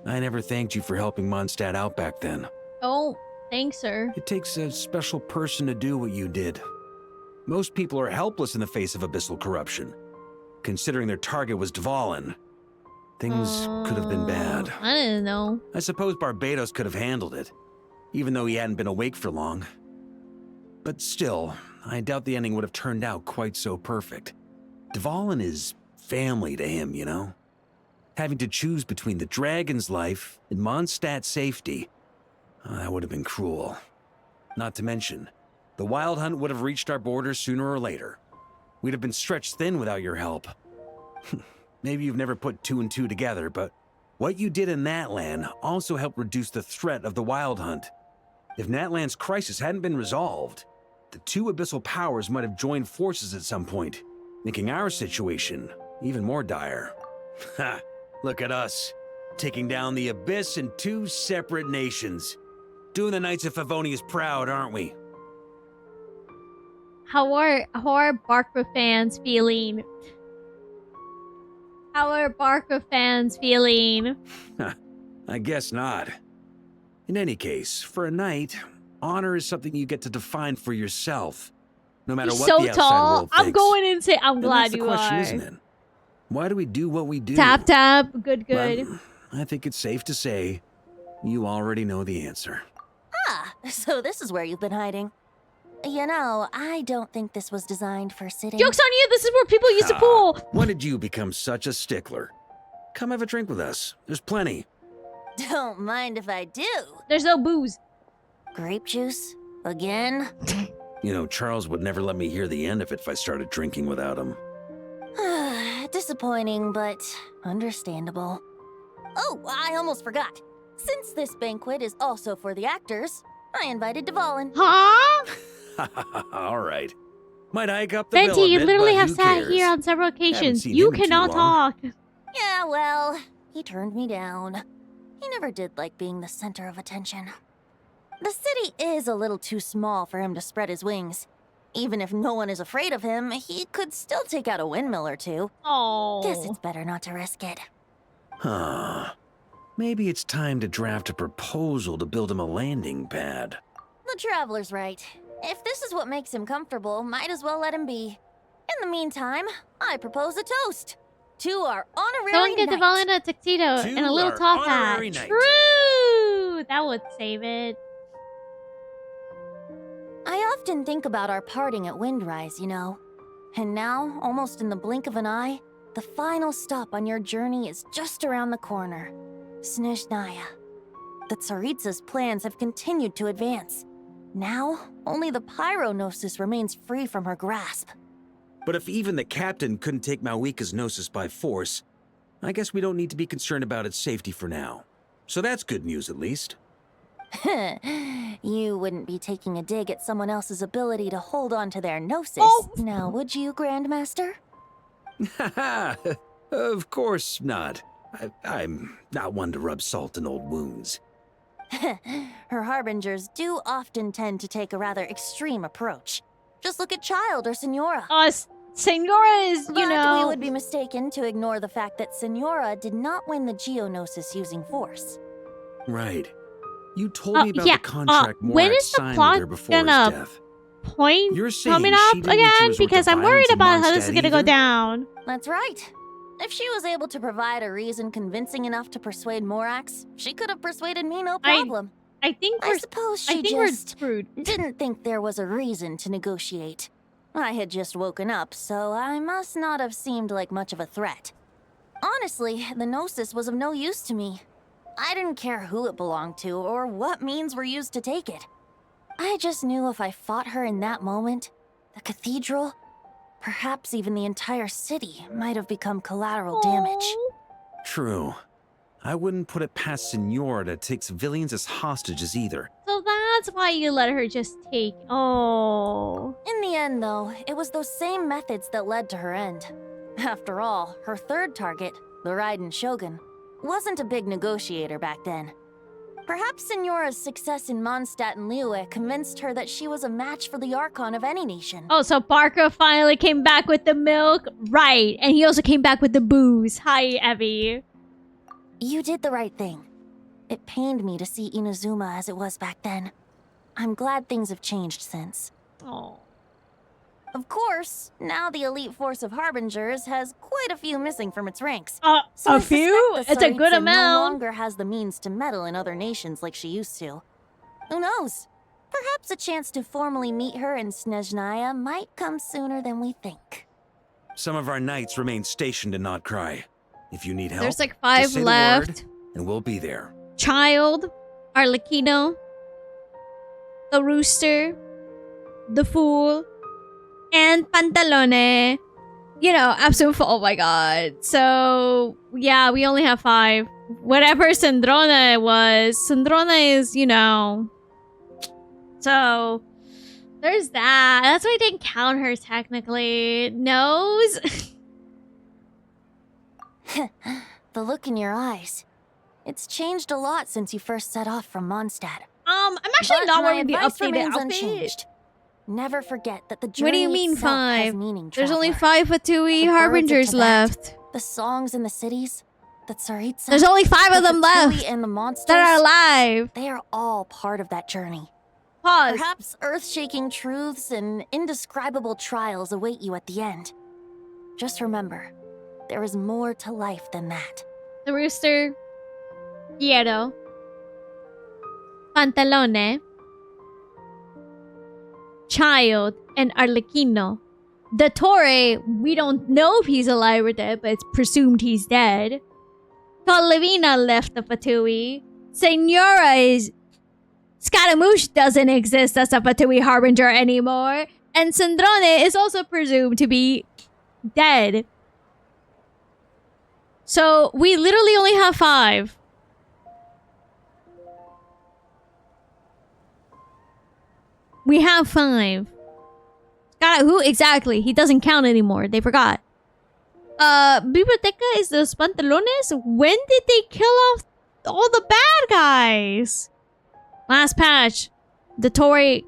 I never thanked you for helping Mondstadt out back then. Oh, thanks, sir. It takes a special person to do what you did. Most people are helpless in the face of abyssal corruption. Considering their target was Dvalin, things could have been bad. I didn't know. I suppose Barbados could have handled it, even though he hadn't been awake for long. But still, I doubt the ending would have turned out quite so perfect. Dvalin is family to him, you know? Having to choose between the dragon's life and Mondstadt's safety, that would have been cruel. Not to mention, the Wild Hunt would have reached our borders sooner or later. We'd have been stretched thin without your help. Maybe you've never put two and two together, but what you did in Natlan also helped reduce the threat of the Wild Hunt. If Natlan's crisis hadn't been resolved, the two abyssal powers might have joined forces at some point, making our situation even more dire. Ha! Look at us, taking down the Abyss in two separate nations. Doing the Knights of Favonius proud, aren't we? How are Barca fans feeling? How are Barca fans feeling? I guess not. In any case, for a knight, honor is something you get to define for yourself, no matter You're what so the outside tall. world I'm thinks. going insane. I'm And glad that's the you question, are. isn't it? Why do we do what we do? Tap tap. Good. Well, I think it's safe to say you already know the answer. Ah, so this is where you've been hiding. You know, I don't think this was designed for sitting. Joke's on you. This is where people used to pool. When did you become such a stickler? Come have a drink with us. There's plenty. Don't mind if I do. There's no booze. Grape juice? Again? You know, Charles would never let me hear the end of it if I started drinking without him. Disappointing, but understandable. Oh, I almost forgot. Since this banquet is also for the actors, I invited Dvalin. Huh? All right. Might hike up the bill Venti, a you bit, literally but have who sat cares? here on several Haven't occasions. seen You him in too cannot long. talk. Yeah, well, he turned me down. He never did like being the center of attention. The city is a little too small for him to spread his wings. Even if no one is afraid of him, he could still take out a windmill or two. Oh. Guess it's better not to risk it. Huh. Maybe it's time to draft a proposal to build him a landing pad. The Traveler's right. If this is what makes him comfortable, might as well let him be. In the meantime, I propose a toast to our honorary Someone get knight. Deval in a tuxedo To and a little our top hat. honorary knight. True! That would save it. I often think about our parting at Windrise, you know. And now, almost in the blink of an eye, the final stop on your journey is just around the corner. Snezhnaya. The Tsaritsa's plans have continued to advance. Now, only the Pyronosis remains free from her grasp. But if even the captain couldn't take Malwika's gnosis by force, I guess we don't need to be concerned about its safety for now. So that's good news, at least. You wouldn't be taking a dig at someone else's ability to hold on to their gnosis, now would you, Grandmaster? Haha, of course not. I'm not one to rub salt in old wounds. Her harbingers do often tend to take a rather extreme approach. Just look at Child or Senora. Senora is, but you know... we would be mistaken to ignore the fact that Senora did not win the Geonosis using force. Right. You told me about yeah, the contract when Morak is the signed plot with her before his gonna death. point You're saying coming she up didn't need to again? resort to Because I'm worried violence in about how this is Mondstadt gonna go either? down. That's right. If she was able to provide a reason convincing enough to persuade Morax, she could have persuaded me no problem. I think I suppose she we're just didn't think there was a reason to negotiate. I had just woken up, so I must not have seemed like much of a threat. Honestly, the Gnosis was of no use to me. I didn't care who it belonged to or what means were used to take it. I just knew if I fought her in that moment, the cathedral, perhaps even the entire city, might have become collateral damage. True. I wouldn't put it past Senora to take civilians as hostages either. So that's why you let her just take... Oh. In the end, though, it was those same methods that led to her end. After all, her third target, the Raiden Shogun, wasn't a big negotiator back then. Perhaps Senora's success in Mondstadt and Liyue convinced her that she was a match for the Archon of any nation. Oh, so Barker finally came back with the milk? Right. And he also came back with the booze. Hi, Evie. You did the right thing. It pained me to see Inazuma as it was back then. I'm glad things have changed since. Oh. Of course, now the elite force of Harbingers has quite a few missing from its ranks. A I few? suspect It's a good Tsaritsa amount. no longer has the means to meddle in other nations like she used to. Who knows? Perhaps a chance to formally meet her in Snezhnaya might come sooner than we think. Some of our knights remain stationed in Notcry. If you need help, There's like just 5 say the left. word, and we'll be there. Child, Arlecchino, the Rooster, the Fool, and Pantalone. You know, absolute. Oh my god. So, yeah, we only have 5. Whatever Sandrona was. Sandrona is, you know. So, there's that. That's why I didn't count her technically. Nose? The look in your eyes. It's changed a lot since you first set off from Mondstadt. I'm actually But not my wearing the advice updated remains outfit. unchanged. Never forget that the journey What do you mean itself has 5? meaning, There's only traveler. 5 Fatui The birds of Harbingers Tibet, left. The songs in the cities, the Tsaritsa. There's only 5 of them the Fatui left and the monsters that are alive. They are all part of that journey. Pause. Perhaps earth-shaking truths and indescribable trials await you at the end. Just remember, there is more to life than that. The Rooster, Piero, Pantalone, Child, and Arlecchino. The Torre, we don't know if he's alive or dead, but it's presumed he's dead. Colivina left the Fatui. Senora is... Scaramouche doesn't exist as a Fatui Harbinger anymore. And Sandrone is also presumed to be dead. So, we literally only have 5. We have 5. God, who exactly? He doesn't count anymore. They forgot. Biblioteca is those pantalones. When did they kill off all the bad guys? Last patch. The Tory.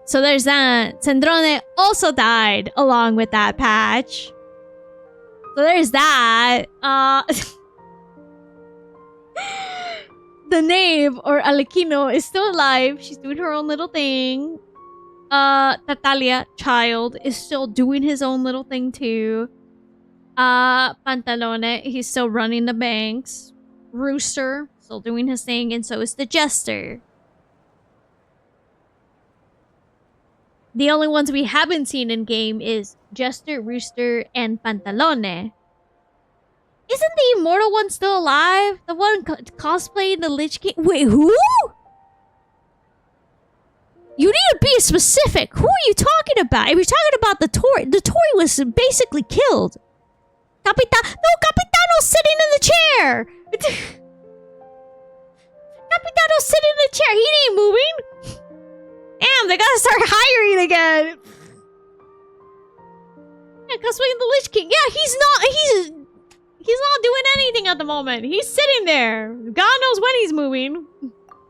So there's that. Cendrone also died along with that patch. So there's that. The knave, or Alekino, is still alive. She's doing her own little thing. Tatalia, child, is still doing his own little thing too. Pantalone, he's still running the banks. Rooster, still doing his thing, and so is the Jester. The only ones we haven't seen in game is Jester, Rooster, and Pantalone. Isn't the immortal one still alive? The one cosplaying the Lich King? Wait, who? You need to be specific. Who are you talking about? If you're talking about the Tory was basically killed. No, Capitano's sitting in the chair. Capitano's sitting in the chair. He ain't moving. Damn, they gotta start hiring again. Yeah, cosplaying the Lich King. Yeah, he's not doing anything at the moment. He's sitting there. God knows when he's moving.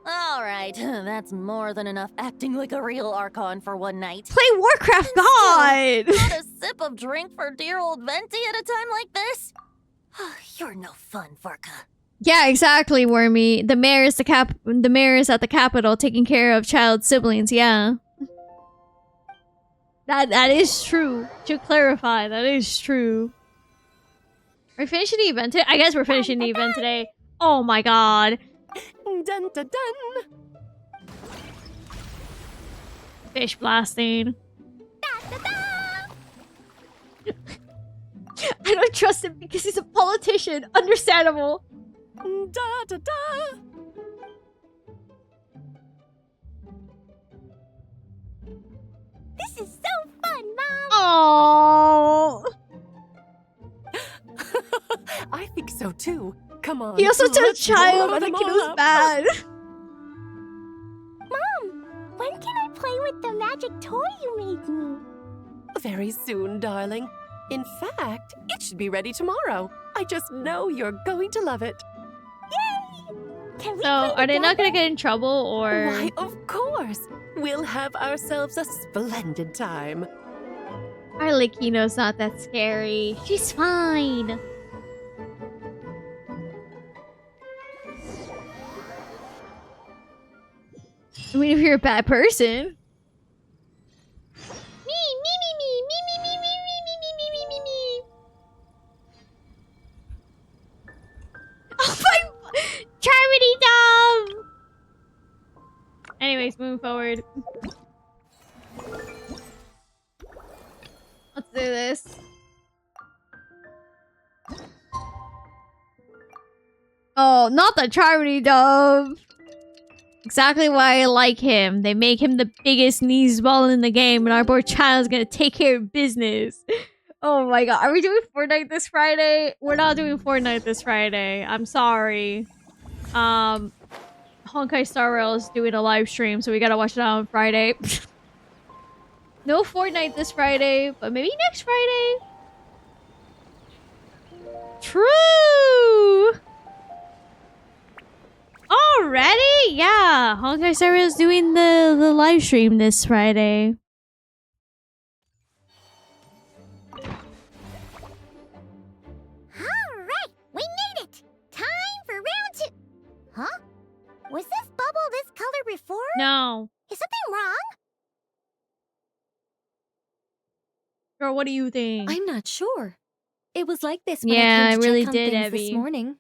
All right, that's more than enough acting like a real Archon for one night. Play Warcraft, God! Not a sip of drink for dear old Venti at a time like this? You're no fun, Varka. Yeah, exactly, Wormy. The mayor is the mayor is at the capital taking care of child siblings, yeah. That is true. To clarify, that is true. Are we finishing the event today? I guess we're finishing the event today. Oh my god. Dun dun dun. Fish blasting. I don't trust him because he's a politician. Understandable. Da da da. This is so fun, Mom! Oh. I think so too. Come on. He also took a let's child blow and them the kid all was up. bad. Mom, when can I play with the magic toy you made me? Very soon, darling. In fact, it should be ready tomorrow. I just know you're going to love it. Yay! Can we So, play are they not gonna together? get in trouble, or...? Why, of course. We'll have ourselves a splendid time. Arlecchino's not that scary. She's fine. I mean, if you're a bad person. Oh my... Charmity Dom! Anyways, moving forward. Let's do this. Oh, not the Charmity Dove. Exactly why I like him. They make him the biggest kneesball in the game, and our poor child's gonna take care of business. Oh my god. Are we doing Fortnite this Friday? We're not doing Fortnite this Friday. I'm sorry. Honkai Star Rail is doing a live stream, so we gotta watch it on Friday. No Fortnite this Friday, but maybe next Friday. True! Already? Yeah, Honkai Star Rail is doing the live stream this Friday. Alright, we made it! Time for round 2! Huh? Was this bubble this color before? No. Is something wrong? Girl, what do you think? I'm not sure. It was like this when Yeah, I came I to really check on did, things Abby. this morning.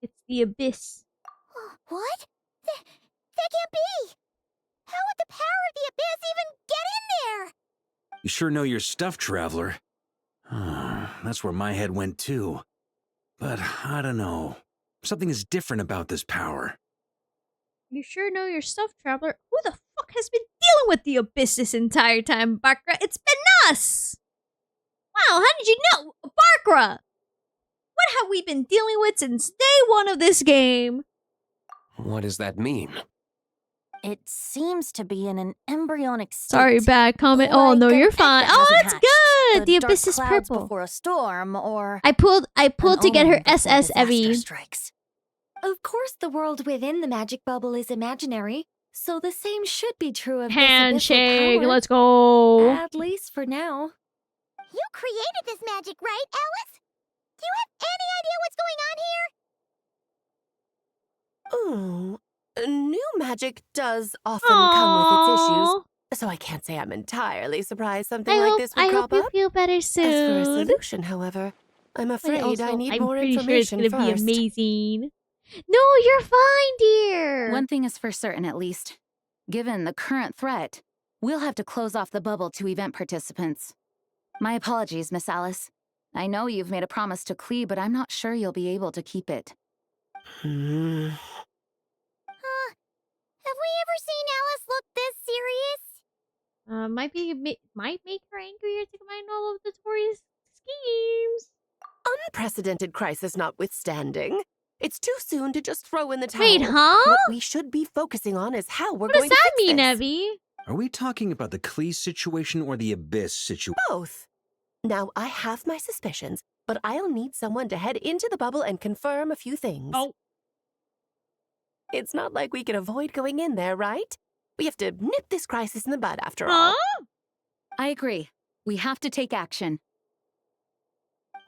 It's the abyss. What? That can't be! How would the power of the abyss even get in there? You sure know your stuff, Traveler. That's where my head went too. But I don't know. Something is different about this power. You sure know your stuff, Traveler. Who the fuck has been dealing with the abyss this entire time, Bakra? It's been us! Wow, how did you know? Bakra! What have we been dealing with since day one of this game? What does that mean? It seems to be in an embryonic state. Sorry, bad comment. Oh Like no, an you're egg fine. that Oh, hasn't that's hatched. good. The dark abyss is clouds purple. before a storm, or I pulled to get her omen before SS disaster Evie. strikes. Of course, the world within the magic bubble is imaginary, so the same should be true of this Handshake. abyssal power. Let's go. At least for now. You created this magic, right, Alice? Do you have any idea what's going on here? Ooh, new magic does often come with its issues, so I can't say I'm entirely surprised something like this would I crop hope you up. feel better As for a soon. solution, however, I'm afraid I need I'm more pretty sure it's information gonna first. be amazing. No, you're fine, dear. One thing is for certain, at least. Given the current threat, we'll have to close off the bubble to event participants. My apologies, Miss Alice. I know you've made a promise to Klee, but I'm not sure you'll be able to keep it. Have we ever seen Alice look this serious? Might make her angrier to combine all of the Tori's schemes. Unprecedented crisis notwithstanding, it's too soon to just throw in the towel. Wait, huh? What we should be focusing on is how we're What does going to that fix mean, this. Evie? Are we talking about the Klee situation or the Abyss situation? Both. Now, I have my suspicions, but I'll need someone to head into the bubble and confirm a few things. Oh. It's not like we can avoid going in there, right? We have to nip this crisis in the bud after all. I agree. We have to take action.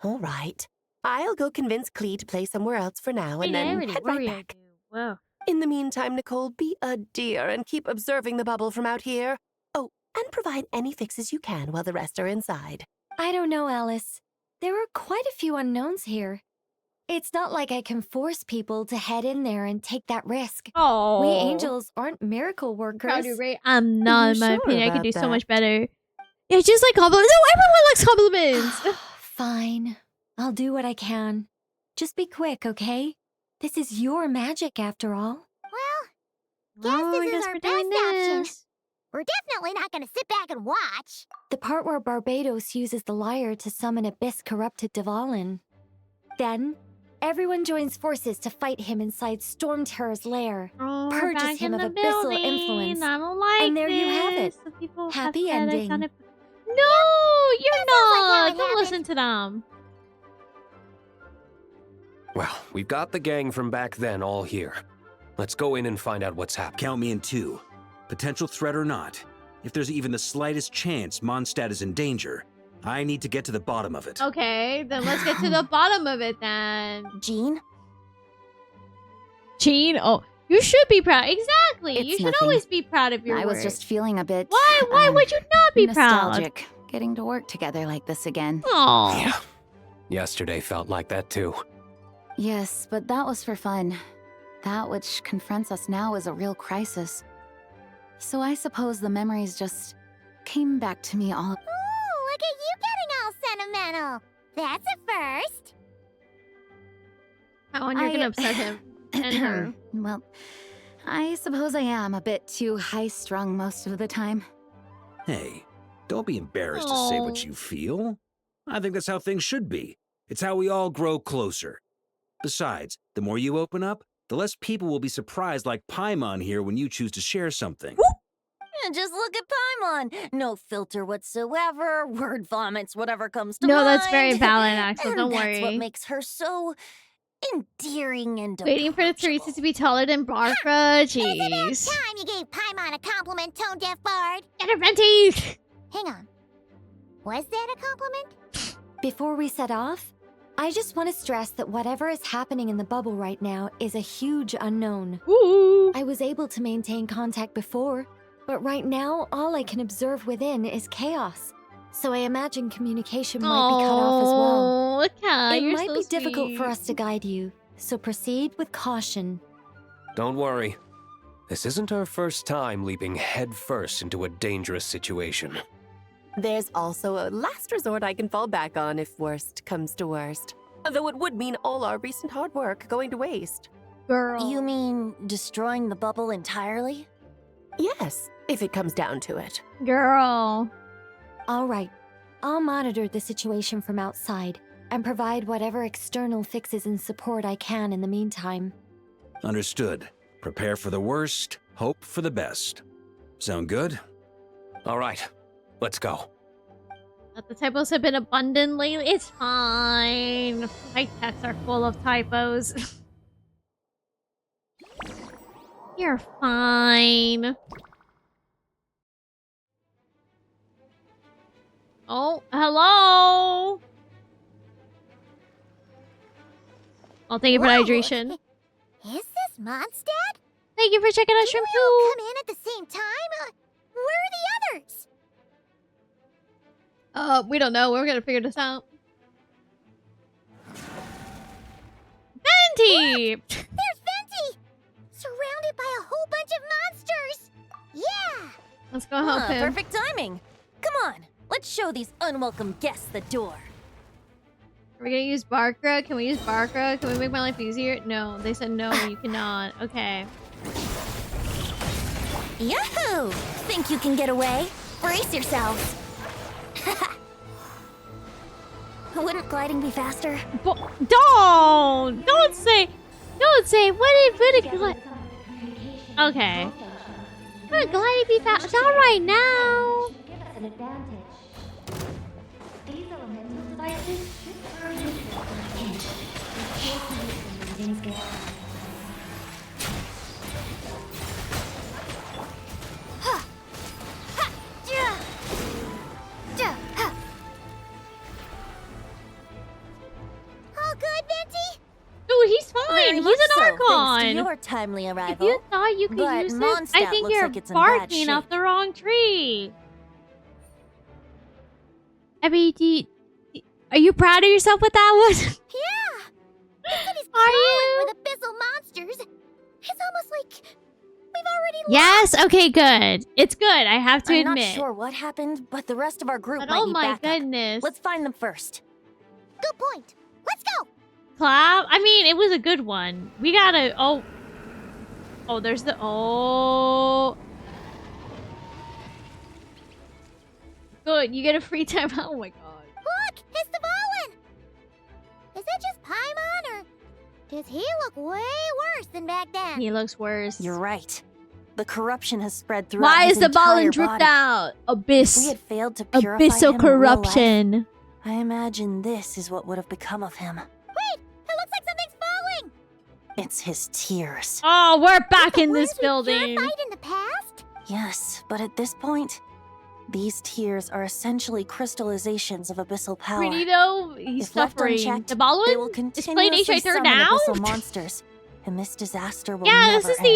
All right. I'll go convince Klee to play somewhere else for now and then head right back. Whoa. In the meantime, Nicole, be a dear and keep observing the bubble from out here. Oh, and provide any fixes you can while the rest are inside. I don't know, Alice. There are quite a few unknowns here. It's not like I can force people to head in there and take that risk. Oh. We angels aren't miracle workers. Proud of Ray. I'm not, in my sure opinion. I could about do so that? much better. Yeah, just like compliments. No, everyone likes compliments. Fine. I'll do what I can. Just be quick, okay? This is your magic, after all. Guess this I is guess our we're best doing option. this. We're definitely not gonna sit back and watch. The part where Barbados uses the lyre to summon Abyss-corrupted Dvalin. Then, everyone joins forces to fight him inside Storm Terror's lair. Oh, we're purges back him in of the abyssal building. influence. I don't like And there you have it. this. The people have Happy said I ending. sounded- No, you're not. it Don't listen to them. Well, we've got the gang from back then all here. Let's go in and find out what's happening. Count me in two. Potential threat or not, if there's even the slightest chance Mondstadt is in danger, I need to get to the bottom of it. Okay, then let's get to the bottom of it then. Jean? Jean? Oh, you should be proud. Exactly. It's you should nothing. always be proud of your I was work. just feeling a bit... Why would you not be proud? nostalgic, getting to work together like this again. Aww. Yeah. Yesterday felt like that too. Yes, but that was for fun. That which confronts us now is a real crisis. So I suppose the memories just came back to me all... Ooh, look at you getting all sentimental. That's a first. How you're gonna upset him and her. Well, I suppose I am a bit too high-strung most of the time. Hey, don't be embarrassed to say what you feel. I think that's how things should be. It's how we all grow closer. Besides, the more you open up, the less people will be surprised like Paimon here when you choose to share something. Yeah, just look at Paimon. No filter whatsoever, word vomits whatever comes to mind. No, that's very valid, Axel. And Don't that's worry. what makes her so endearing and Waiting for the Teresa to be taller than Barca. Jeez. Time you gave Paimon a compliment, tone deaf bard. Get her venti. Hang on. Was that a compliment? Before we set off, I just want to stress that whatever is happening in the bubble right now is a huge unknown. Ooh. I was able to maintain contact before, but right now all I can observe within is chaos. So I imagine communication might be cut off as well. Okay, It you're might so be difficult for sweet. us to guide you, so proceed with caution. Don't worry. This isn't our first time leaping headfirst into a dangerous situation. There's also a last resort I can fall back on if worst comes to worst. Though it would mean all our recent hard work going to waste. Girl. You mean destroying the bubble entirely? Yes, if it comes down to it. Girl. All right, I'll monitor the situation from outside and provide whatever external fixes and support I can in the meantime. Understood. Prepare for the worst hope for the best. Sound good? All right, let's go. The typos have been abundant lately. It's fine. My texts are full of typos. You're fine. Oh, hello. Oh, thank you for hydration. Is this Mondstadt? Thank you for checking out Shrimp Did we all too. come in at the same time? Where are the others? We don't know. We're gonna figure this out. Venti! There's Venti! Surrounded by a whole bunch of monsters! Yeah! Let's go help him. Perfect timing. Come on, let's show these unwelcome guests the door. Are we gonna use Barkra? Can we use Barkra? Can we make my life easier? No, they said no, you cannot. Okay. Yahoo! Think you can get away? Brace yourselves. Wouldn't gliding be faster? Don't say, what did glide? Okay. Would gliding be fast? Not right now. An advantage. These elemental devices should be useful for the king. All good, Venti? Dude, he's fine. Very He's much an so, thanks to Archon. your timely If arrival. you thought you could But use it, I Mondstadt think looks you're like it's in bad barking off shape. the wrong tree. I mean, are you proud of yourself with that one? Yeah! The city's Are crawling you? with abyssal monsters. It's almost like we've already Yes. Okay. Good. It's good. I have to I'm admit. not sure what happened, but the rest of our group But might oh need my backup. goodness. Let's find them first. Good point. Let's go! Clap. I mean, it was a good one. We gotta. Oh, there's the. Oh. Good. You get a free time. Oh my god. Look! It's the Volin! Is that just Paimon, or does he look way worse than back then? He looks worse. You're right. The corruption has spread throughout Why his is the ball entire dripped body. out? Abyss. If we had failed to purify Abyssal him in real life, corruption. I imagine this is what would have become of him. Wait! It looks like something's falling! It's his tears. Oh, we're back in this building. Purified in the past? Yes, but at this point, these tears are essentially crystallizations of abyssal power. Pretty though. He's If left suffering. unchecked, The ball they will is playing H continuously right there summon now. abyssal monsters, and this disaster will Yeah, never this is end.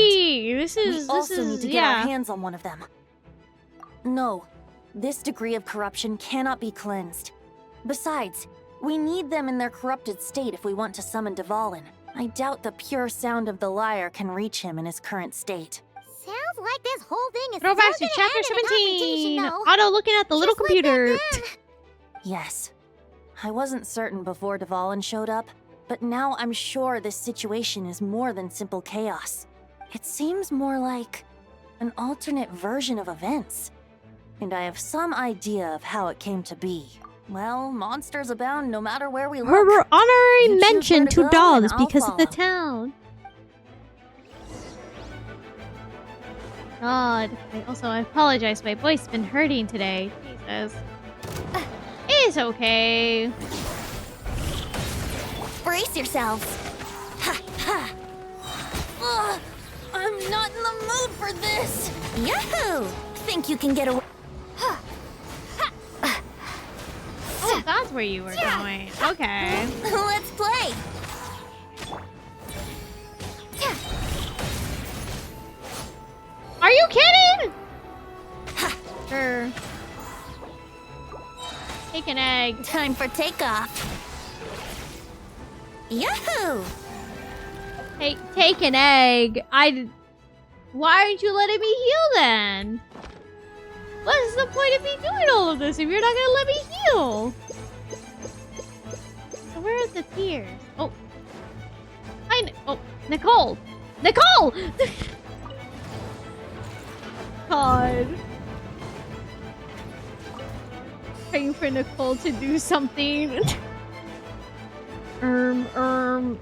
this We also is need to get yeah. our hands on one of them. No, this degree of corruption cannot be cleansed. Besides, we need them in their corrupted state if we want to summon Dvalin. I doubt the pure sound of the lyre can reach him in his current state. Sounds like this whole thing is Throwback to still chapter gonna end in a confrontation, 17. though. Otto looking at the little Just like back computer. then. Yes. I wasn't certain before Dvalin showed up, but now I'm sure this situation is more than simple chaos. It seems more like an alternate version of events. And I have some idea of how it came to be. Well, monsters abound no matter where we look. Her honorary You choose where mention to to go, dolls and I'll because of the follow. town. God. I apologize. My voice's been hurting today. Jesus. It's okay. Brace yourselves. Ha ha! Ugh, I'm not in the mood for this. Yahoo! Think you can get away? Oh, that's where you were going. Okay. Let's play. Are you kidding? Sure. Take an egg. Time for takeoff. Yahoo! Take an egg. Why aren't you letting me heal then? What is the point of me doing all of this if you're not gonna let me heal? So where are the tears? Oh. Oh, Nicole! Nicole! God. Praying for Nicole to do something. Oh.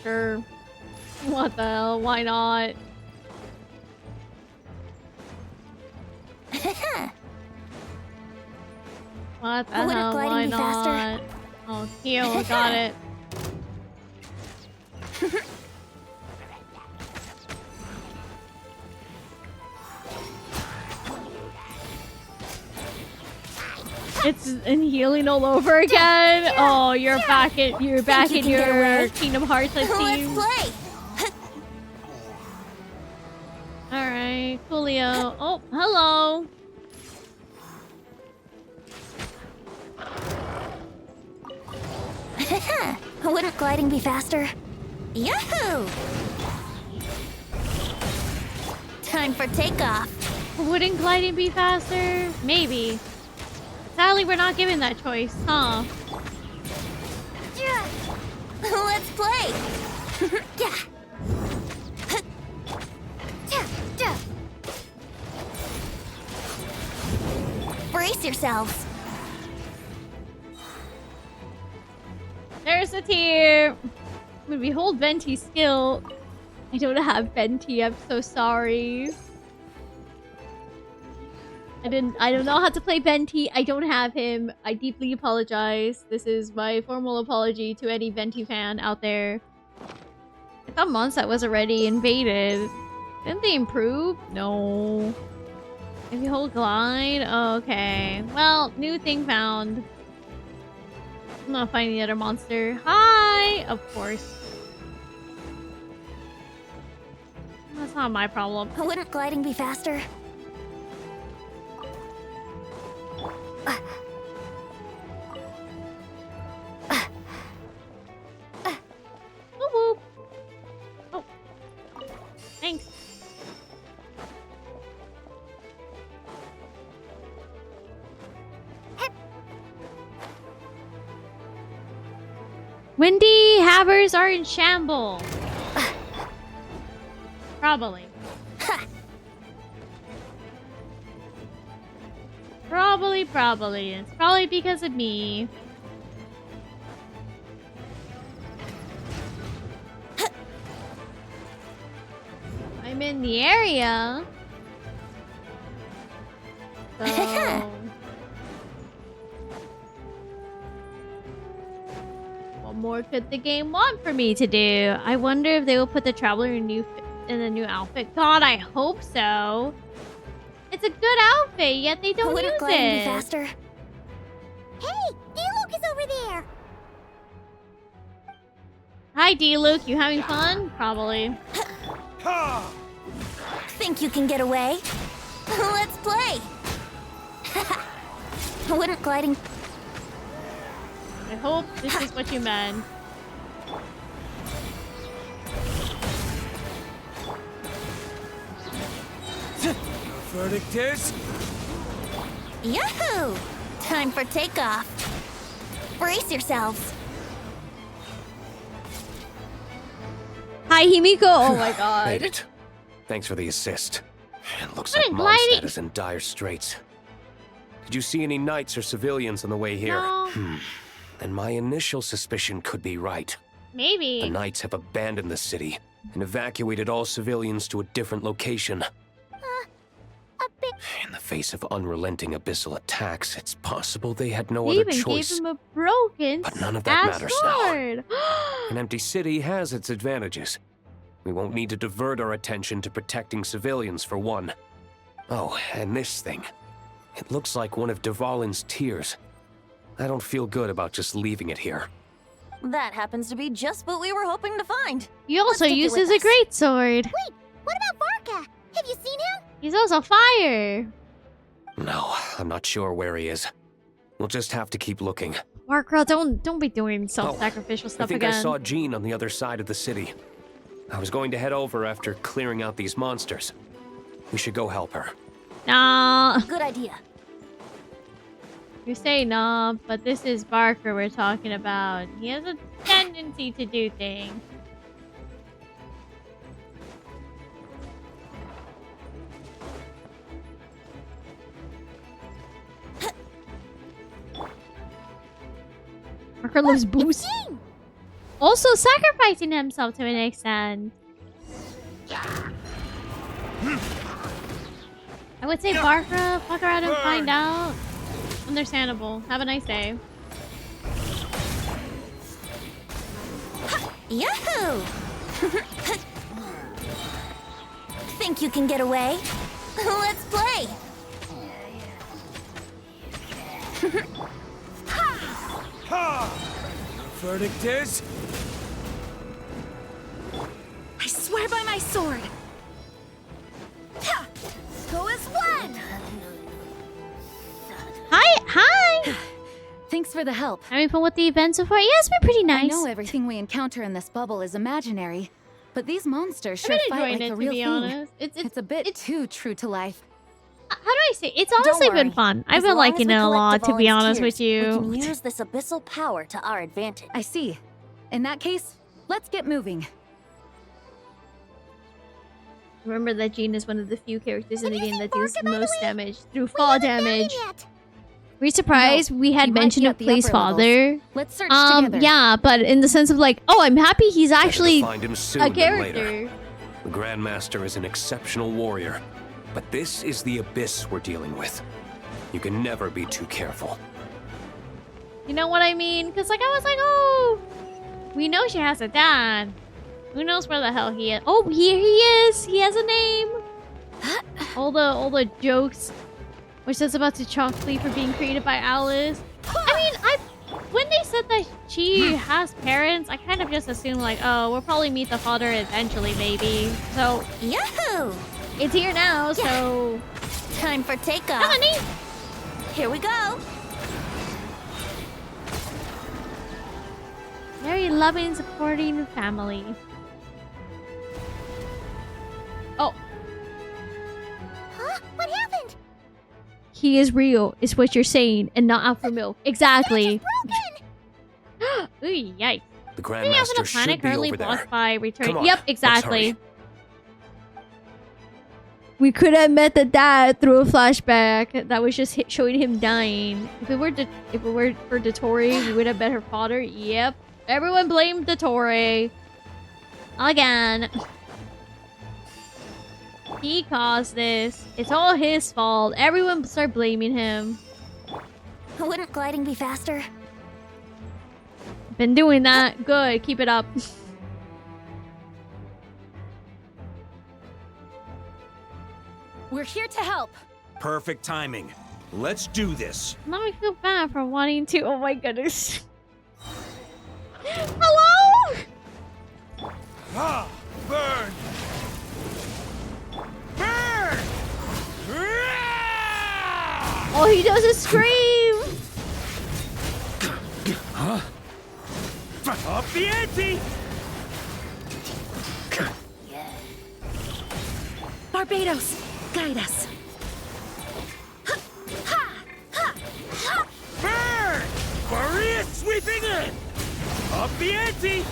Sure. What the hell? Why not? What the Wouldn't hell? gliding Why be faster? not? Oh, cute. Got it. It's in healing all over again. Oh, you're back in your Kingdom Hearts, it seems. Let's play. All right, Coolio. Oh, hello. Wouldn't gliding be faster? Yahoo! Time for takeoff. Wouldn't gliding be faster? Maybe. Sadly, we're not given that choice, huh? Yeah. Let's play. Yeah. Brace yourselves. There's a tear. When we hold Venti's skill, I don't have Venti. I'm so sorry. I don't know how to play Venti. I don't have him. I deeply apologize. This is my formal apology to any Venti fan out there. I thought Mondstadt was already invaded. Didn't they improve? No. If you hold glide? Oh, okay. Well, new thing found. I'm not finding the other monster. Hi! Of course. That's not my problem. Wouldn't gliding be faster? Whoop whoop. Oh. Thanks. Windy Havers are in shambles. Probably. Probably. It's probably because of me. I'm in the area. So... what more could the game want for me to do? I wonder if they will put the Traveler in a new outfit. God, I hope so. It's a good outfit, yet they don't use gliding it. Be faster? Hey, D-Luke is over there. Hi, D-Luke. You having fun? Probably. Think you can get away? Let's play. Wouldn't gliding... I hope this is what you meant. Verdict is... Yahoo! Time for takeoff. Brace yourselves. Hi, Himiko. Oh my god. Made it. Thanks for the assist. It looks What like a gliding- Mondstadt is in dire straits. Did you see any knights or civilians on the way here? No. Then my initial suspicion could be right. Maybe. The knights have abandoned the city and evacuated all civilians to a different location. In the face of unrelenting abyssal attacks, it's possible they had no They other even choice. gave him a broken But none of that matters now. sword. An empty city has its advantages. We won't need to divert our attention to protecting civilians for one. Oh, and this thing. It looks like one of Dvalin's tears. I don't feel good about just leaving it here. That happens to be just what we were hoping to find. He also Let's take it uses with a us. great sword. Wait, what about Varka? Have you seen him? He's also fire. No, I'm not sure where he is. We'll just have to keep looking. Warcraft, don't be doing self-sacrificial I stuff think again. I saw Jean on the other side of the city. I was going to head over after clearing out these monsters. We should go help her. Nah. Good idea. You say nah, but this is Barker we're talking about. He has a tendency to do things. Barker loves boost. also sacrificing himself to an extent. I would say Barca, fuck around and find out. Understandable. Have a nice day. Yahoo! Think you can get away? Let's play! Verdict is... I swear by my sword. Go as one. Hi! Thanks for the help. Having fun with the event so far? Yeah, it's been pretty nice. I know everything we encounter in this bubble is imaginary, but these monsters sure I've been fight enjoying like it, the real to be thing. honest. It's a bit too true to life. How do I say? It's honestly been fun. I've been liking it a lot, to be honest with We you. can use this abyssal power to our advantage. I see. In that case, let's get moving. Remember that Jean is one of the few characters in the game that deals the most damage through fall damage. Were you surprised we had mentioned a place father? Let's search together. Yeah, but in the sense of like, oh, I'm happy he's actually Find him a sooner than character. later. The Grandmaster is an exceptional warrior, but this is the abyss we're dealing with. You can never be too careful. You know what I mean? Because like I was like, oh, we know she has a dad. Who knows where the hell he is? Oh, here he is. He has a name. all the jokes, which is about to chalk Flea for being created by Alice. I mean, when they said that she has parents, I kind of just assumed like, oh, we'll probably meet the father eventually, maybe. So Yahoo! It's here now. So time for takeoff. Honey, here we go. very loving, supporting family. Oh. Huh? What happened? He is real, is what you're saying, and not out for milk. Exactly. Ooh, yikes. The Maybe I was in a Grandmaster panic, should be currently over blocked there. by return. Come on, Yep, let's exactly. hurry. We could have met the dad through a flashback that was just showing him dying. If it were for Dottore, we would have met her father. Yep. Everyone blamed Dottore. Again. He caused this. It's all his fault. Everyone start blaming him. Wouldn't gliding be faster? Been doing that. Good. Keep it up. We're here to help. Perfect timing. Let's do this. Now I feel bad for wanting to. Oh my goodness. Hello? Ah! Burn! Burn! All he does is scream. Huh? Up the ante! Barbados, guide us. Burn! Maria sweeping in! Up the ante!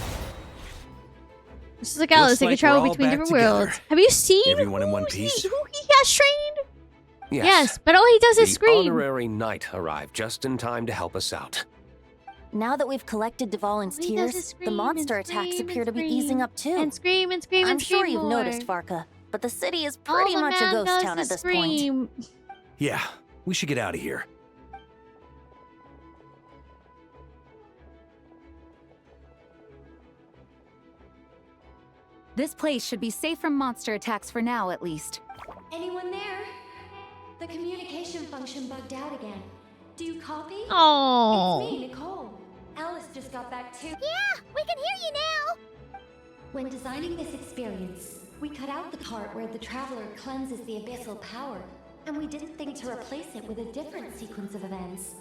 This is like Alice. They can like travel we're all between back different together. worlds. Have you seen Everyone in one piece? who he has trained? Yes. But all he does is The scream. honorary knight arrived just in time to help us out. Now that we've collected Dvalin's He does is tears, scream the monster and attacks scream appear and to be scream easing up too. And scream and scream I'm and sure scream you've more. noticed, Varka, but the city is All pretty the much a man ghost does town is at this scream. point. Yeah, we should get out of here. This place should be safe from monster attacks for now, at least. Anyone there? The communication function bugged out again. Do you copy? Oh. It's me, Nicole. Alice just got back too. Yeah, we can hear you now. When designing this experience, we cut out the part where the traveler cleanses the abyssal power, and we didn't think to replace it with a different sequence of events.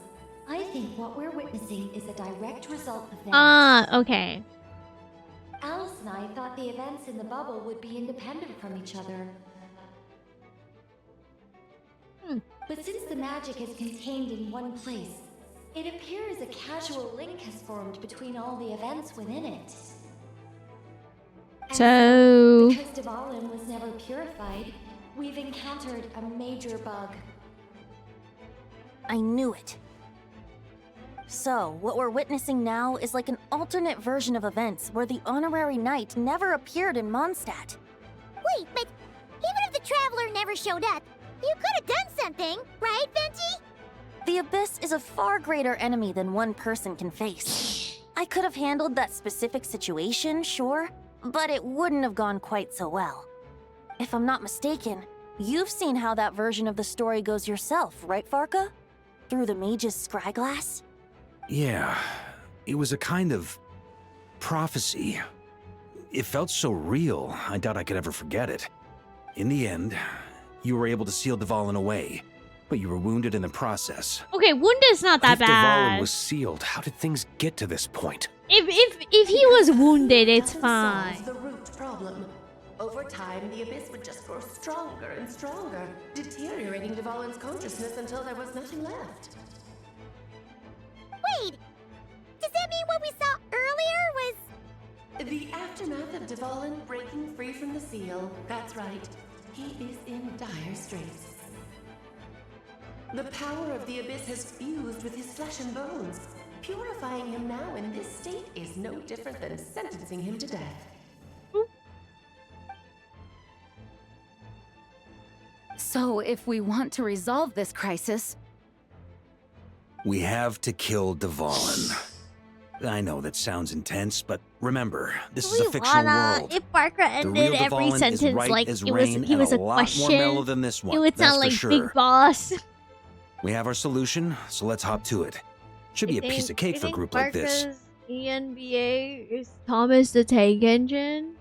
I think what we're witnessing is a direct result of that. Okay. Alice and I thought the events in the bubble would be independent from each other. But since the magic is contained in one place, it appears a casual link has formed between all the events within it. And So because Dvalin was never purified, we've encountered a major bug. I knew it. So, what we're witnessing now is like an alternate version of events where the honorary knight never appeared in Mondstadt. Wait, but even if the Traveler never showed up, you could have done something, right, Venti? The Abyss is a far greater enemy than one person can face. I could have handled that specific situation, sure, but it wouldn't have gone quite so well. If I'm not mistaken, you've seen how that version of the story goes yourself, right, Varka? Through the mage's scryglass? Yeah, it was a kind of prophecy. It felt so real, I doubt I could ever forget it. In the end, you were able to seal Dvalin away, but you were wounded in the process. Okay, wounded's not that If bad. Dvalin was sealed, how did things get to this point? If he was wounded, it's fine. The root problem. Over time, the Abyss would just grow stronger and stronger, deteriorating Dvalin's consciousness until there was nothing left. Wait, does that mean what we saw earlier was... The aftermath of Dvalin breaking free from the seal. That's right. He is in dire straits. The power of the Abyss has fused with his flesh and bones. Purifying him now in this state is no different than sentencing him to death. So, if we want to resolve this crisis, We have to kill Dvalin. I know that sounds intense, but remember, this is a fictional world. If Barker The real ended every Dvalin is sentence right like as it was rain he and was a a lot question, more mellow than this one. it would that's sound for like sure. Big Boss. We have our solution, so let's hop to it. Should be a piece of cake for a group like this. Barker's ENBA is Thomas the Tank Engine.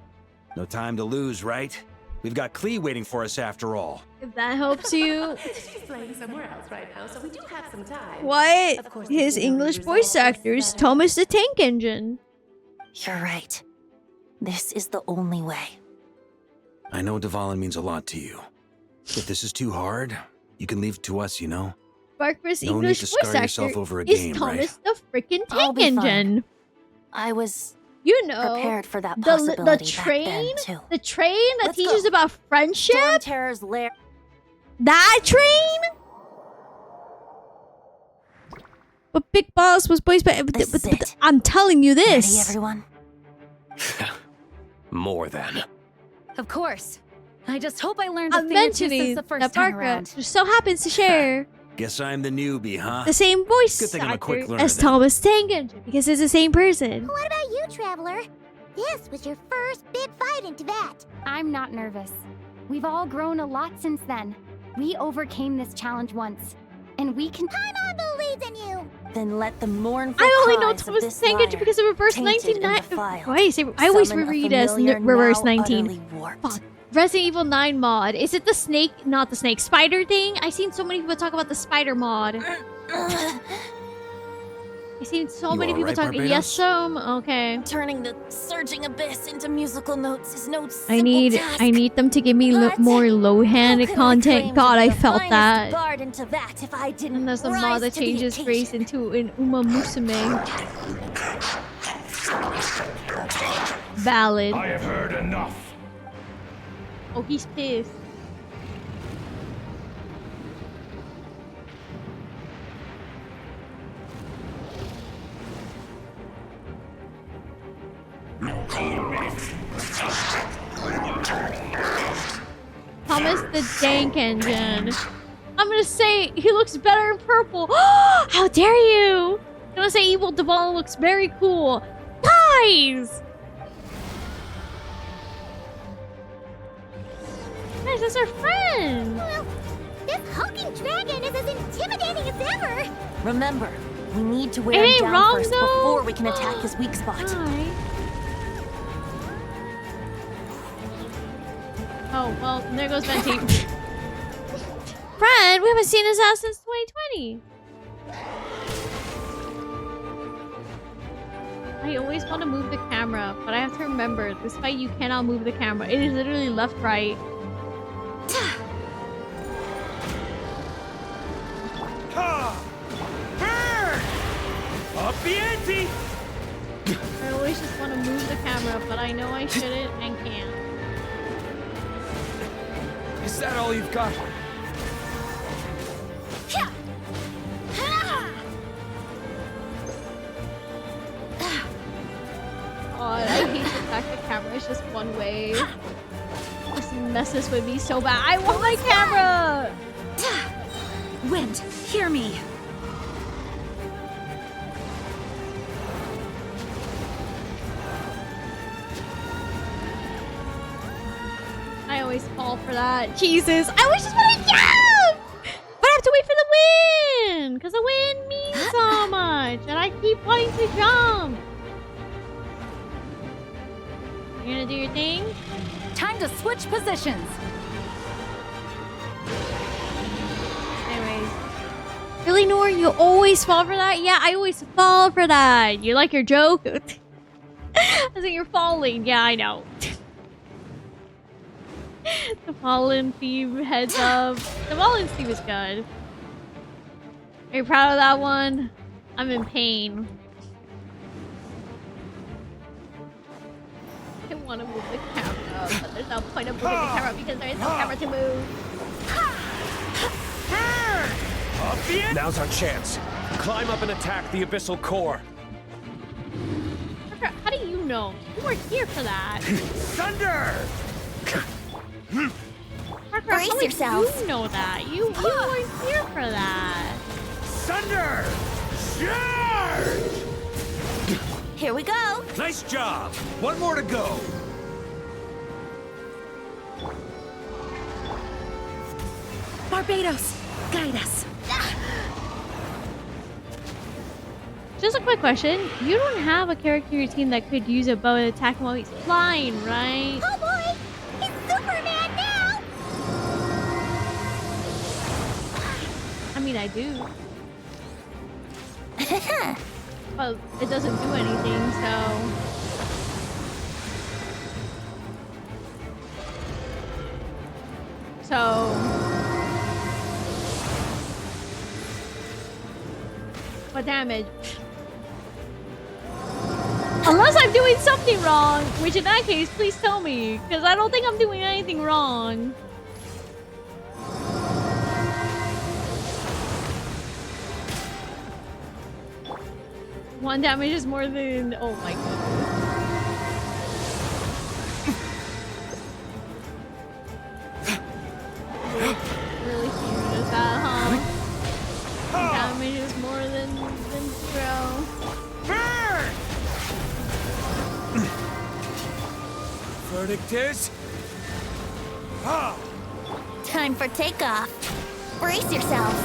No time to lose, right? We've got Klee waiting for us after all. If that helps you. She's playing somewhere else right now, so we do have some time. What? Of course, His the sooner we English resolve voice this, actor is the Thomas the Tank Engine. You're right. This is the only way. I know Dvalin means a lot to you. If this is too hard, you can leave it to us, you know? Barker's No need English to voice scar yourself actor over a is game, Thomas right? the freaking I'll Tank be fine. Engine. I was You know, prepared for that the possibility back train, then, too. the train that Let's teaches go. about friendship. Storm Terror's lair. That train. But Big Boss was voiced by. But I'm telling you Ready, this. everyone? More than. of course. I just hope I learned a I'm thing or two mentioning since the first that time Barker around. just so happens to share Guess I'm the newbie, huh? the same voice Good thing I'm a quick actor learner as then. Thomas Tank Engine because it's the same person. What about you, Traveler? This was your first big fight in Tibet. I'm not nervous. We've all grown a lot since then. We overcame this challenge once, and we can. Paimon believes in you. Then let the mournful I only know cries of Thomas this Tank Engine liar, because of reverse tainted in the 19. file, I always summon a reread as familiar, reverse now 19. utterly warped. Fuck. Resident Evil 9 mod. Is it the snake? Not the snake. Spider thing? I've seen so many people talk about the spider mod. I've seen so You many people alright, talk. Barbados? Yes, okay. Turning the surging abyss into musical notes is no simple task. I need them to give me But more low-handed How content. could God, I I claim to be felt the that. finest bard in Tibet if I didn't And there's a rise mod that to the changes occasion? race into an Uma Musume. Valid. I have heard enough. Oh, he's pissed. Thomas the Tank Engine. I'm gonna say he looks better in purple. How dare you! I'm gonna say Evil Dvalin looks very cool. Guys! Guys, that's our friend. Well, this hulking dragon is as intimidating as ever. Remember, we need to wear It him ain't down wrong, first though. before we can attack his weak spot. Oh, well, there goes Venti. Friend, we haven't seen his ass since 2020. I always want to move the camera, but I have to remember, this fight you cannot move the camera. It is literally left, right. Up the ante! I always just want to move the camera, but I know I shouldn't and can't. Is that all you've got? It's just one way. This messes with me so bad. I want my camera! Wind, hear me. I always fall for that. Jesus, I always just want to jump! But I have to wait for the wind! Because the wind means so much! And I keep wanting to jump! You're gonna do your thing? Time to switch positions. Anyways. Really, Nohr? You always fall for that? Yeah, I always fall for that. You like your joke? I think you're falling. Yeah, I know. The fallen theme heads up. The fallen theme is good. Are you proud of that one? I'm in pain. I want to move the camera, but there's no point of moving the camera because there is no camera to move. Now's our chance. Climb up and attack the abyssal core. Parker, how do you know? You weren't here for that. Thunder! Parker, Brace how would yourself. you know that? You weren't here for that. Thunder! Charge! Here we go. Nice job. One more to go. Barbados, guide us. Just a quick question. You don't have a character routine that could use a bow and attack while he's flying, right? Oh boy! He's Superman now! I mean, I do. Well, it doesn't do anything, so... What damage? Unless I'm doing something wrong, which in that case, please tell me, because I don't think I'm doing anything wrong. One damage is more than... Oh my goodness. Really cute is that, huh? One damage is more than 0. Verdict is... Time for takeoff. Brace yourselves.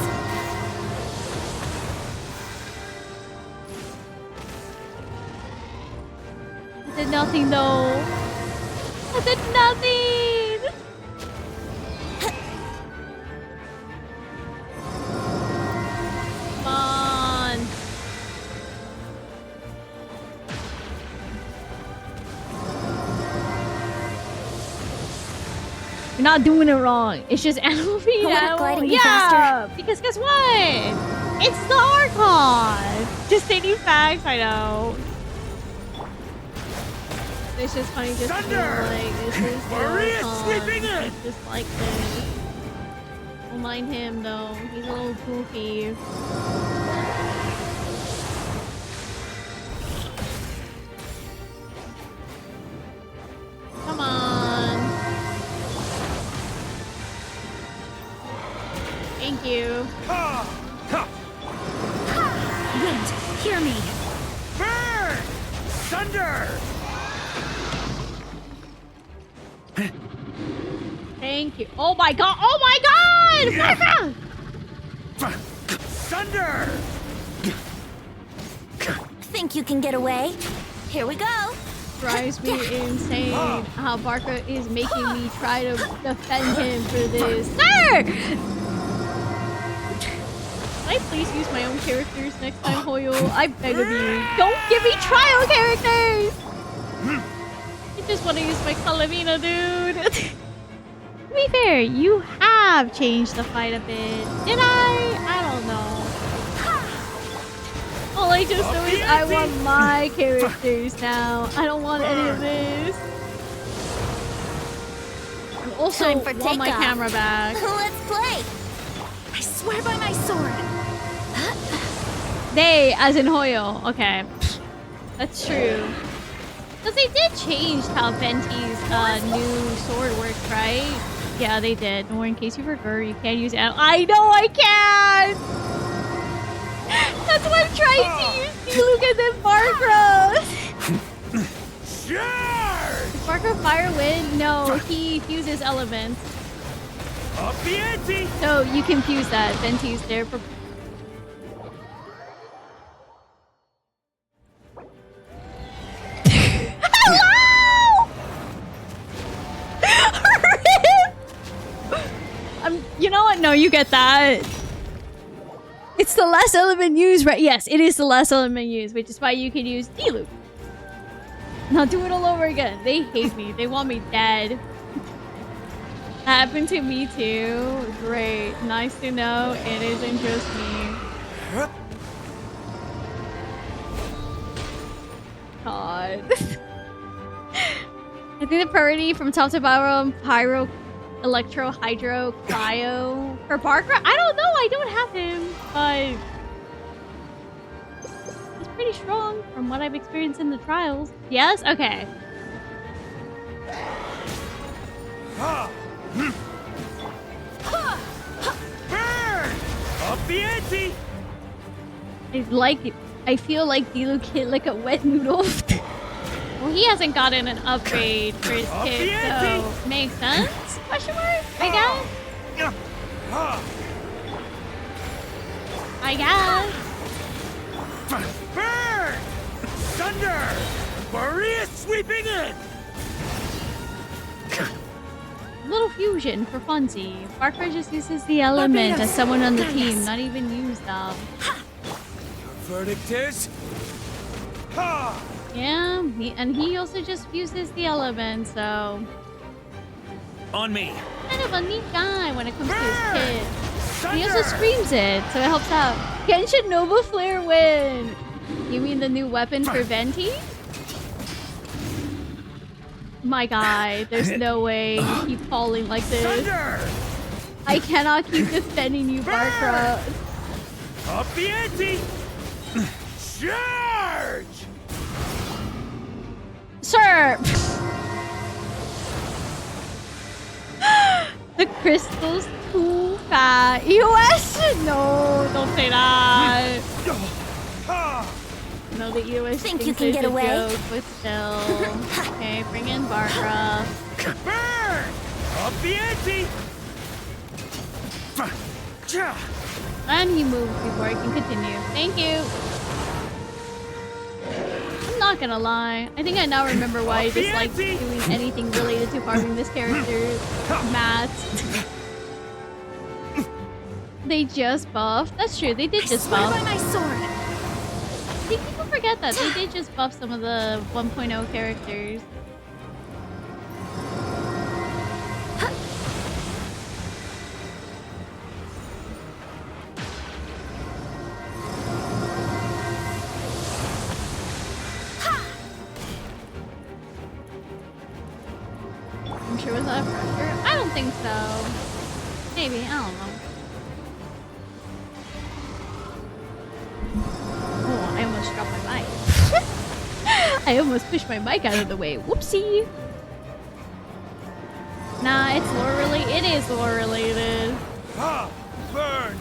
I did nothing though. I did nothing! Come on. You're not doing it wrong. It's just animal feed animal. gliding Yeah, faster? because guess what? It's the Archon. Just stating facts, I know. It's just funny just to feel like this is the Archon. Just like this. Don't mind him though. He's a little goofy. Come on. Thank you. Wind, hear me. Burn! Thunder! Thank you. Oh my god! Oh my god! Thunder! Think you can get away? Here we go. Drives me insane how Barker is making me try to defend him for this. Sir! Can I please use my own characters next time, Hoyo? I beg of you. Don't give me trial characters! I just want to use my Calavina, dude. To be fair, you have changed the fight a bit. Did I? I don't know. All I just know is I want my characters now. I don't want any of this. And also, Time for want my takeoff. camera back. Let's play. I swear by my sword. They, as in Hoyo. Okay. That's true. Because they did change how Venti's new sword works, right? Yeah, they did. Or in case you forgot, you can't use it. I know I can! That's why I'm trying to use Diluc and then Barkra! Sure! Is Barkra fire wind? No, he fuses elements. Up the ante! So you can fuse that. Venti's there for... Hello! You know what? No, you get that. It's the last element used, right? Yes, it is the last element used, which is why you can use Diluc. Now do it all over again. They hate me. They want me dead. Happened to me too. Great. Nice to know it isn't just me. God. I think the priority from top to bottom, Pyro, Electro, Hydro, Cryo. For Barkra? I don't know. I don't have him. But he's pretty strong from what I've experienced in the trials. Yes? Okay. Burn! Up the ante! I feel like Diluc hit like a wet noodle. Well, he hasn't gotten an upgrade for his kid, so makes sense? Question mark? I guess. I guess. Burn! Thunder! Maria sweeping in! Little fusion for funsies. Barkra just uses the element as someone on the team, not even use them. Verdict is... Yeah, and he also just fuses the element, so... On me. Kind of a neat guy when it comes to his kid. He also screams it, so it helps out. Genshin Nova Flare win! You mean the new weapon for Venti? My guy, there's no way you keep falling like this. I cannot keep defending you, Barkra. Up the ante! Charge! Sir! The crystal's too fat. EOS? No, don't say that. No, the EOS Think thinks you can it's get a away? joke, but still. Okay, bring in Barkra. Burn! Up the ante! And he moves before I can continue. Thank you. I'm not gonna lie. I think I now remember why I dislike doing anything related to farming this character. Matt. They just buffed. That's true. They did just buff. By my sword. I think people forget that. They did just buff some of the 1.0 characters. I'm sure, was that pressure? I don't think so. Maybe, I don't know. Oh, I almost dropped my mic. I almost pushed my mic out of the way. Whoopsie. Nah, it's lore related. It is lore related. Ha! Burn!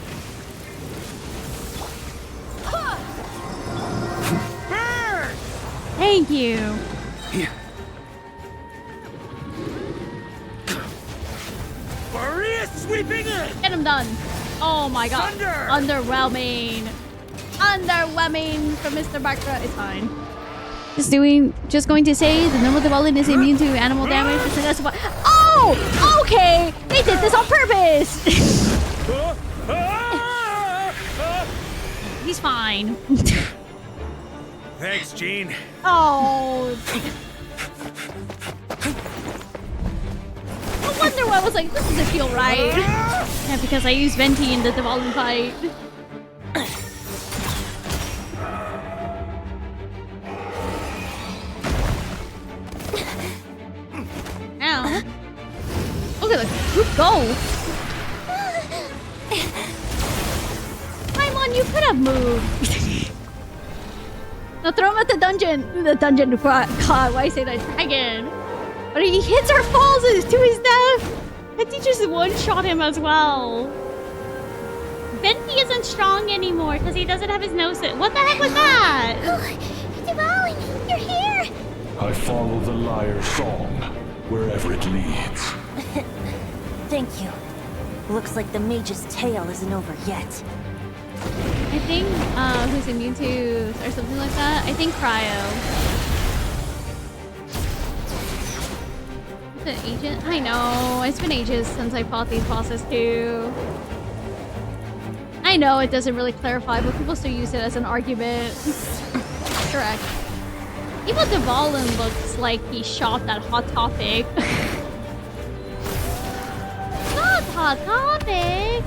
Burn! Thank you. Maria sweeping in! Get him done. Oh my god. Thunder! Underwhelming. Underwhelming for Mr. Barkra. It's fine. Just going to say the normal Devalin is immune to animal damage. So that's why. Oh! Okay! They did this on purpose! He's fine. Thanks, Jean. Oh. No wonder why I was like, this doesn't feel right. Yeah, because I used Venti in the Devalin fight. Ow. Look at the group go. Paimon, you could have moved. No, throw him at the dungeon. The dungeon. God, why say that dragon? But he hits or falls to his death. That teacher's one-shot him as well. Venti isn't strong anymore because he doesn't have his nose. What the heck was that? Devouring, you're here! I follow the lyre's song, wherever it leads. Thank you. Looks like the mage's tale isn't over yet. I think, who's immune to, or something like that? I think Cryo. The agent? I know, it's been ages since I fought these bosses too. I know it doesn't really clarify, but people still use it as an argument. Correct. Even Devalin looks like he shot that Hot Topic. Not Hot Topic!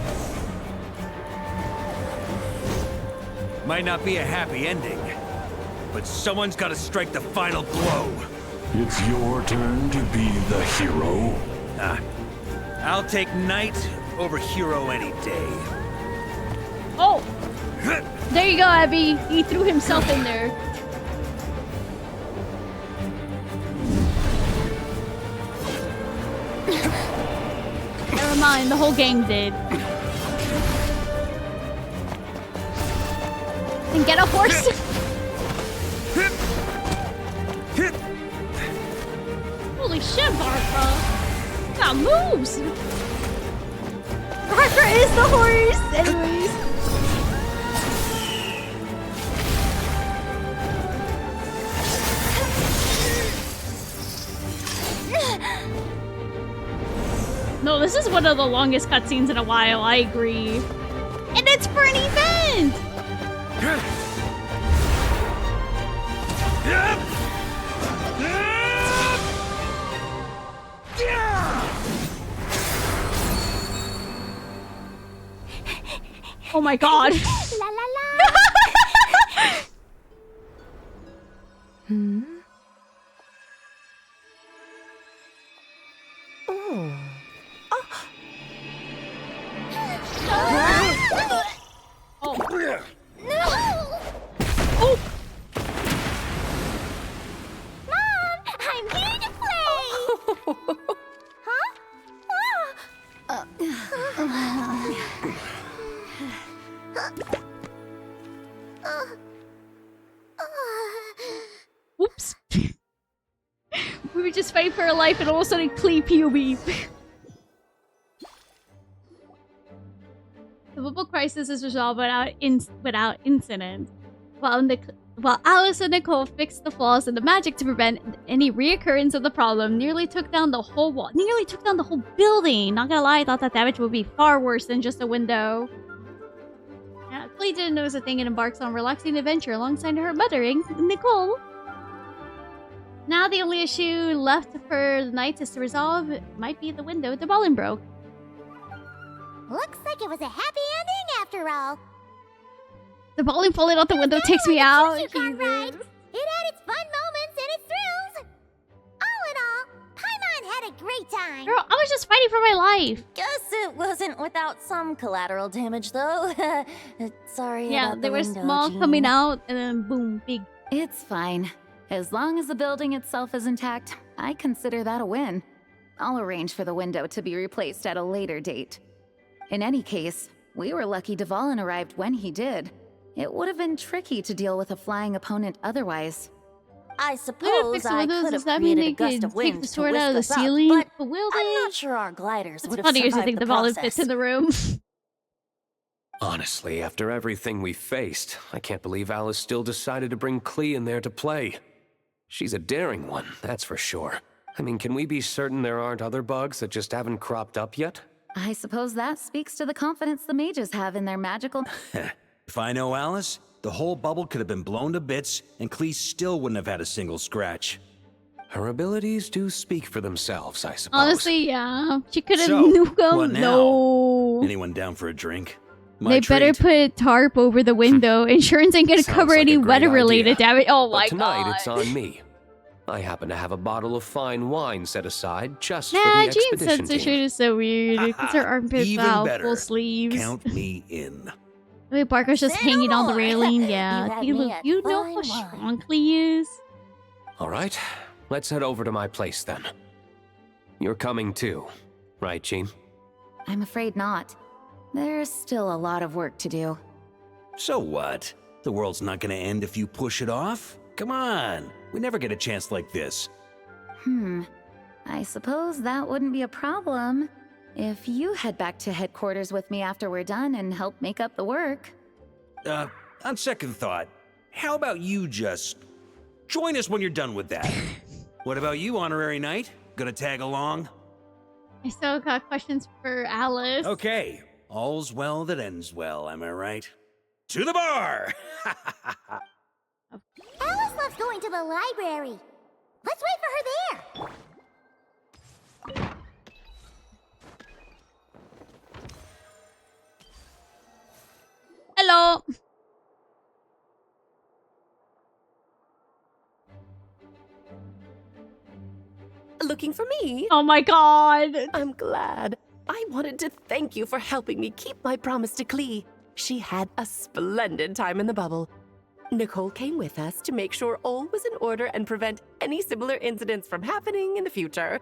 Might not be a happy ending, but someone's got to strike the final blow. It's your turn to be the hero. I'll take knight over hero any day. Oh! There you go, Abby. He threw himself in there. Never mind, the whole gang did. And get a horse! Holy shit, Barbara! Got moves! Barbara is the horse! Anyways. No, this is one of the longest cutscenes in a while, I agree. And it's for an event! Oh my god. La la la! Hmm? Oh. Oh. No! Oh! Mom! I'm here to play! Oops. We were just fighting for our life and all of a sudden clean POV. The bubble crisis is resolved without incident. While Alice and Nicole fixed the flaws in the magic to prevent any reoccurrence of the problem, nearly took down the whole wall. Nearly took down the whole building! Not gonna lie, I thought that damage would be far worse than just a window. Yeah, Clee didn't notice a thing and embarks on a relaxing adventure alongside her mothering, Nicole. Now the only issue left for the night is to resolve might be the window the ballin broke. Looks like it was a happy ending after all. The ballin falling out the window takes me out. Right. It had its fun moments and its thrills. All in all, Paimon had a great time. Girl, I was just fighting for my life. Guess it wasn't without some collateral damage, though. Sorry Yeah, about they the were window, small Jean. coming out and then boom, big. It's fine. As long as the building itself is intact, I consider that a win. I'll arrange for the window to be replaced at a later date. In any case, we were lucky Dvalin arrived when he did. It would have been tricky to deal with a flying opponent otherwise. I suppose I could have that mean created they a gust could of take wind the to sword whisk out of the us up, ceiling? but Will I'm they? not sure our gliders It's would have funnier to survived think the the ballin process. fits in the room. Honestly, after everything we faced, I can't believe Alice still decided to bring Clee in there to play. She's a daring one, that's for sure. I mean, can we be certain there aren't other bugs that just haven't cropped up yet? I suppose that speaks to the confidence the mages have in their magical... If I know Alice, the whole bubble could have been blown to bits, and Clee still wouldn't have had a single scratch. Her abilities do speak for themselves, I suppose. Honestly, yeah. She could have So, nuked them. what now? No. Anyone down for a drink? My They better treat. put a tarp over the window. Insurance ain't gonna Sounds cover like any a great weather-related idea. damage. Oh But my tonight god. it's on me. I happen to have a bottle of fine wine set aside just for Nah, the Jean's expedition censorship team. is so weird. Because her armpits Even out, better. full sleeves. Count me in. Wait, Barker's just hanging on the railing. Yeah, had me at you know how fine strong Klee is. All right, let's head over to my place then. You're coming too, right, Jean? I'm afraid not. There's still a lot of work to do. So what? The world's not gonna end if you push it off? Come on, we never get a chance like this. I suppose that wouldn't be a problem if you head back to headquarters with me after we're done and help make up the work. On second thought, how about you just join us when you're done with that? What about you, Honorary Knight? Gonna tag along? I still got questions for Alice. Okay, all's well that ends well, am I right? To the bar! Alice loves going to the library. Let's wait for her there. Hello. Looking for me? Oh my god. I'm glad. I wanted to thank you for helping me keep my promise to Klee. She had a splendid time in the bubble. Nicole came with us to make sure all was in order and prevent any similar incidents from happening in the future.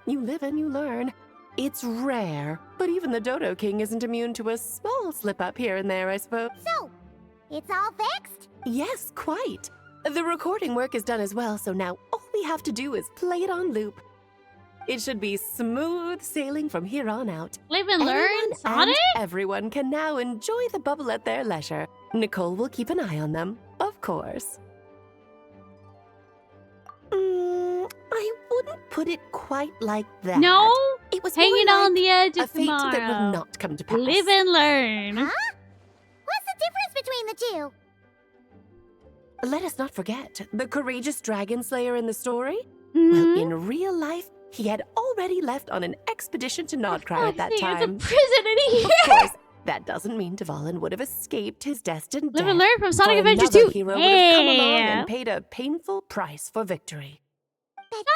You live and you learn. It's rare, but even the Dodo King isn't immune to a small slip-up here and there, I suppose. So, it's all fixed? Yes, quite. The recording work is done as well, so now all we have to do is play it on loop. It should be smooth sailing from here on out. Live and learn, Sonic? Everyone can now enjoy the bubble at their leisure. Nicole will keep an eye on them, of course. I wouldn't put it quite like that. No? It was hanging more on like the edge a of fate tomorrow. that will not come to pass. Live and learn. Huh? What's the difference between the two? Let us not forget the courageous dragon slayer in the story. Mm-hmm. Well, in real life, he had already left on an expedition to Nodcry at that There's a time. prison in here. Of course, that doesn't mean Dvalin would have escaped his destined Live death. and learn from Sonic For Adventure another 2. hero would have come along Yeah. and paid a painful price for victory. What we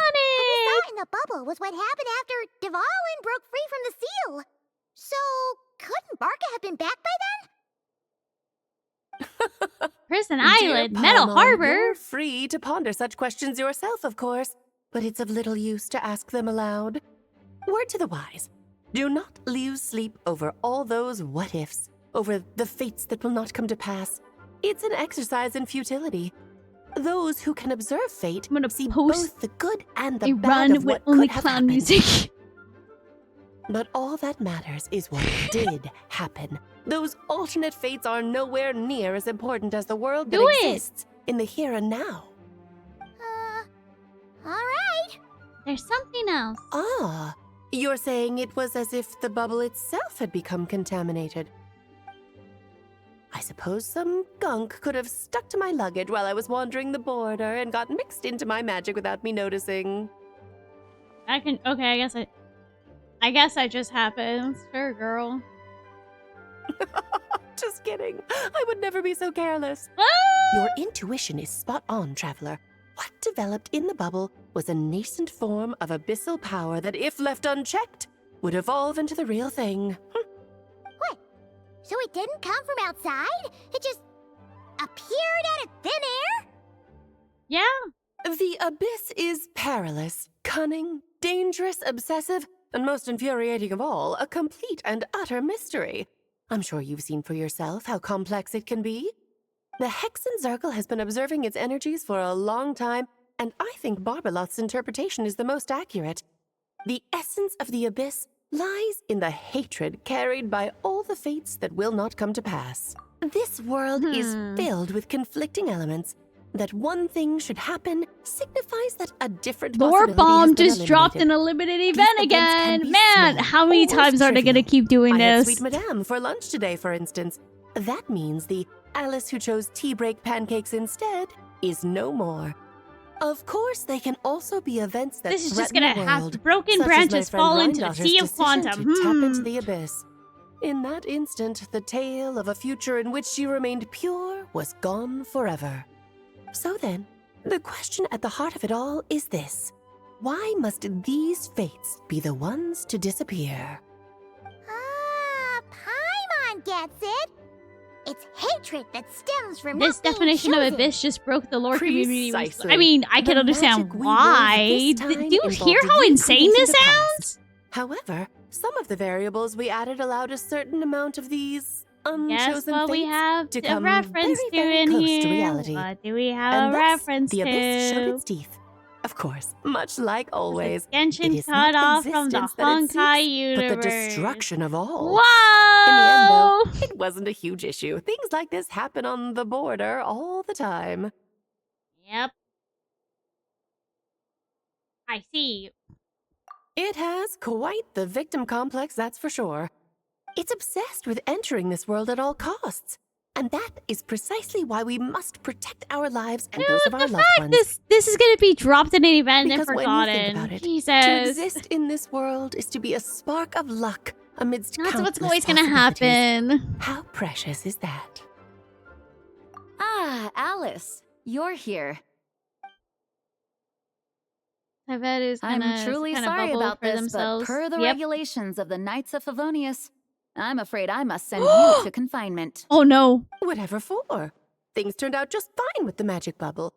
saw in the bubble was what happened after Dvalin broke free from the seal. So, couldn't Barca have been back by then? Prison Dear Island, Metal Paimon, Harbor. You're free to ponder such questions yourself, of course, but it's of little use to ask them aloud. Word to the wise. Do not lose sleep over all those what-ifs, over the fates that will not come to pass. It's an exercise in futility. Those who can observe fate see both the good and the A bad run of with what only could have clown happened. music. But all that matters is what did happen. Those alternate fates are nowhere near as important as the world that Do it. exists in the here and now. Alright. There's something else. Ah, you're saying it was as if the bubble itself had become contaminated. I suppose some gunk could have stuck to my luggage while I was wandering the border and got mixed into my magic without me noticing. Okay, I guess that just happened. Sure, girl. Just kidding. I would never be so careless. Your intuition is spot on, Traveler. What developed in the bubble was a nascent form of abyssal power that, if left unchecked, would evolve into the real thing. What? So it didn't come from outside? It just appeared out of thin air? Yeah. The abyss is perilous, cunning, dangerous, obsessive, and most infuriating of all, a complete and utter mystery. I'm sure you've seen for yourself how complex it can be. The Hexen Circle has been observing its energies for a long time, and I think Barbalot's interpretation is the most accurate. The essence of the abyss lies in the hatred carried by all the fates that will not come to pass. This world is filled with conflicting elements. That one thing should happen signifies that a different Lore possibility Bomb has been just dropped an eliminated. unlimited event again. Man, how many times are they gonna keep doing I had this? Sweet Madame for lunch today, for instance. That means the Alice who chose tea break pancakes instead is no more. Of course, they can also be events that This is just threaten gonna the have world, broken such as my branches friend fall into the Rhindotter's sea of decision quantum. to tap into the abyss. In that instant, the tale of a future in which she remained pure was gone forever. So then, the question at the heart of it all is this. Why must these fates be the ones to disappear? Paimon everyone gets it. It's hatred that stems from This not being definition of chosen. abyss just broke the lore community. Precisely. I mean, I can The understand magic we why. wove this Do time you hear involved how insane recreating this the past. sounds? However, some of the variables we added allowed a certain amount of these Guess unchosen what we fates have to a come reference very, to very in close here? to reality. What do we have And a thus, reference the abyss showed to? its teeth. Of course, much like always, Genshin it is cut not off from the existence that it Honkai seeks, universe. but the destruction of all. Whoa! In the end, though, it wasn't a huge issue. Things like this happen on the border all the time. Yep. I see. It has quite the victim complex, that's for sure. It's obsessed with entering this world at all costs. And that is precisely why we must protect our lives and those of our loved ones. This is gonna be dropped in an event and Because when you think forgotten. about it, Jesus. to exist in this world is to be a spark of luck amidst That's what's countless always gonna possibilities. happen. How precious is that? Ah, Alice, you're here. I bet is I'm gonna truly kinda sorry bubble about for this, themselves. but per the Yep. regulations of the Knights of Favonius, I'm afraid I must send you to confinement. Oh no. Whatever for? Things turned out just fine with the magic bubble.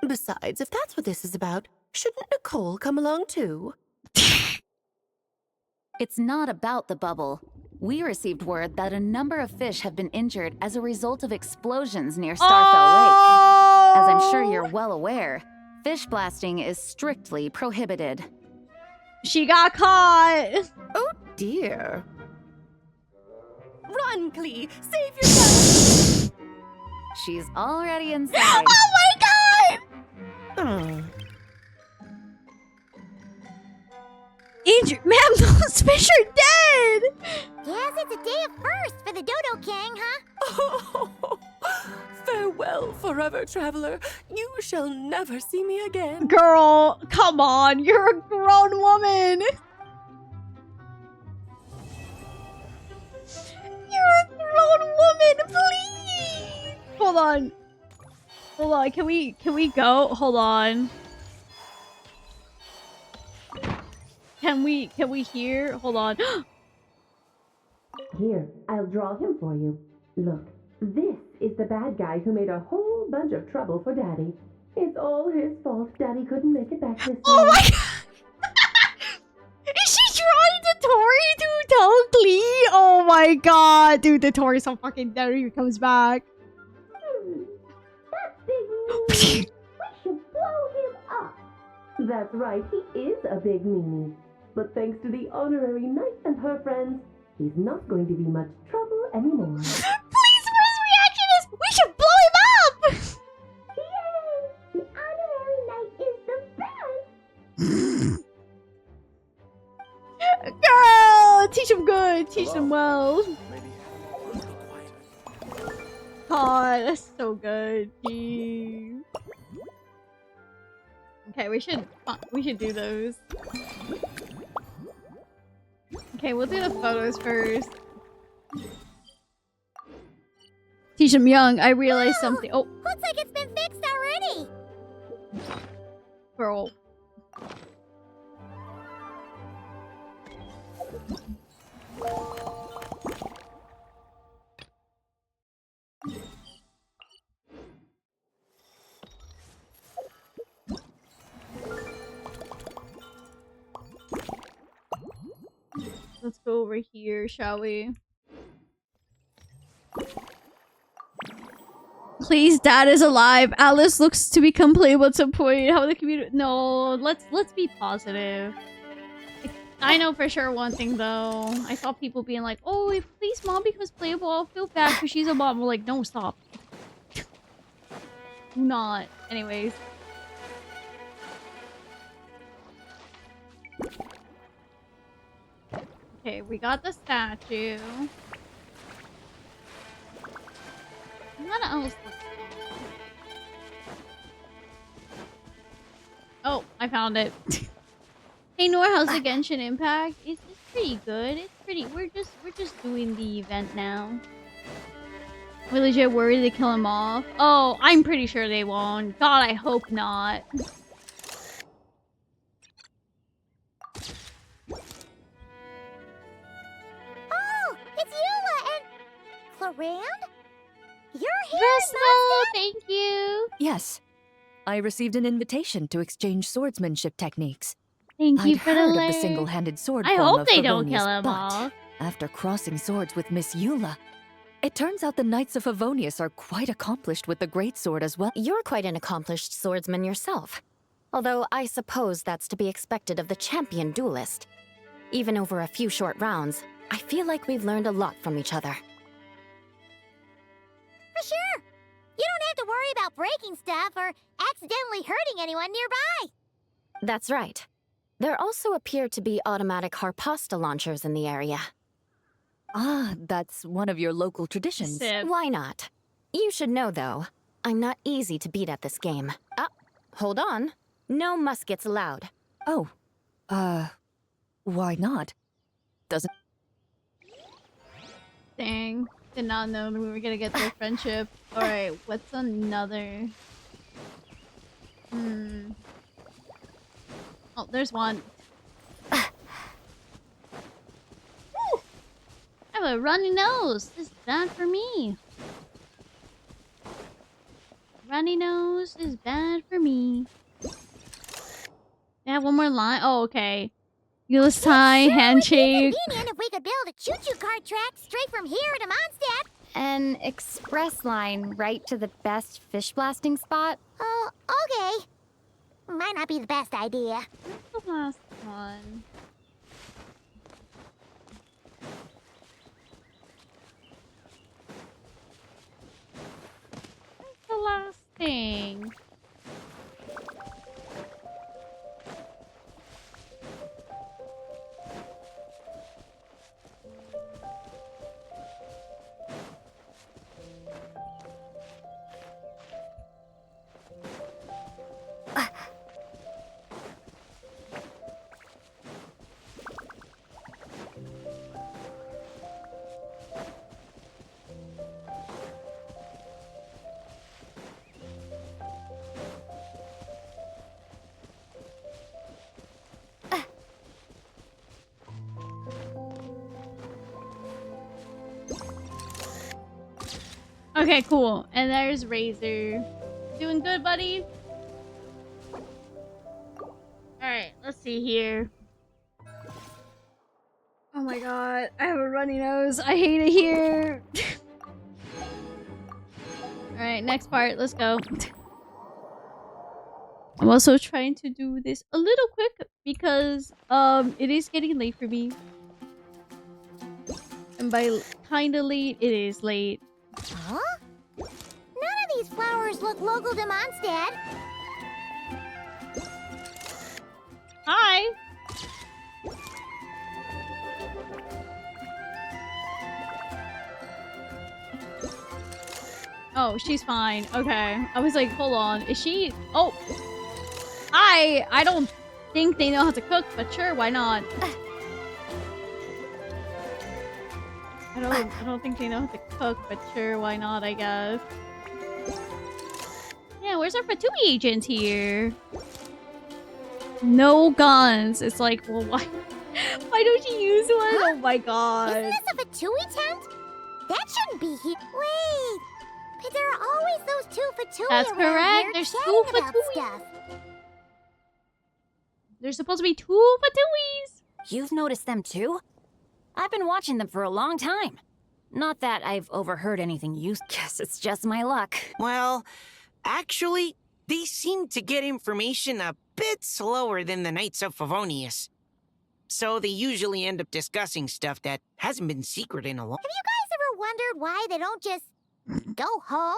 Besides, if that's what this is about, shouldn't Nicole come along too? It's not about the bubble. We received word that a number of fish have been injured as a result of explosions near Starfell Lake. As I'm sure you're well aware, fish blasting is strictly prohibited. She got caught. Oh dear. Run, Klee! Save yourself! She's already inside. Oh my god! Injured, ma'am, those fish are dead! Guess it's a day of first for the Dodo King, huh? Farewell, forever traveler. You shall never see me again. Girl, come on, you're a grown woman. You're a grown woman, please. Hold on. Hold on, can we go? Hold on. Can we hear? Hold on. Here, I'll draw him for you. Look, this is the bad guy who made a whole bunch of trouble for Daddy. It's all his fault Daddy couldn't make it back this time. Oh my god! Is she trying to Tori to tell Klee? Oh my god, dude, the Tori's so fucking dead when he comes back. That's big meanie. We should blow him up. That's right, he is a big meanie. But thanks to the honorary knight and her friends, he's not going to be much trouble anymore. Please, first reaction is we should blow him up! Yay! The honorary knight is the best! Girl, teach him good, teach him well. God, that's so good. Jeez. Okay, we should do those. Okay, we'll do the photos first. Teach him young. I realized something. Oh, Looks like it's been fixed already. girl. Let's go over here, shall we? Please, Dad is alive. Alice looks to become playable at some point. How the community? No, let's be positive. I know for sure one thing though. I saw people being like, "Oh, if please mom becomes playable, I'll feel bad because she's a mom." We're like, "No, stop. Do not." Anyways. Okay, we got the statue. What else? Oh, I found it. Hey Nohr, how's the Genshin Impact? It's pretty good. It's pretty. We're just doing the event now. We're legit worried they kill him off. Oh, I'm pretty sure they won't. God, I hope not. Oh, it's you, around? You're here, Vesno, thank you. Yes. I received an invitation to exchange swordsmanship techniques. Thank you I'd for the heard of the alert. single-handed sword I form hope of they don't Favonius, kill him but all. after crossing swords with Miss Eula, it turns out the Knights of Favonius are quite accomplished with the greatsword as well. You're quite an accomplished swordsman yourself. Although I suppose that's to be expected of the champion duelist. Even over a few short rounds, I feel like we've learned a lot from each other. For sure. You don't have to worry about breaking stuff or accidentally hurting anyone nearby. That's right. There also appear to be automatic harpasta launchers in the area. Ah, that's one of your local traditions. Why not? You should know, though, I'm not easy to beat at this game. Hold on. No muskets allowed. Oh, why not? Doesn't... Dang. Did not know we were gonna get their friendship. Alright, what's another? Oh, there's one. Ooh. I have a runny nose. This is bad for me. Runny nose is bad for me. They have one more line. Oh, okay. Eula's tie, handshake. Convenient if we could build a choo-choo cart track straight from here to Mondstadt. An express line right to the best fish blasting spot? Oh, okay. Might not be the best idea. What's the last one? What's the last thing? Okay, cool. And there's Razor. Doing good, buddy? Alright, let's see here. Oh my god, I have a runny nose. I hate it here. Alright, next part. Let's go. I'm also trying to do this a little quick because it is getting late for me. And by kinda late, it is late. Huh? None of these flowers look local to Mondstadt. Hi! Oh, she's fine. Okay. I was like, hold on. Is she... Oh! I don't think they know how to cook, but sure, why not? I don't think they know how to cook, but sure, why not, I guess. Yeah, where's our Fatui agent here? No guns. It's like, well, why don't you use one? Huh? Oh my god. Isn't this a Fatui tent? That shouldn't be here. Wait! But there are always those two Fatui That's around correct. here There's chatting two about Fatui. stuff. There's supposed to be two Fatuis. You've noticed them too? I've been watching them for a long time. Not that I've overheard anything useful. Guess it's just my luck. Well, actually, they seem to get information a bit slower than the Knights of Favonius. So they usually end up discussing stuff that hasn't been secret in a long... Have you guys ever wondered why they don't just go home?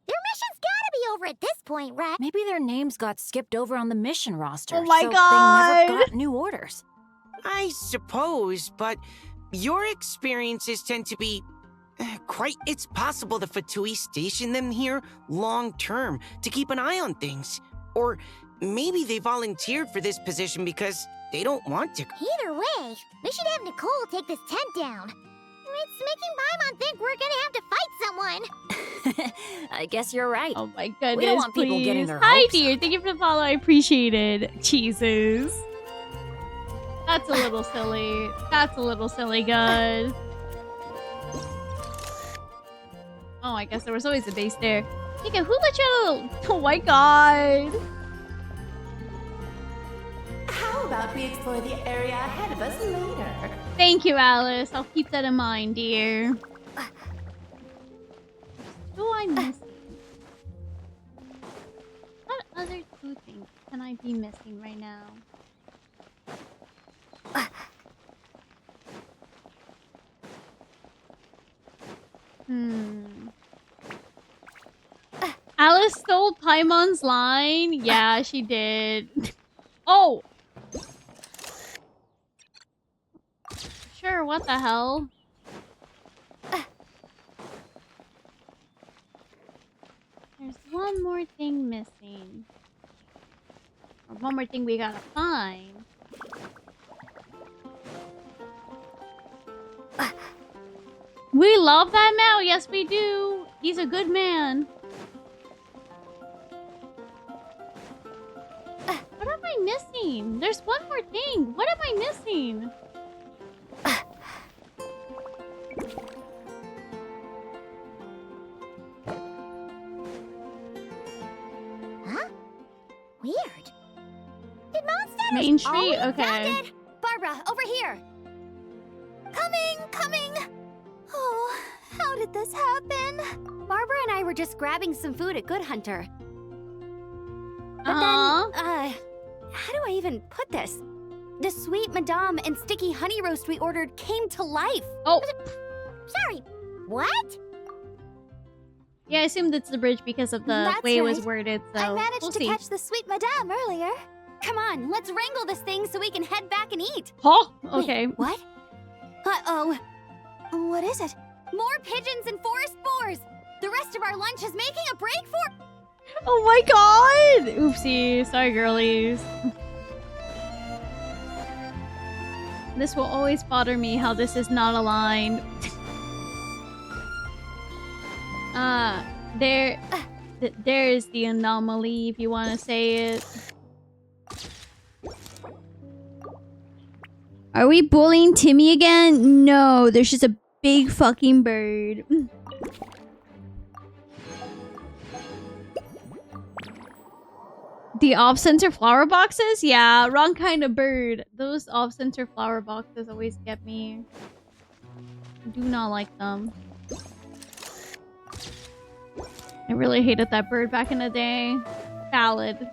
Their mission's gotta be over at this point, right? Maybe their names got skipped over on the mission roster. Oh my so god! They never got new orders. I suppose, but your experiences tend to be quite... It's possible the Fatui station them here long-term to keep an eye on things. Or maybe they volunteered for this position because they don't want to. Either way, we should have Nicole take this tent down. It's making Paimon think we're gonna have to fight someone. I guess you're right. Oh my goodness, We don't want people please. getting their Hi, hopes dear. Thank you for the follow. I appreciate it. Jesus. That's a little silly. That's a little silly, good. Oh, I guess there was always a base there. Nika, who let you out? Oh my god. How about we explore the area ahead of us later? Thank you, Alice. I'll keep that in mind, dear. Who I missing? What other two things can I be missing right now? Alice stole Paimon's line? Yeah, she did. Oh! Sure, what the hell? There's one more thing missing. Or one more thing we gotta find. We love that Mao, yes we do. He's a good man. What am I missing? There's one more thing. What am I missing? Huh? Weird. Did Mondstadt Main Street? always Okay. found it? Barbara, over here! Coming! Oh, how did this happen? Barbara and I were just grabbing some food at Good Hunter. But then, how do I even put this? The sweet madame and sticky honey roast we ordered came to life. Oh. Sorry, what? Yeah, I assumed it's the bridge because of the That's way it was right. worded, so I managed we'll to see. catch the sweet madame earlier. Come on, let's wrangle this thing so we can head back and eat. Huh? Okay. Wait, what? Uh-oh. What is it? More pigeons and forest boars! The rest of our lunch is making a break for... Oh my god! Oopsie. Sorry, girlies. This will always bother me how this is not aligned. There's the anomaly, if you want to say it. Are we bullying Timmy again? No, there's just a big fucking bird. The off-center flower boxes? Yeah, wrong kind of bird. Those off-center flower boxes always get me. I do not like them. I really hated that bird back in the day. Valid.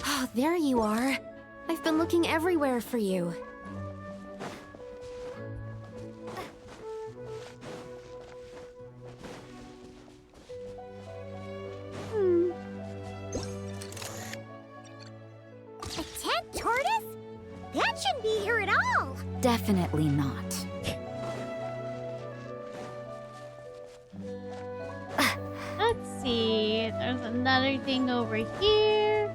Oh, there you are. I've been looking everywhere for you. A tent tortoise? That shouldn't be here at all. Definitely not. Let's see. There's another thing over here.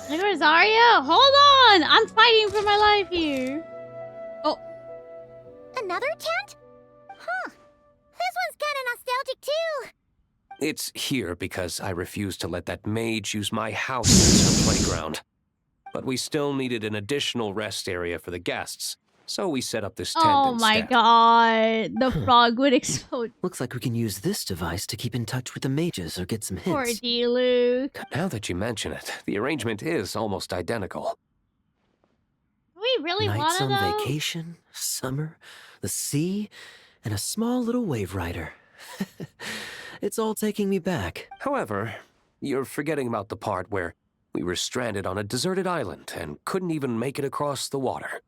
Look, Rosario. Hold on. I'm fighting for my life here. Oh. Another tent? Huh. This one's kind of nostalgic too. It's here because I refused to let that mage use my house as her playground. But we still needed an additional rest area for the guests, so we set up this tent Oh my instead. god. The frog would explode. Looks like we can use this device to keep in touch with the mages or get some Poor hints. D-Luke. Now that you mention it, the arrangement is almost identical. We really Nights want to on though? vacation, summer, the sea, and a small little wave rider. It's all taking me back. However, you're forgetting about the part where we were stranded on a deserted island and couldn't even make it across the water.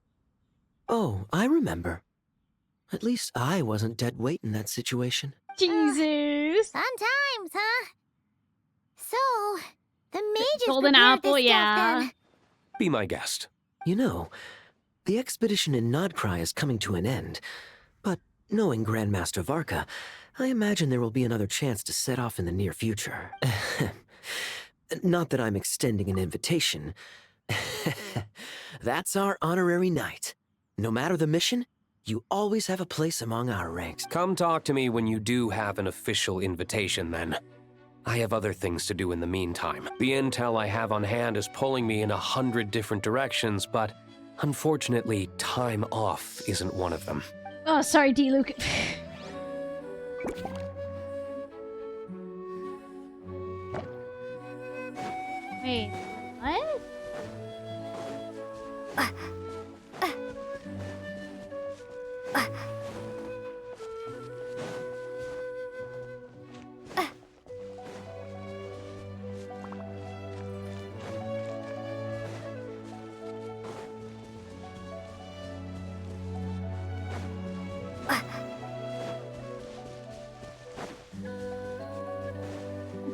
Oh, I remember. At least I wasn't dead weight in that situation. Jesus. Fun times, huh? So, the mages Golden prepared apple, this stuff yeah. then. Be my guest. You know, the expedition in Nodcry is coming to an end, but knowing Grandmaster Varka, I imagine there will be another chance to set off in the near future. Not that I'm extending an invitation. That's our honorary knight. No matter the mission, you always have a place among our ranks. Come talk to me when you do have an official invitation, then. I have other things to do in the meantime. The intel I have on hand is pulling me in 100 different directions, but unfortunately, time off isn't one of them. Oh, sorry, D-Luke. Wait, what?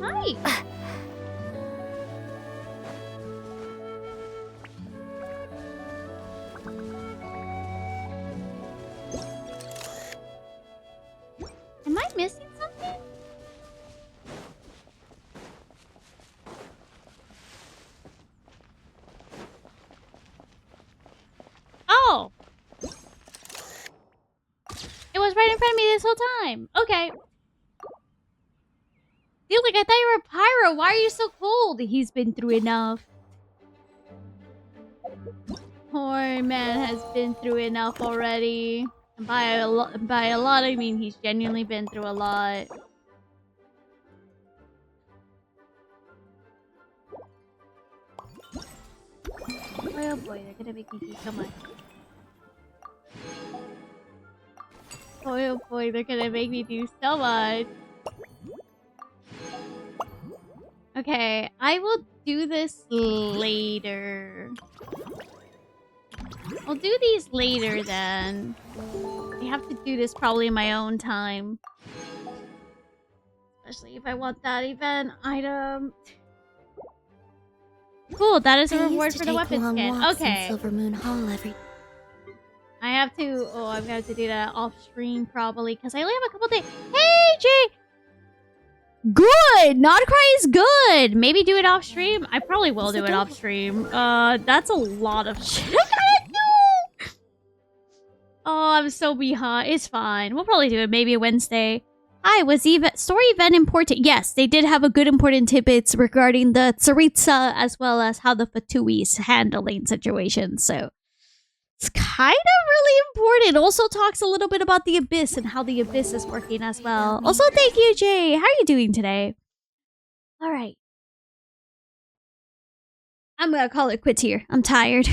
Hi. Am I missing something? Oh! It was right in front of me this whole time. Okay. Dude, like, I thought you were a pyro. Why are you so cold? He's been through enough. Poor man has been through enough already. And by a lot, I mean he's genuinely been through a lot. Oh boy, they're gonna make me do so much. Oh boy, they're gonna make me do so much. Okay, I will do this later. I'll do these later then. I have to do this probably in my own time. Especially if I want that event item. Cool, that is a reward for the weapon skin. Okay. Silver Moon Hall every. I have to. Oh, I'm gonna have to do that off screen probably because I only have a couple days. Hey, Jay. Good. Nohr Cry is good. Maybe do it off stream. I probably will do it off stream. That's a lot of shit I gotta do. Oh, I'm so behind. It's fine. We'll probably do it maybe Wednesday. Hi, was the story event important? Yes, they did have a good important tidbits regarding the Tsaritsa as well as how the Fatui is handling situations. So it's kind of really important. Also talks a little bit about the Abyss and how the Abyss is working as well. Also, thank you, Jay. How are you doing today? All right. I'm gonna call it quits here. I'm tired.